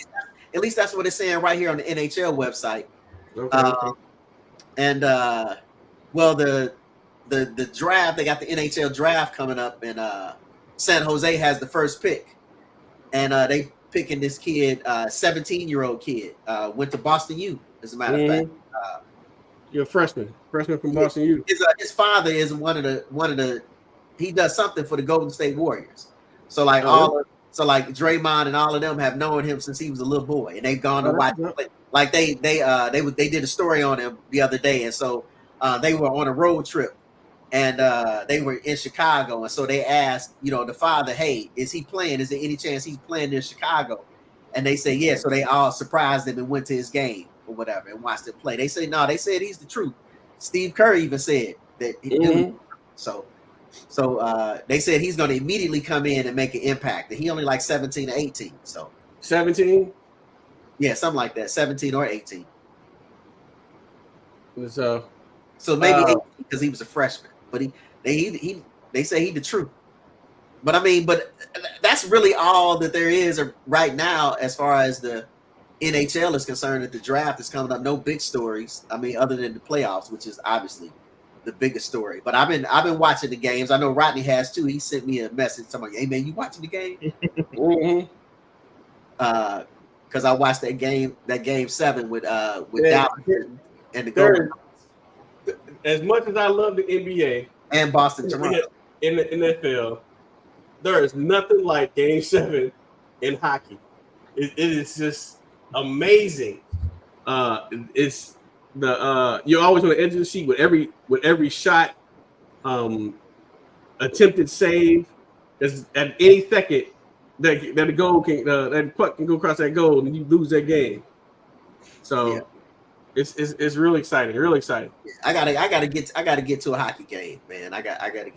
At least that's what it's saying right here on the NHL website. Okay. And well, the draft, they got the NHL draft coming up, and San Jose has the first pick, and they picking this kid, 17-year-old kid, went to Boston U, as a matter of fact. You're a freshman from Boston U. His father is one of the he does something for the Golden State Warriors. So like like Draymond and all of them have known him since he was a little boy, and they've gone to watch him play. Like they did a story on him the other day, and so they were on a road trip, and they were in Chicago, and so they asked, the father, hey, is he playing? Is there any chance he's playing in Chicago? And they say, yeah. So they all surprised him and went to his game or whatever and watched him play. They say, no, they said he's the truth. Steve Kerr even said that. So they said he's going to immediately come in and make an impact. And he only like 17 or 18. So 17? Yeah, something like that. 17 or 18. So maybe 18 because he was a freshman. But they say he the truth. But I mean, that's really all that there is right now as far as the NHL is concerned. That the draft is coming up. No big stories. I mean, other than the playoffs, which is obviously the biggest story. But I've been watching the games. I know Rodney has too. He sent me a message talking, "Hey man, you watching the game?" Because I watched that game 7 with Dallas and the Golden. As much as I love the NBA and Boston, Toronto in the NFL, there is nothing like Game 7 in hockey. It is just amazing. It's you're always on the edge of the seat with every shot, attempted save. At any second that the goal can that puck can go across that goal and you lose that game. So yeah. It's really exciting. Really exciting. I gotta get to a hockey game, man. I gotta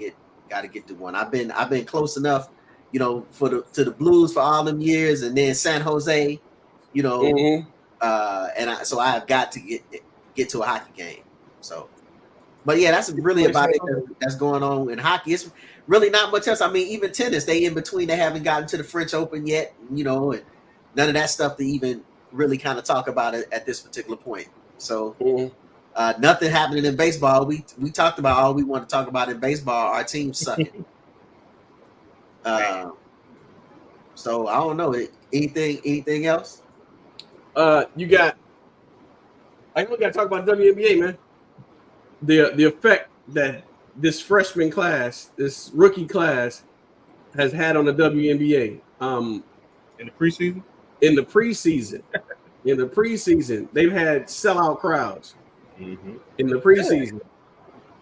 get to one. I've been close enough, to the Blues for all them years, and then San Jose, and so I have got to get to a hockey game. So, but yeah, that's really about it that's going on in hockey. It's really not much else. I mean, even tennis, they in between. They haven't gotten to the French Open yet, and none of that stuff to even really kind of talk about it at this particular point. So nothing happening in baseball. We talked about all we want to talk about in baseball. Our team's sucking. So I don't know. Anything else? I got to talk about WNBA, man. The effect that this freshman class, this rookie class, has had on the WNBA. In the preseason. In the preseason, they've had sellout crowds in the preseason,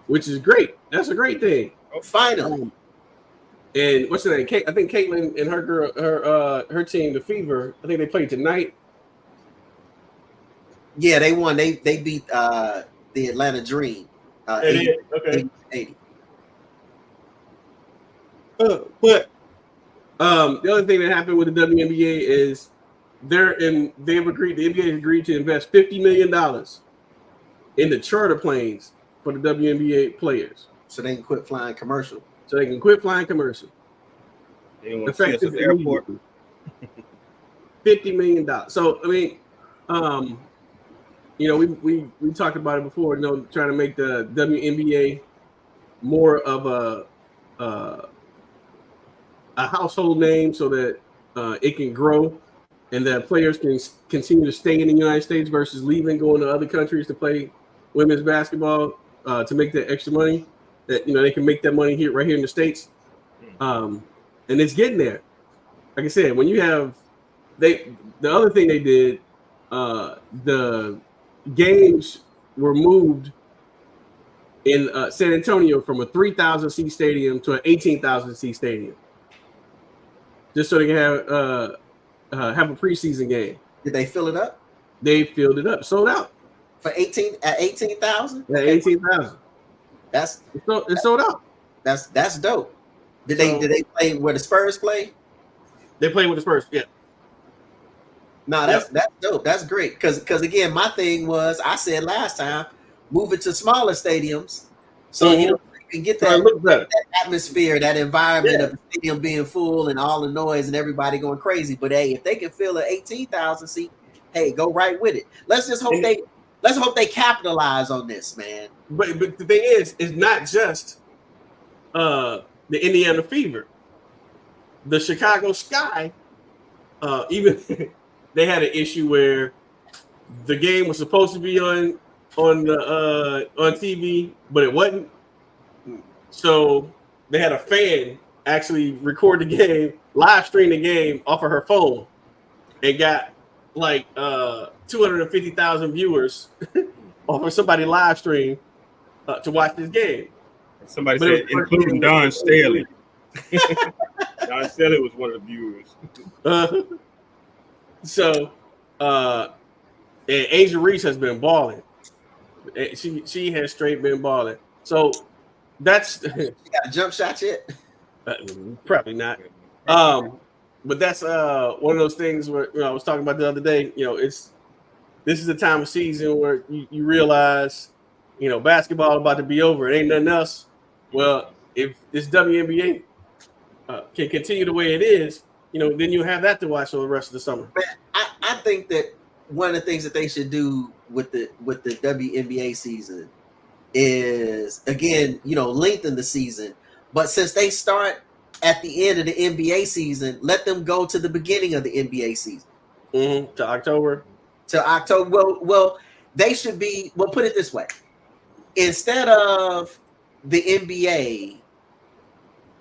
which is great. That's a great thing. Oh, finally. And what's her name? I think Caitlin and her team, the Fever. I think they played tonight. Yeah, they won. They beat the Atlanta Dream. 80. But the other thing that happened with the WNBA is the NBA has agreed to invest $50 million in the charter planes for the WNBA players. So they can quit flying commercial. They don't want to see us at the airport. $50 million. So I mean, we talked about it before. Trying to make the WNBA more of a household name so that it can grow and that players can continue to stay in the United States versus leaving, going to other countries to play women's basketball to make that extra money. That they can make that money right here in the States, and it's getting there. Like I said, when you have the other thing they did, the games were moved in San Antonio from a 3,000 seat stadium to an 18,000 seat stadium, just so they can have a preseason game. Did they fill it up? They filled it up, sold out for 18,000. At 18,000. It's sold out. That's dope. Did they play where the Spurs play? They play with the Spurs. Yeah. No, that's dope. That's great. Because again, my thing was I said last time, move it to smaller stadiums, so you can get So it looks better. that atmosphere, that environment Yeah. of the stadium being full and all the noise and everybody going crazy. But hey, if they can fill an 18,000 seat, hey, go right with it. Let's just hope they capitalize on this, man. But the thing is, it's not just the Indiana Fever. The Chicago Sky, even they had an issue where the game was supposed to be on TV, but it wasn't. So they had a fan actually record the game, live stream the game off of her phone, and got like 250,000 viewers off of somebody live stream to watch this game. Somebody said, including Don Staley. Don Staley was one of the viewers. So, and Angel Reese has been balling. She has straight been balling. So that's You got a jump shot yet? probably not. But that's one of those things where I was talking about the other day. This is the time of season where you realize, basketball about to be over. It ain't nothing else. Well, if this WNBA can continue the way it is, then you have that to watch for the rest of the summer. I think that one of the things that they should do with the WNBA season is, again, lengthen the season. But since they start at the end of the NBA season, let them go to the beginning of the NBA season. To October. Well, they should be. Well, put it this way: instead of the NBA,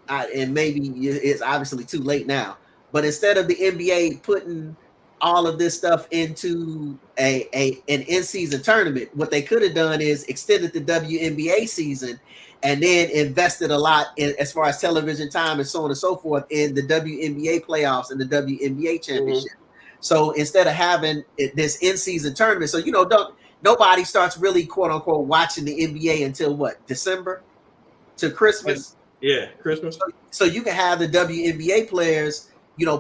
and maybe it's obviously too late now, but instead of the NBA putting all of this stuff into an in-season tournament, what they could have done is extended the WNBA season and then invested a lot in, as far as television time and so on and so forth, in the WNBA playoffs and the WNBA championship. So instead of having this in-season tournament, so nobody starts really quote unquote watching the NBA until what, December to Christmas? Yeah, Christmas. So you can have the WNBA players,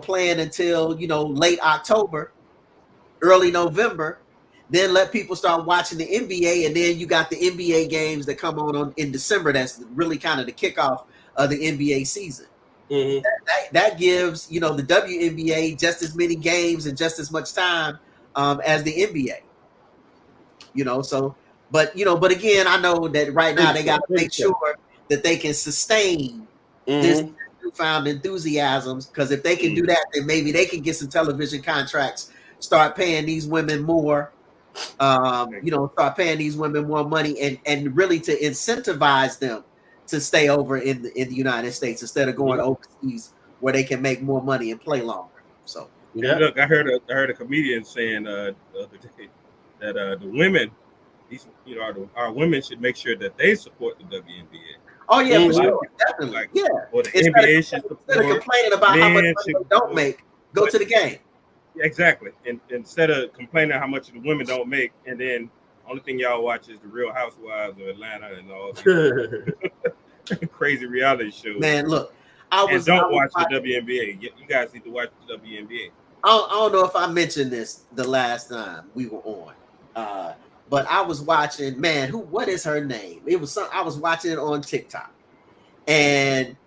playing until late October, early November. Then let people start watching the NBA, and then you got the NBA games that come on in December. That's really kind of the kickoff of the NBA season. That gives the WNBA just as many games and just as much time as the NBA. But again, I know that right now they got to make sure that they can sustain this newfound enthusiasm, because if they can do that, then maybe they can get some television contracts, start paying these women more. Start paying these women more money and really to incentivize them to stay over in the United States instead of going overseas where they can make more money and play longer. So look, I heard a comedian saying the other day that the women, our women should make sure that they support the WNBA. Oh yeah, for sure, definitely. Or the NBA should support. Instead of complaining about how much money they don't make, go to the game. Exactly. And instead of complaining how much the women don't make, and then only thing y'all watch is the Real Housewives of Atlanta and all these crazy reality shows. Man, look, watch the WNBA. You guys need to watch the WNBA. I don't know if I mentioned this the last time we were on, but I was watching. Man, what is her name? I was watching it on TikTok, and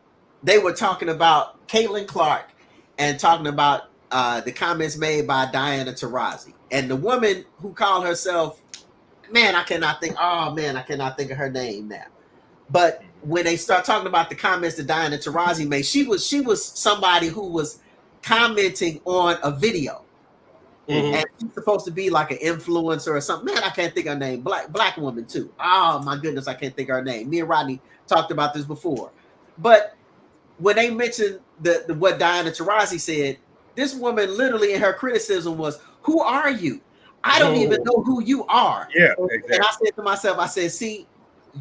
they were talking about Caitlin Clark and talking about the comments made by Diana Taurasi, and the woman who called herself, I cannot think of her name now. But when they start talking about the comments that Diana Taurasi made, she was somebody who was commenting on a video, and she's supposed to be like an influencer or something. I can't think of her name. Black woman too. Oh my goodness, I can't think of her name. Me and Rodney talked about this before, but when they mentioned what Diana Taurasi said, this woman literally in her criticism was, "Who are you? I don't even know who you are." Yeah, exactly. And I said to myself, see,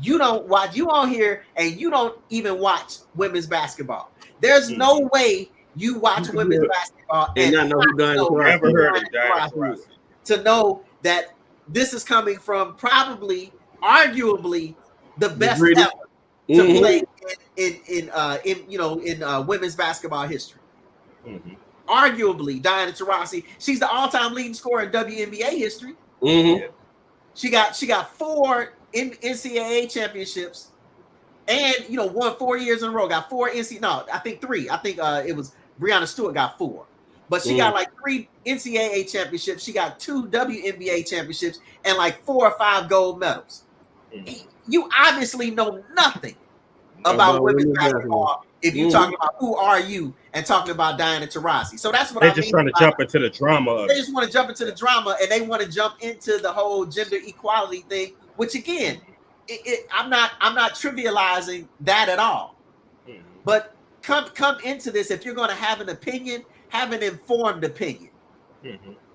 you don't watch, you on here and you don't even watch women's basketball. There's no way you watch women's basketball and not know who Diana Taurasi is, to know that this is coming from probably, arguably, the best ever to play in women's basketball history. arguably Diana Taurasi. She's the all-time leading scorer in WNBA history. Mm-hmm. She got 4 NCAA championships, and won 4 years in a row. Got 4 No, I think 3. I think it was Breonna Stewart got 4, but she got like 3 NCAA championships. She got 2 WNBA championships and like 4 or 5 gold medals. You obviously know nothing about women's basketball if you're talking about who are you and talking about Diana Taurasi. So that's what They're I just mean. trying to jump into the drama. They just want to jump into the drama, and they want to jump into the whole gender equality thing, which again, I'm not trivializing that at all. But come into this, if you're going to have an opinion, have an informed opinion.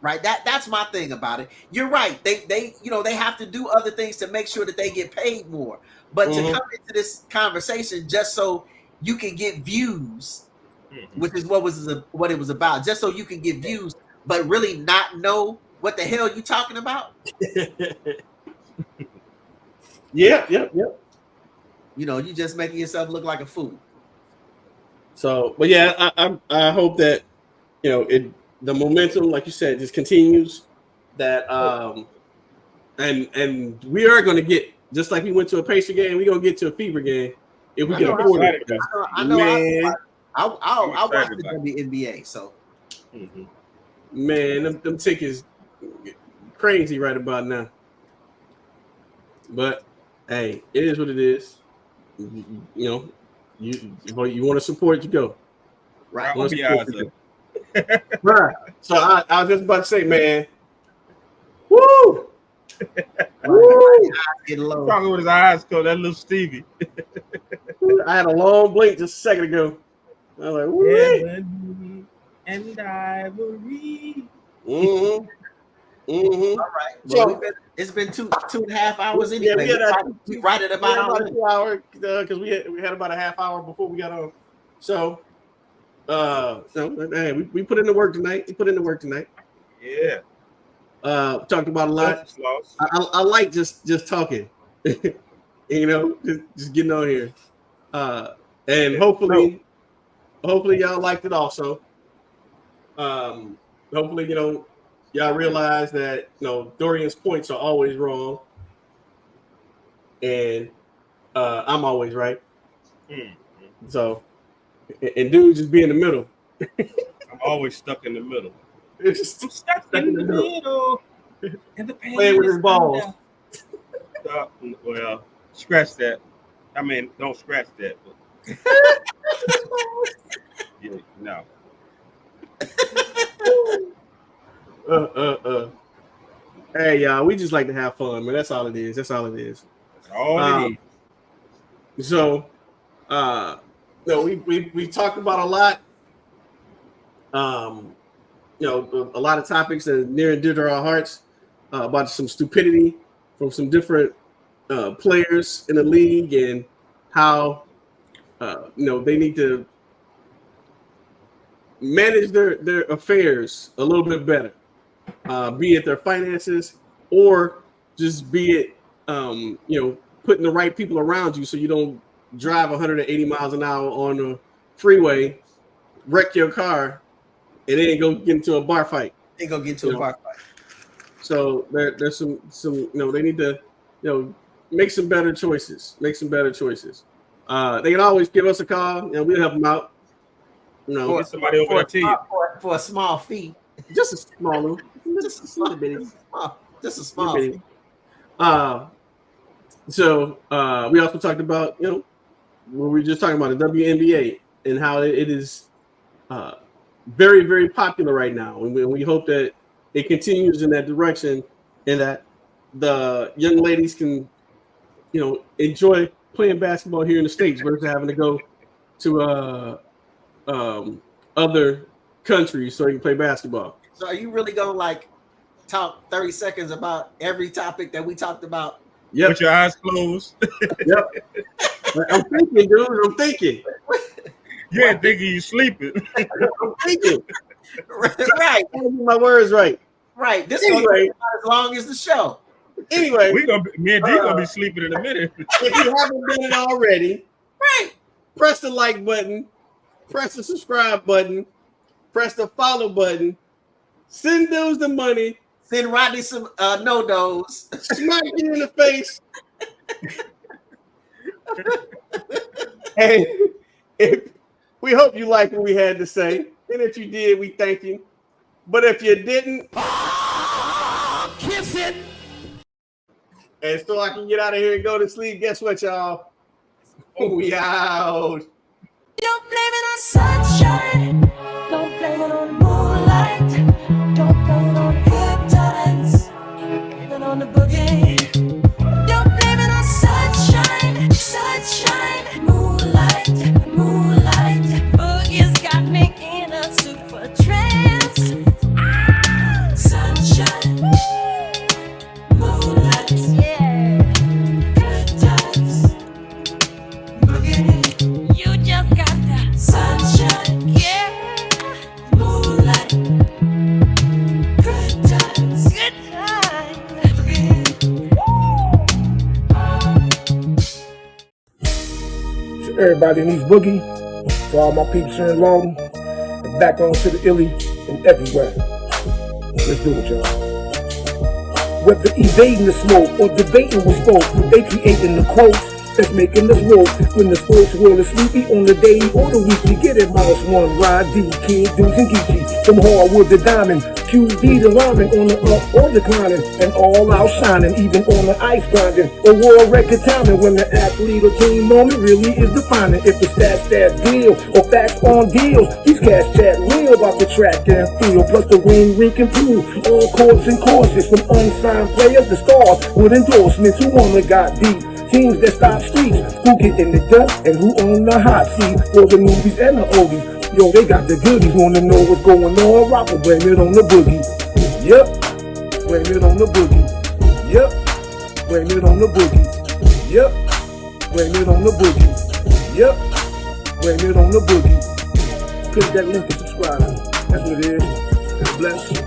Right? That's my thing about it. You're right. They have to do other things to make sure that they get paid more. But to come into this conversation just so you can get views, which is what it was about, just so you can get views, but really not know what the hell you talking about. Yep. You just making yourself look like a fool. So, but yeah, I hope that the momentum, like you said, just continues. That and we are going to get, just like we went to a Pacer game, we're going to get to a Fever game if we can afford it. I know. I'll watch the WNBA. So, man, them tickets crazy right about now. But hey, it is what it is. You want to support, you go. Right. Right. So I was just about to say, man. Woo! Woo! Talking with his eyes closed, that little Stevie. I had a long blink just a second ago. I was like, woo! And rivalries. All right. Well, it's been 2.5 hours anyway. We right at about 2 hours because we had about a half hour before we got on. So, hey, we put in the work tonight. Yeah. Talked about a lot. I like just talking. Just getting on here. And hopefully y'all liked it also. Hopefully, y'all realize that Dorian's points are always wrong, and I'm always right. So, and dude just be in the middle. I'm always stuck in the middle. I'm stuck in the middle. And the playing with his balls. Well, scratch that. I mean, don't scratch that. But... yeah, no. Hey, y'all, we just like to have fun, man. That's all it is. That's all it is. So, we talked about a lot. A lot of topics that are near and dear to our hearts, about some stupidity from some different players in the league, and how they need to manage their affairs a little bit better, be it their finances or just be it putting the right people around you so you don't drive 180 miles an hour on the freeway, wreck your car, and then go get into a bar fight. So there's some they need to make some better choices. They can always give us a call and we'll help them out. Get somebody over there to you for a small fee. Just a small fee. So we also talked about when we were just talking about the WNBA and how it is very, very popular right now, and we hope that it continues in that direction, and that the young ladies can enjoy playing basketball here in the States versus having to go to other countries so they can play basketball. So are you really gonna talk 30 seconds about every topic that we talked about? Yep. With your eyes closed. Yep. I'm thinking, dude. I'm thinking. You ain't thinking you sleeping. I'm thinking. Right. My words right. Right. This is as long as the show. Anyway, me and D gonna be sleeping in a minute. If you haven't done it already, right, press the like button, press the subscribe button, press the follow button, send those the money, Send Rodney some no-dos. smack you in the face. And if we hope you liked what we had to say, and if you did, we thank you. But if you didn't, Kiss it. and so I can get out of here and go to sleep, guess what, y'all? We out. Don't blame it on sunshine. Don't blame it on moonlight. Don't blame it on good times. Blame it on the boogie. Don't blame it on sunshine. Sunshine. Moonlight. Moonlight. Boogie's got me in a super trance. Ah, sunshine. Moonlight. Yeah. Good times. Boogie. You just got the sunshine, yeah, moonlight, good times, To everybody in East Boogie, to all my peeps here in Lawton, and back on to the illy and everywhere. Let's do it, y'all. Whether evading the smoke or debating with folk, they creating the quotes that's making us woke. When the sports world is sleepy on the daily or the weekly, get it, Mouse One, Ride D, Kid, Deuce, and Geechee. From hardwood to diamond, QD to rhyming, on the up or declining, and all out shining, even on the ice grinding. A world record timing when the athlete or team moment really is defining. If the stats deal or facts on deals, these cats chat real about the track and field, plus the ring, rink, and pool. All courts and courses, from unsigned players to stars with endorsements who wanna got deep. Teams that stop streets, who get in the dust and who own the hot seat for the movies and the oldies. Yo, they got the goodies, wanna know what's going on, rock will blame it on the boogie. Yep, blame it on the boogie. Yep, blame it on the boogie. Yep, blame it on the boogie. Yep, blame it on the boogie. Click that link and subscribe. That's what it is. God bless.